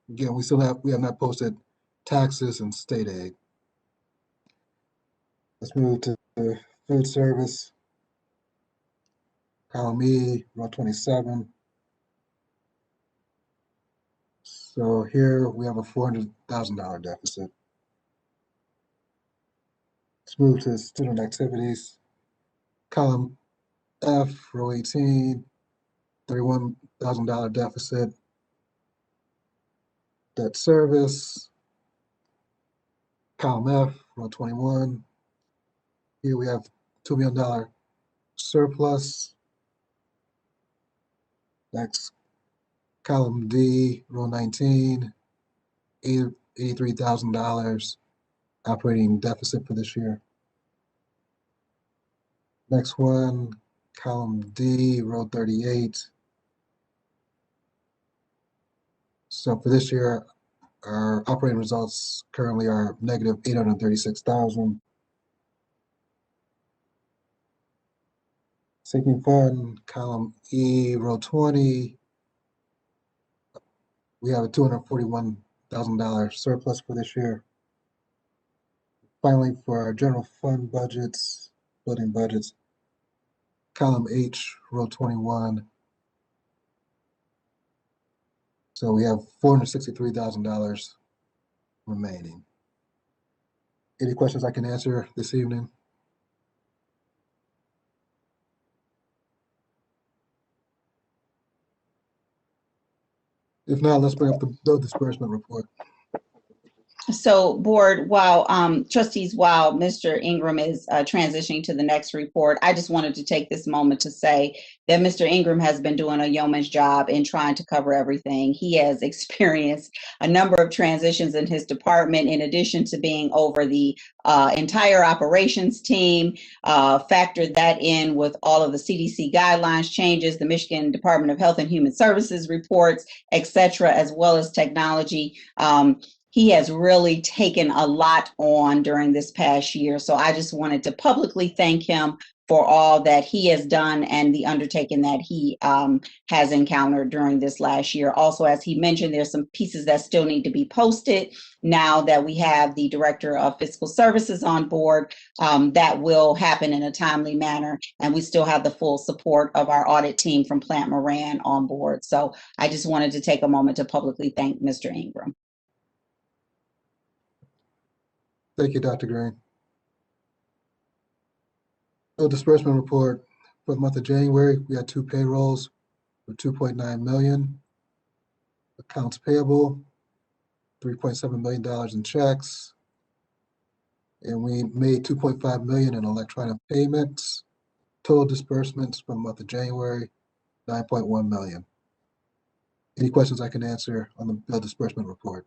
Again, we have not posted taxes and state aid. Let's move to the food service. Column E, row 27. So here we have a $400,000 deficit. Let's move to student activities. Column F, row 18, $31,000 deficit. Debt service. Column F, row 21. Here we have $2 million surplus. Next, column D, row 19, $83,000 operating deficit for this year. Next one, column D, row 38. So for this year, our operating results currently are negative $836,000. Sinking fund, column E, row 20. We have a $241,000 surplus for this year. Finally, for our general fund budgets, building budgets, column H, row 21. So we have $463,000 remaining. Any questions I can answer this evening? If not, let's bring up the bill disbursement report. So board, while trustees, while Mr. Ingram is transitioning to the next report, I just wanted to take this moment to say that Mr. Ingram has been doing a yeoman's job in trying to cover everything. He has experienced a number of transitions in his department, in addition to being over the entire operations team, factored that in with all of the CDC guidelines changes, the Michigan Department of Health and Human Services reports, et cetera, as well as technology. He has really taken a lot on during this past year. So I just wanted to publicly thank him for all that he has done and the undertaking that he has encountered during this last year. Also, as he mentioned, there's some pieces that still need to be posted. Now that we have the Director of Fiscal Services on board, that will happen in a timely manner. And we still have the full support of our audit team from Plant Moran on board. So I just wanted to take a moment to publicly thank Mr. Ingram. Thank you, Dr. Green. Bill disbursement report for the month of January, we had 2 payrolls for $2.9 million. Accounts payable, $3.7 million in checks. And we made $2.5 million in electronic payments. Total disbursements for the month of January, $9.1 million. Any questions I can answer on the bill disbursement report?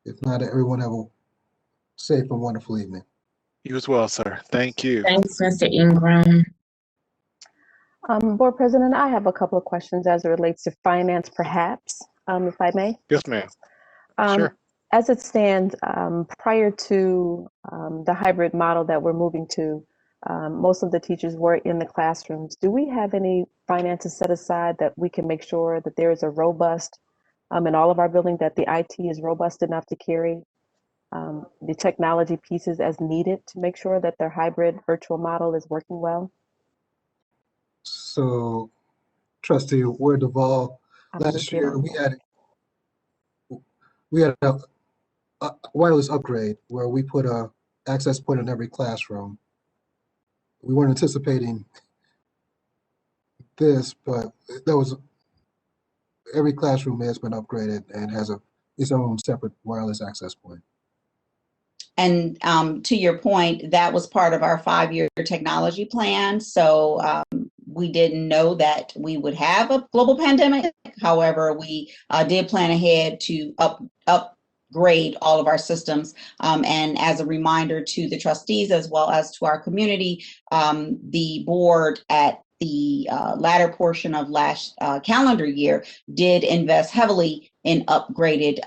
If not, everyone have a safe and wonderful evening. You as well, sir. Thank you. Thanks, Mr. Ingram. Board President, I have a couple of questions as it relates to finance, perhaps, if I may. Yes, ma'am. Sure. As it stands, prior to the hybrid model that we're moving to, most of the teachers were in the classrooms. Do we have any finances set aside that we can make sure that there is a robust, in all of our buildings, that the IT is robust enough to carry the technology pieces as needed to make sure that their hybrid virtual model is working well? So, Trustee Ward Duvall, last year we had a wireless upgrade where we put a access point in every classroom. We weren't anticipating this, but that was every classroom has been upgraded and has its own separate wireless access point. And to your point, that was part of our 5-year technology plan. So we didn't know that we would have a global pandemic. However, we did plan ahead to upgrade all of our systems. And as a reminder to the trustees as well as to our community, the board at the latter portion of last calendar year did invest heavily in upgraded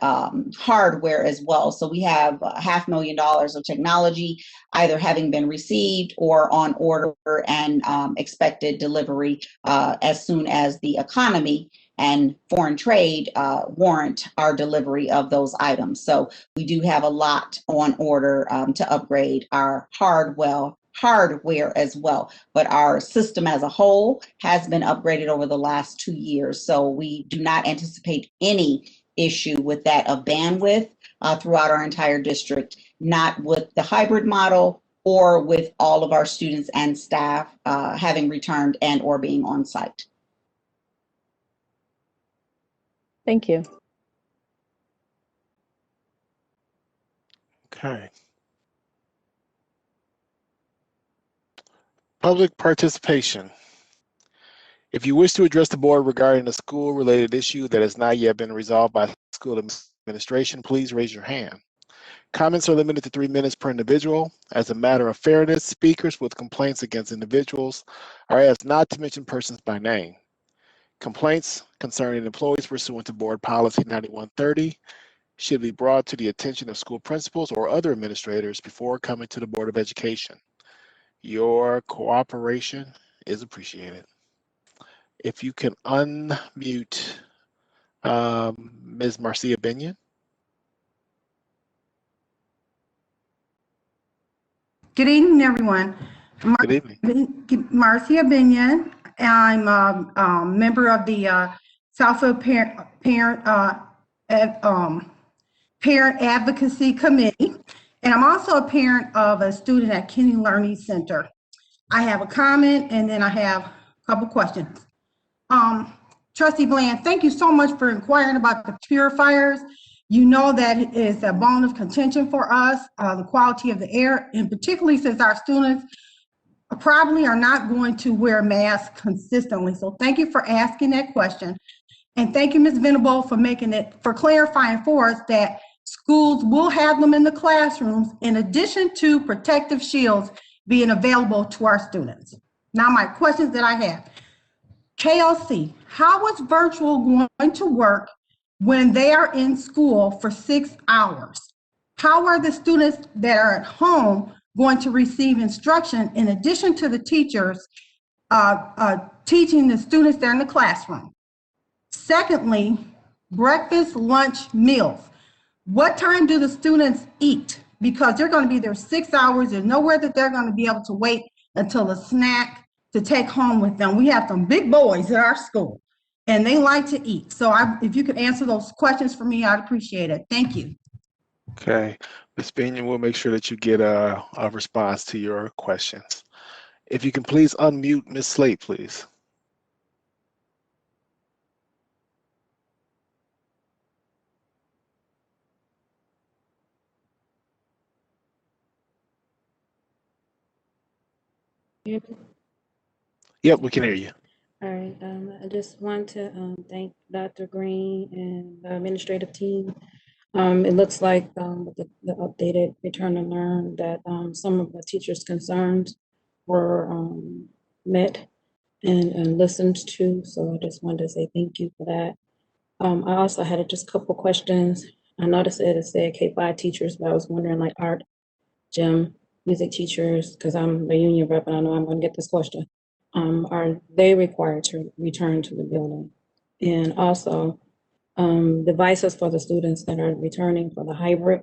hardware as well. So we have $500,000 of technology either having been received or on order and expected delivery as soon as the economy and foreign trade warrant our delivery of those items. So we do have a lot on order to upgrade our hardware as well. But our system as a whole has been upgraded over the last 2 years. So we do not anticipate any issue with that of bandwidth throughout our entire district, not with the hybrid model or with all of our students and staff having returned and or being on site. Thank you. Okay. Public participation. If you wish to address the board regarding a school-related issue that has not yet been resolved by school administration, please raise your hand. Comments are limited to 3 minutes per individual. As a matter of fairness, speakers with complaints against individuals are asked not to mention persons by name. Complaints concerning employees pursuant to Board Policy 9130 should be brought to the attention of school principals or other administrators before coming to the Board of Education. Your cooperation is appreciated. If you can unmute Ms. Marcia Binion. Good evening, everyone. Good evening. Marcia Binion. I'm a member of the Southfield Parent Advocacy Committee, and I'm also a parent of a student at Kenny Learning Center. I have a comment, and then I have a couple questions. Trustee Bland, thank you so much for inquiring about the purifiers. You know that it is a bone of contention for us, the quality of the air, and particularly since our students probably are not going to wear masks consistently. So thank you for asking that question. And thank you, Ms. Venable, for clarifying for us that schools will have them in the classrooms in addition to protective shields being available to our students. Now my questions that I have. KLC, how is virtual going to work when they are in school for 6 hours? How are the students that are at home going to receive instruction in addition to the teachers teaching the students that are in the classroom? Secondly, breakfast, lunch, meals. What time do the students eat? Because they're going to be there 6 hours. There's nowhere that they're going to be able to wait until a snack to take home with them. We have some big boys at our school and they like to eat. So if you could answer those questions for me, I'd appreciate it. Thank you. Okay, Ms. Binion, we'll make sure that you get a response to your questions. If you can please unmute Ms. Slate, please. Yep, we can hear you. All right, I just want to thank Dr. Green and the administrative team. It looks like with the updated Return to Learn that some of the teachers' concerns were met and listened to. So I just wanted to say thank you for that. I also had just a couple questions. I noticed it said K-5 teachers, but I was wondering like art, gym, music teachers, because I'm a union rep and I know I'm going to get this question. Are they required to return to the building? And also, devices for the students that are returning for the hybrid,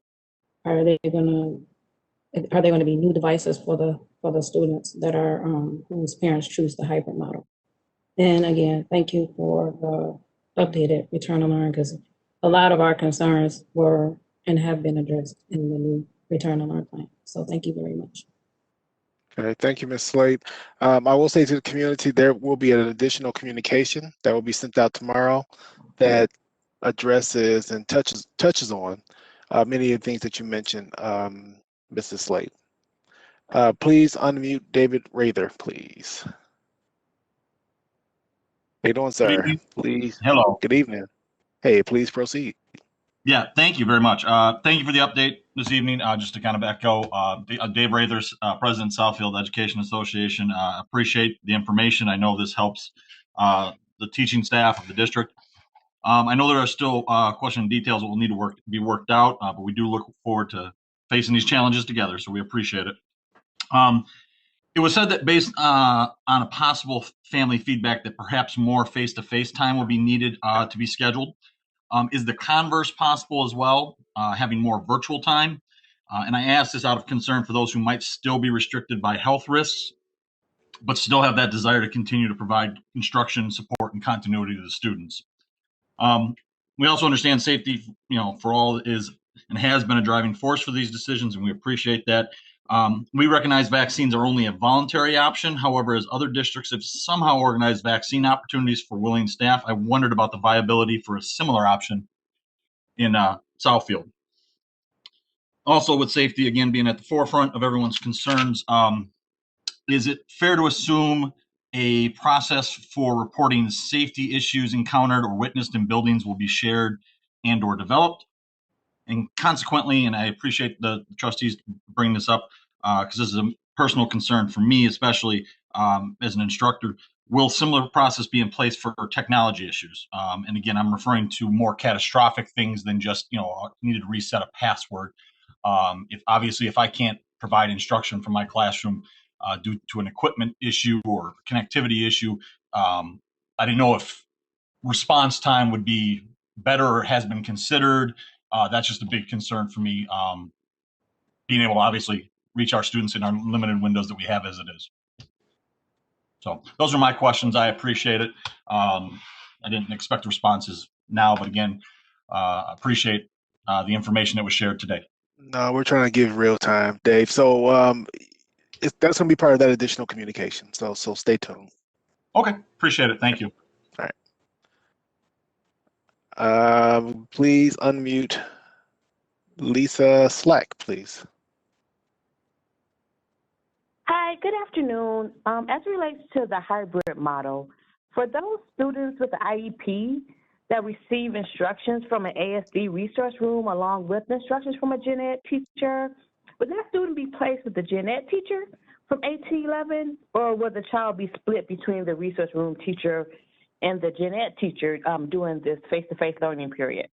are they going to be new devices for the students that are whose parents choose the hybrid model? And again, thank you for the updated Return to Learn, because a lot of our concerns were and have been addressed in the new Return to Learn plan. So thank you very much. Okay, thank you, Ms. Slate. I will say to the community, there will be an additional communication that will be sent out tomorrow that addresses and touches on many of the things that you mentioned, Mrs. Slate. Please unmute David Rather, please. How you doing, sir? evening. Please. Hello. Good evening. Hey, please proceed. Yeah, thank you very much. Thank you for the update this evening. Just to kind of echo, Dave Rathers, President Southfield Education Association. Appreciate the information. I know this helps the teaching staff of the district. I know there are still question and details that will need to be worked out, but we do look forward to facing these challenges together, so we appreciate it. It was said that based on a possible family feedback that perhaps more face-to-face time will be needed to be scheduled. Is the converse possible as well, having more virtual time? And I ask this out of concern for those who might still be restricted by health risks, but still have that desire to continue to provide instruction, support, and continuity to the students. We also understand safety, for all is and has been a driving force for these decisions, and we appreciate that. We recognize vaccines are only a voluntary option. However, as other districts have somehow organized vaccine opportunities for willing staff, I wondered about the viability for a similar option in Southfield. Also, with safety again being at the forefront of everyone's concerns, is it fair to assume a process for reporting safety issues encountered or witnessed in buildings will be shared and or developed? And consequently, and I appreciate the trustees bringing this up because this is a personal concern for me, especially as an instructor, will similar process be in place for technology issues? And again, I'm referring to more catastrophic things than just, needed to reset a password. If I can't provide instruction from my classroom due to an equipment issue or connectivity issue, I didn't know if response time would be better or has been considered. That's just a big concern for me, being able to obviously reach our students in our limited windows that we have as it is. So those are my questions. I appreciate it. I didn't expect responses now, but again, appreciate the information that was shared today. No, we're trying to give real time, Dave. So that's going to be part of that additional communication. So stay tuned. Okay, appreciate it. Thank you. All right. Please unmute Lisa Slack, please. Hi, good afternoon. As it relates to the hybrid model, for those students with the IEP that receive instructions from an ASD resource room along with instructions from a gen ed teacher, would that student be placed with the gen ed teacher from 8 to 11, or will the child be split between the resource room teacher and the gen ed teacher during this face-to-face learning period?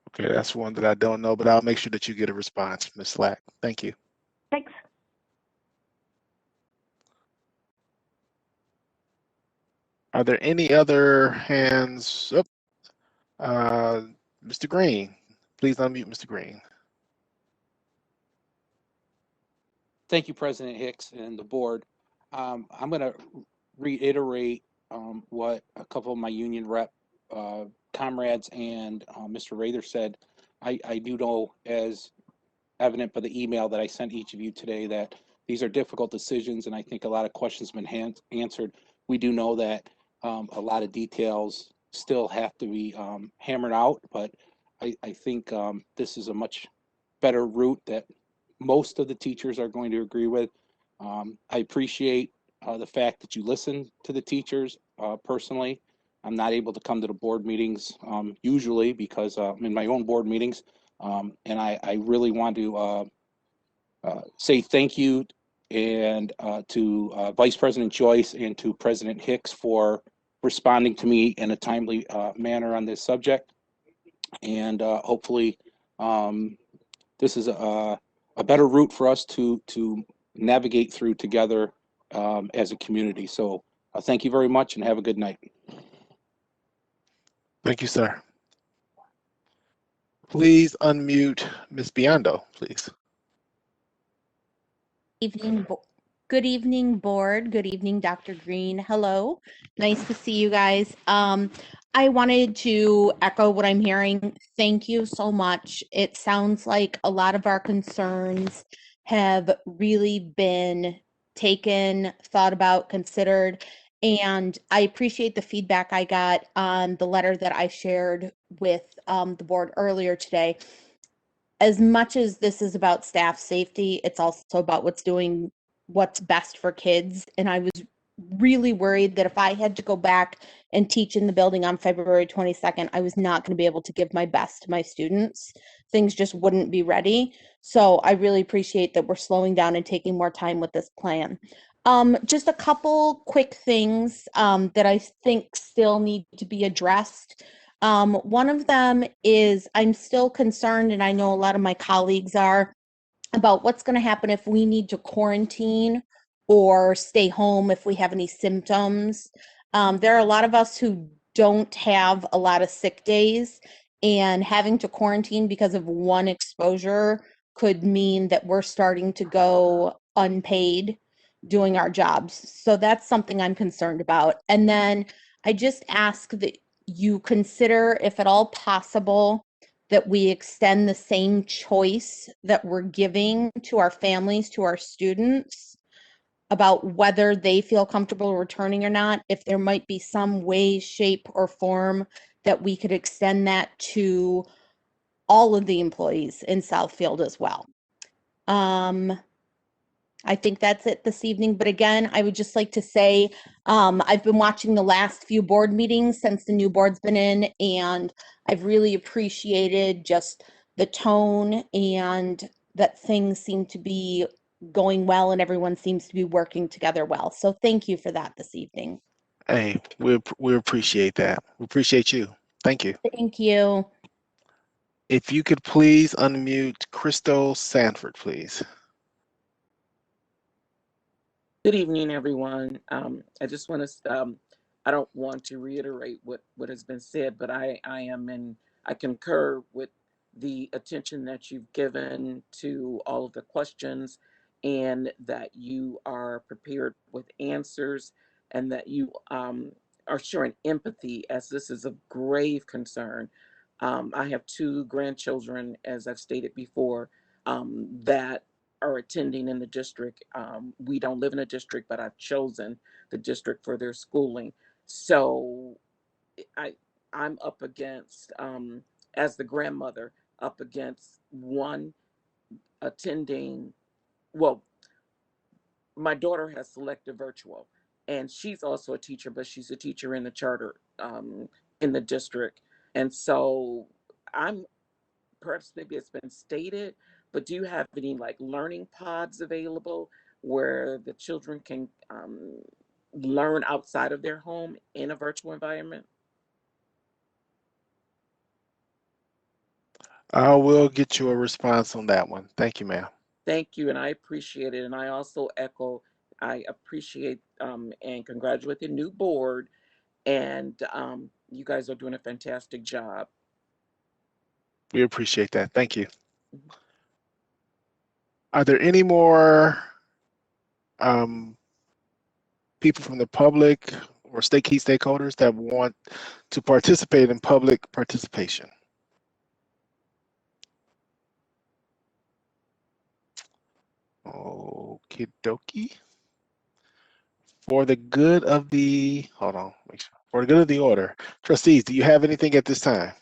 Okay, that's one that I don't know, but I'll make sure that you get a response, Ms. Slack. Thank you. Thanks. Are there any other hands up? Mr. Green, please unmute Mr. Green. Thank you, President Hicks and the board. I'm going to reiterate what a couple of my union rep comrades and Mr. Rather said. I do know, as evident by the email that I sent each of you today, that these are difficult decisions, and I think a lot of questions have been answered. We do know that a lot of details still have to be hammered out, but I think this is a much better route that most of the teachers are going to agree with. I appreciate the fact that you listen to the teachers. Personally, I'm not able to come to the board meetings usually because I'm in my own board meetings, and I really want to say thank you and to Vice President Joyce and to President Hicks for responding to me in a timely manner on this subject. And hopefully this is a better route for us to navigate through together as a community. So thank you very much and have a good night. Thank you, sir. Please unmute Ms. Biondo, please. Good evening, board. Good evening, Dr. Green. Hello. Nice to see you guys. I wanted to echo what I'm hearing. Thank you so much. It sounds like a lot of our concerns have really been taken, thought about, considered, and I appreciate the feedback I got on the letter that I shared with the board earlier today. As much as this is about staff safety, it's also about what's best for kids. And I was really worried that if I had to go back and teach in the building on February 22nd, I was not going to be able to give my best to my students. Things just wouldn't be ready. So I really appreciate that we're slowing down and taking more time with this plan. Just a couple quick things that I think still need to be addressed. One of them is I'm still concerned, and I know a lot of my colleagues are, about what's going to happen if we need to quarantine or stay home if we have any symptoms. There are a lot of us who don't have a lot of sick days, and having to quarantine because of one exposure could mean that we're starting to go unpaid doing our jobs. So that's something I'm concerned about. And then I just ask that you consider, if at all possible, that we extend the same choice that we're giving to our families, to our students, about whether they feel comfortable returning or not. If there might be some way, shape, or form that we could extend that to all of the employees in Southfield as well. I think that's it this evening. But again, I would just like to say, I've been watching the last few board meetings since the new board's been in, and I've really appreciated just the tone and that things seem to be going well and everyone seems to be working together well. So thank you for that this evening. Hey, we appreciate that. We appreciate you. Thank you. Thank you. If you could please unmute Crystal Sanford, please. Good evening, everyone. I just want to, I don't want to reiterate what has been said, but I concur with the attention that you've given to all of the questions, and that you are prepared with answers, and that you are showing empathy, as this is a grave concern. I have 2 grandchildren, as I've stated before, that are attending in the district. We don't live in a district, but I've chosen the district for their schooling. So I'm up against, as the grandmother, up against one attending, well, my daughter has selected virtual, and she's also a teacher, but she's a teacher in the charter in the district. And so perhaps maybe it's been stated, but do you have any like learning pods available where the children can learn outside of their home in a virtual environment? I will get you a response on that one. Thank you, ma'am. Thank you, and I appreciate it. And I also echo, I appreciate and congratulate the new board, and you guys are doing a fantastic job. We appreciate that. Thank you. Are there any more people from the public or key stakeholders that want to participate in public participation? Okie dokie. For the good of the, hold on, make sure. For the good of the order, trustees, do you have anything at this time?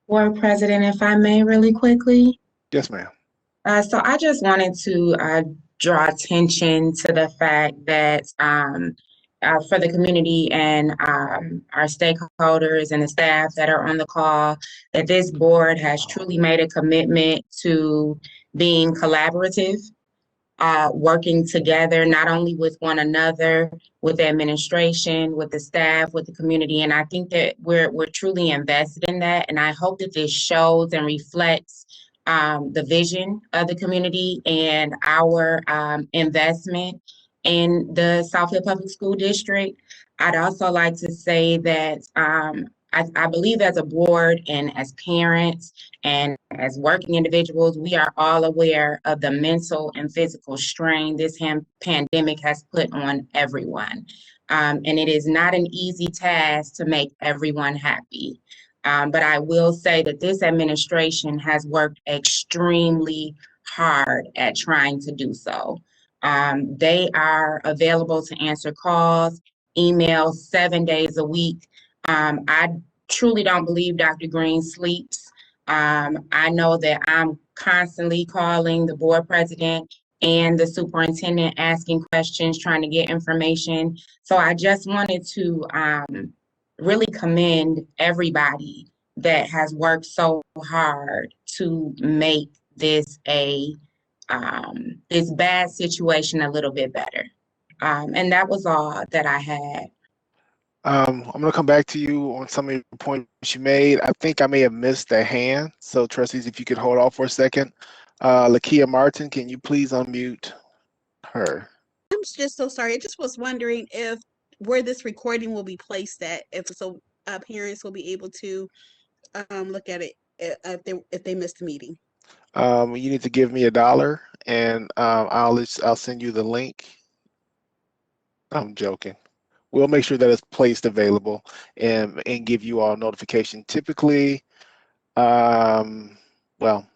Board President, if I may, really quickly. Yes, ma'am. So I just wanted to draw attention to the fact that for the community and our stakeholders and the staff that are on the call, that this board has truly made a commitment to being collaborative, working together, not only with one another, with the administration, with the staff, with the community. And I think that we're truly invested in that. And I hope that this shows and reflects the vision of the community and our investment in the Southfield Public School District. I'd also like to say that I believe as a board and as parents and as working individuals, we are all aware of the mental and physical strain this pandemic has put on everyone. And it is not an easy task to make everyone happy. But I will say that this administration has worked extremely hard at trying to do so. They are available to answer calls, emails 7 days a week. I truly don't believe Dr. Green sleeps. I know that I'm constantly calling the board president and the superintendent asking questions, trying to get information. So I just wanted to really commend everybody that has worked so hard to make this this bad situation a little bit better. And that was all that I had. I'm going to come back to you on some of the points you made. I think I may have missed a hand. So trustees, if you could hold off for a second. Lakia Martin, can you please unmute her? I'm just so sorry. I just was wondering if where this recording will be placed at, if so parents will be able to look at it if they missed the meeting. You need to give me $1 and I'll send you the link. I'm joking. We'll make sure that it's placed available and give you all notification. Typically, well,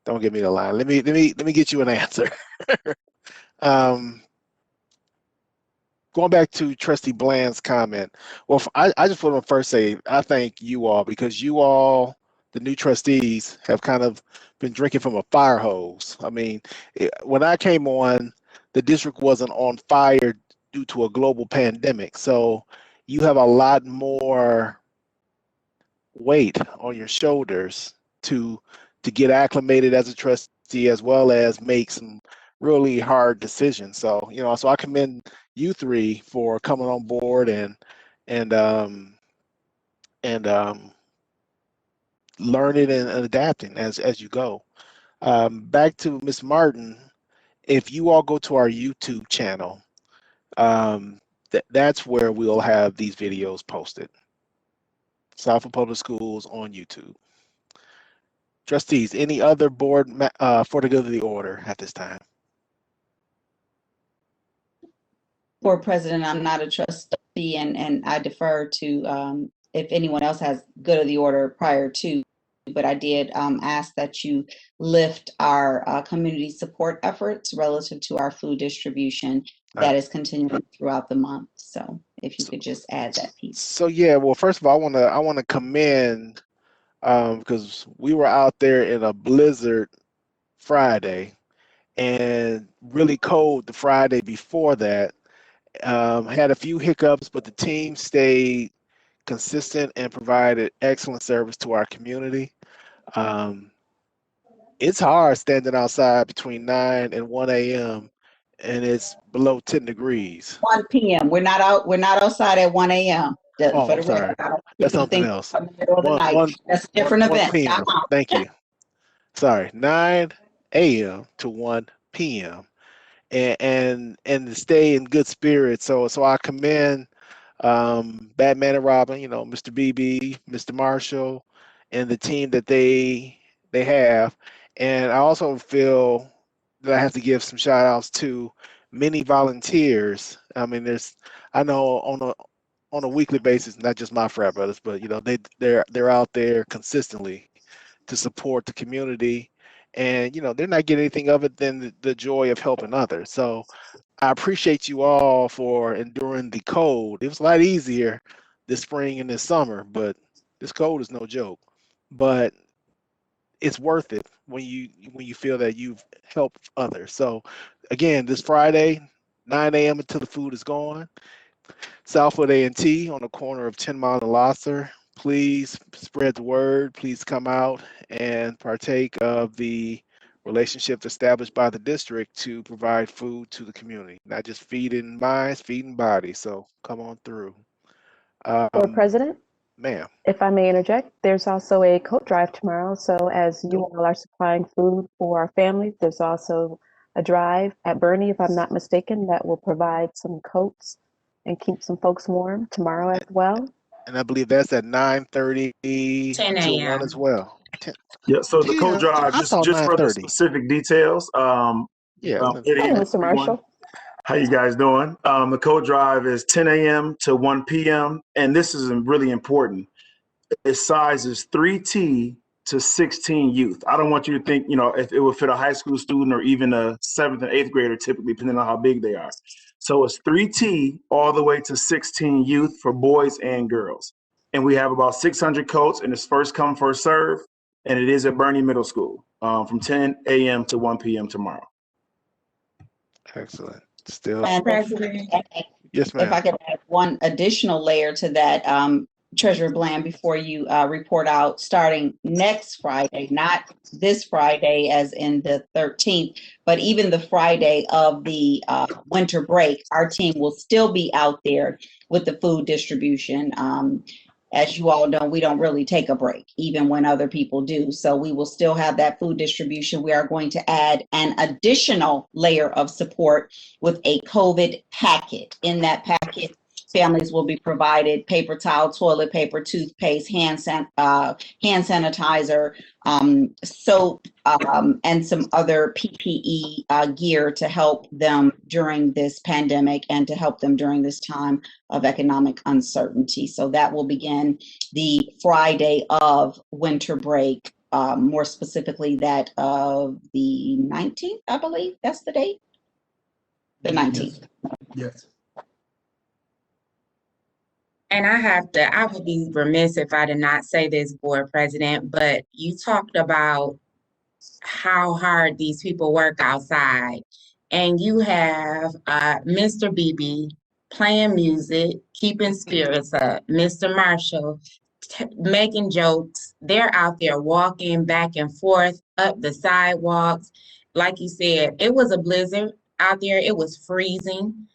don't give me the line. Let me get you an answer. Going back to Trustee Bland's comment. Well, I just want to first say I thank you all because you all, the new trustees, have kind of been drinking from a fire hose. I mean, when I came on, the district wasn't on fire due to a global pandemic. So you have a lot more weight on your shoulders to get acclimated as a trustee, as well as make some really hard decisions. So, so I commend you three for coming on board and learning and adapting as you go. Back to Ms. Martin, if you all go to our YouTube channel, that's where we'll have these videos posted. Southfield Public Schools on YouTube. Trustees, any other board for the good of the order at this time? Board President, I'm not a trustee and I defer to if anyone else has good of the order prior to, but I did ask that you lift our community support efforts relative to our food distribution that is continuing throughout the month. So if you could just add that piece. So yeah, well, first of all, I want to commend because we were out there in a blizzard Friday and really cold the Friday before that. Had a few hiccups, but the team stayed consistent and provided excellent service to our community. It's hard standing outside between 9 and 1 a.m. and it's below 10 degrees. 1 p.m. We're not outside at 1 a.m. Oh, I'm sorry. That's something else. That's a different event. 1 p.m. Thank you. Sorry, 9 a.m. to 1 p.m. and to stay in good spirits. So I commend Batman and Robin, Mr. BB, Mr. Marshall, and the team that they have. And I also feel that I have to give some shout outs to many volunteers. I mean, I know on a weekly basis, not just my frat brothers, but they're out there consistently to support the community. And they're not getting anything of it than the joy of helping others. So I appreciate you all for enduring the cold. It was a lot easier this spring and this summer, but this cold is no joke. But it's worth it when you feel that you've helped others. So again, this Friday, 9 a.m. until the food is gone. Southfield A&T on the corner of 10 Mile and Losser. Please spread the word. Please come out and partake of the relationships established by the district to provide food to the community, not just feeding minds, feeding bodies. So come on through. Board President? Ma'am. If I may interject, there's also a coat drive tomorrow. So as you all are supplying food for our families, there's also a drive at Bernie, if I'm not mistaken, that will provide some coats and keep some folks warm tomorrow as well. And I believe that's at 9:30 10 to 1 a.m. as well. Yeah, so the coat drive, just for the 9:30. specific details. Yeah. Good Hey, evening, Mr. everyone. Marshall. How you guys doing? The coat drive is 10 a.m. to 1 p.m. And this is really important. Its size is 3T to 16 youth. I don't want you to think, if it would fit a high school student or even a 7th and 8th grader, typically, depending on how big they are. So it's 3T all the way to 16 youth for boys and girls. And we have about 600 coats, and it's first come, first serve. And it is at Bernie Middle School from 10 a.m. to 1 p.m. tomorrow. Excellent. Still, And President. yes, if ma'am. I could add one additional layer to that, Treasurer Bland, before you report out, starting next Friday, not this Friday as in the 13th, but even the Friday of the winter break, our team will still be out there with the food distribution. As you all know, we don't really take a break, even when other people do. So we will still have that food distribution. We are going to add an additional layer of support with a COVID packet. In that packet, families will be provided paper towel, toilet paper, toothpaste, hand sanitizer, soap, and some other PPE gear to help them during this pandemic and to help them during this time of economic uncertainty. So that will begin the Friday of winter break, more specifically that of the 19th, I believe that's the date. The 19th. Yes. And I would be remiss if I did not say this, Board President, but you talked about how hard these people work outside. And you have Mr. BB playing music, keeping spirits up, Mr. Marshall making jokes. They're out there walking back and forth up the sidewalks. Like you said, it was a blizzard out there. It was freezing.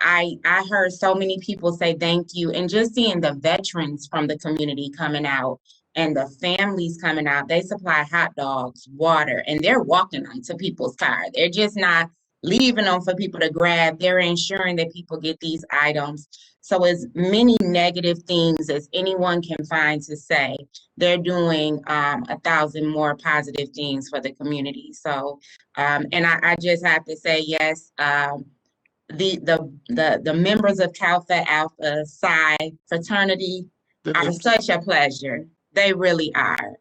I heard so many people say thank you, and just seeing the veterans from the community coming out and the families coming out, they supply hot dogs, water, and they're walking them to people's car. They're just not leaving them for people to grab. They're ensuring that people get these items. So as many negative things as anyone can find to say, they're doing 1,000 more positive things for the community. So, and I just have to say, yes, the members of Tau Phi Alpha Psi fraternity are such a pleasure. They really are.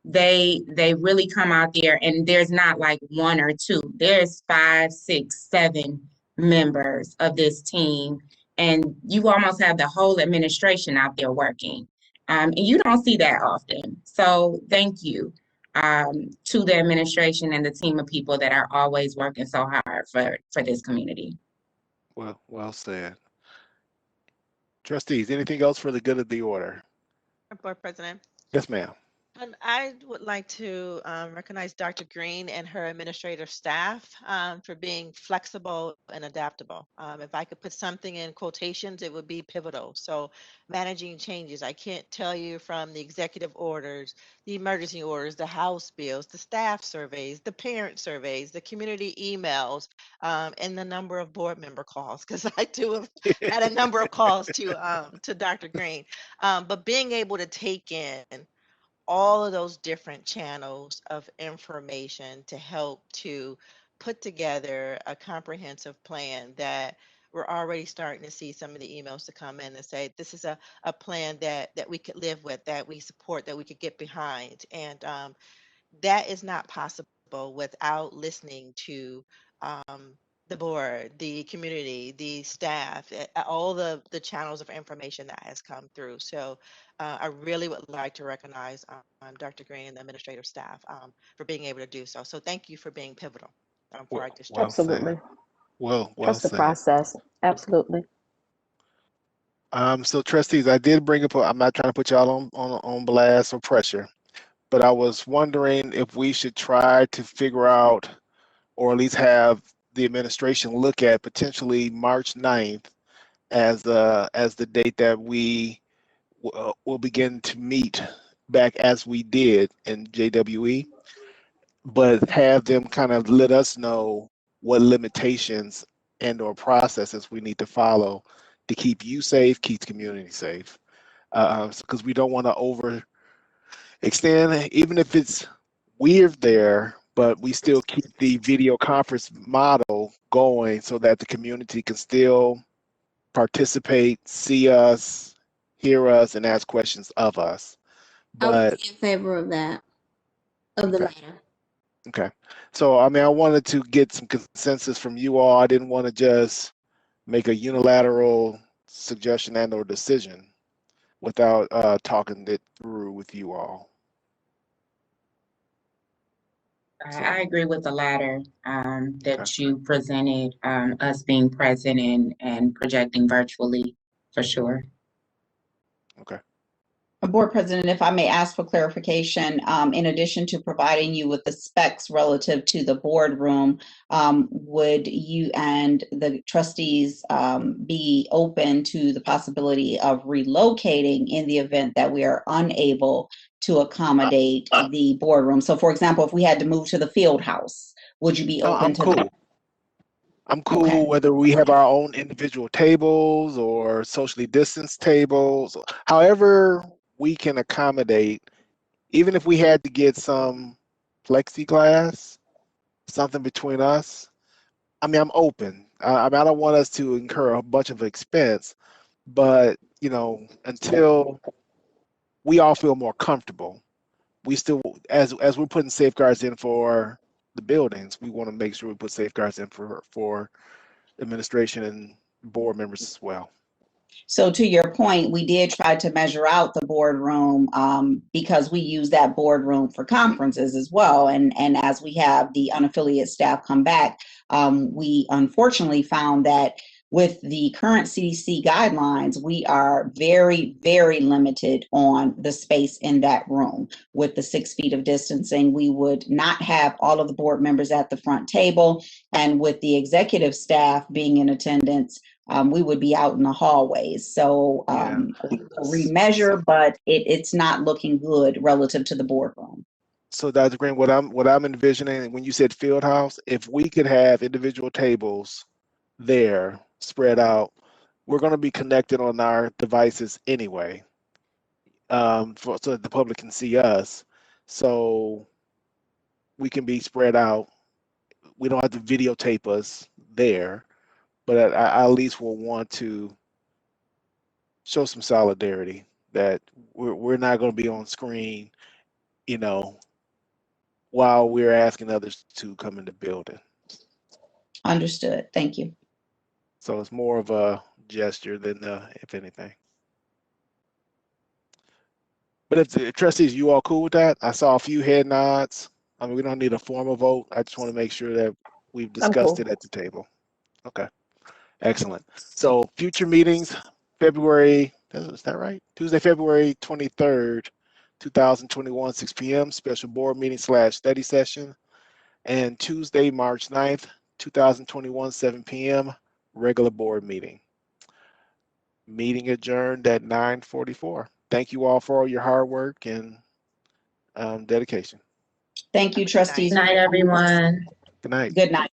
They really come out there, and there's not like one or two. There's 5, 6, 7 members of this team, and you almost have the whole administration out there working. And you don't see that often. So thank you to the administration and the team of people that are always working so hard for this community. Well said. Trustees, anything else for the good of the order? Board President. Yes, ma'am. And I would like to recognize Dr. Green and her administrative staff for being flexible and adaptable. If I could put something in quotations, it would be pivotal. So managing changes, I can't tell you from the executive orders, the emergency orders, the House bills, the staff surveys, the parent surveys, the community emails, and the number of board member calls, because I too have had a number of calls to Dr. Green. But being able to take in all of those different channels of information to help to put together a comprehensive plan that we're already starting to see some of the emails to come in and say this is a plan that we could live with, that we support, that we could get behind. And that is not possible without listening to the board, the community, the staff, all the channels of information that has come through. So I really would like to recognize Dr. Green and the administrative staff for being able to do so. So thank you for being pivotal for our district. Absolutely. Well Trust the said. process. Absolutely. So trustees, I did bring up, I'm not trying to put y'all on blast or pressure, but I was wondering if we should try to figure out, or at least have the administration look at potentially March 9th as the date that we will begin to meet back as we did in JWE, but have them kind of let us know what limitations and or processes we need to follow to keep you safe, keep the community safe. Because we don't want to overextend, even if it's weird there, but we still keep the video conference model going so that the community can still participate, see us, hear us, and ask questions of us. I would But be in favor of that, of the latter. okay, so I mean, I wanted to get some consensus from you all. I didn't want to just make a unilateral suggestion and or decision without talking it through with you all. I agree with the latter, that you presented, us being present and projecting virtually, for sure. Okay. Board President, if I may ask for clarification, in addition to providing you with the specs relative to the boardroom, would you and the trustees be open to the possibility of relocating in the event that we are unable to accommodate the boardroom? So for example, if we had to move to the field house, would you be No, open I'm to cool. that? I'm cool Okay. whether we have our own individual tables or socially distanced tables, however we can accommodate, even if we had to get some plexiglass, something between us. I mean, I'm open. I mean, I don't want us to incur a bunch of expense, but you know, until we all feel more comfortable, we still, as we're putting safeguards in for the buildings, we want to make sure we put safeguards in for administration and board members as well. So to your point, we did try to measure out the boardroom because we use that boardroom for conferences as well. And as we have the unaffiliated staff come back, we unfortunately found that with the current CDC guidelines, we are very, very limited on the space in that room. With the 6 feet of distancing, we would not have all of the board members at the front table. And with the executive staff being in attendance, we would be out in the hallways. So we will remeasure, but it's not looking good relative to the boardroom. So Dr. Green, what I'm envisioning when you said field house, if we could have individual tables there spread out, we're going to be connected on our devices anyway, so that the public can see us. So we can be spread out. We don't have to videotape us there, but I at least will want to show some solidarity that we're not going to be on screen, you know, while we're asking others to come in the building. Understood. Thank you. So it's more of a gesture than if anything. But if the trustees, you all cool with that? I saw a few head nods. I mean, we don't need a formal vote. I just want to make sure that we've discussed it at the table. Okay, excellent. So future meetings, February, is that right? Tuesday, February 23rd, 2021, 6 p.m., special board meeting / study session. And Tuesday, March 9th, 2021, 7 p.m., regular board meeting. Meeting adjourned at 9:44. Thank you all for all your hard work and dedication. Thank you, trustees. Good night, everyone. Good night. Good night.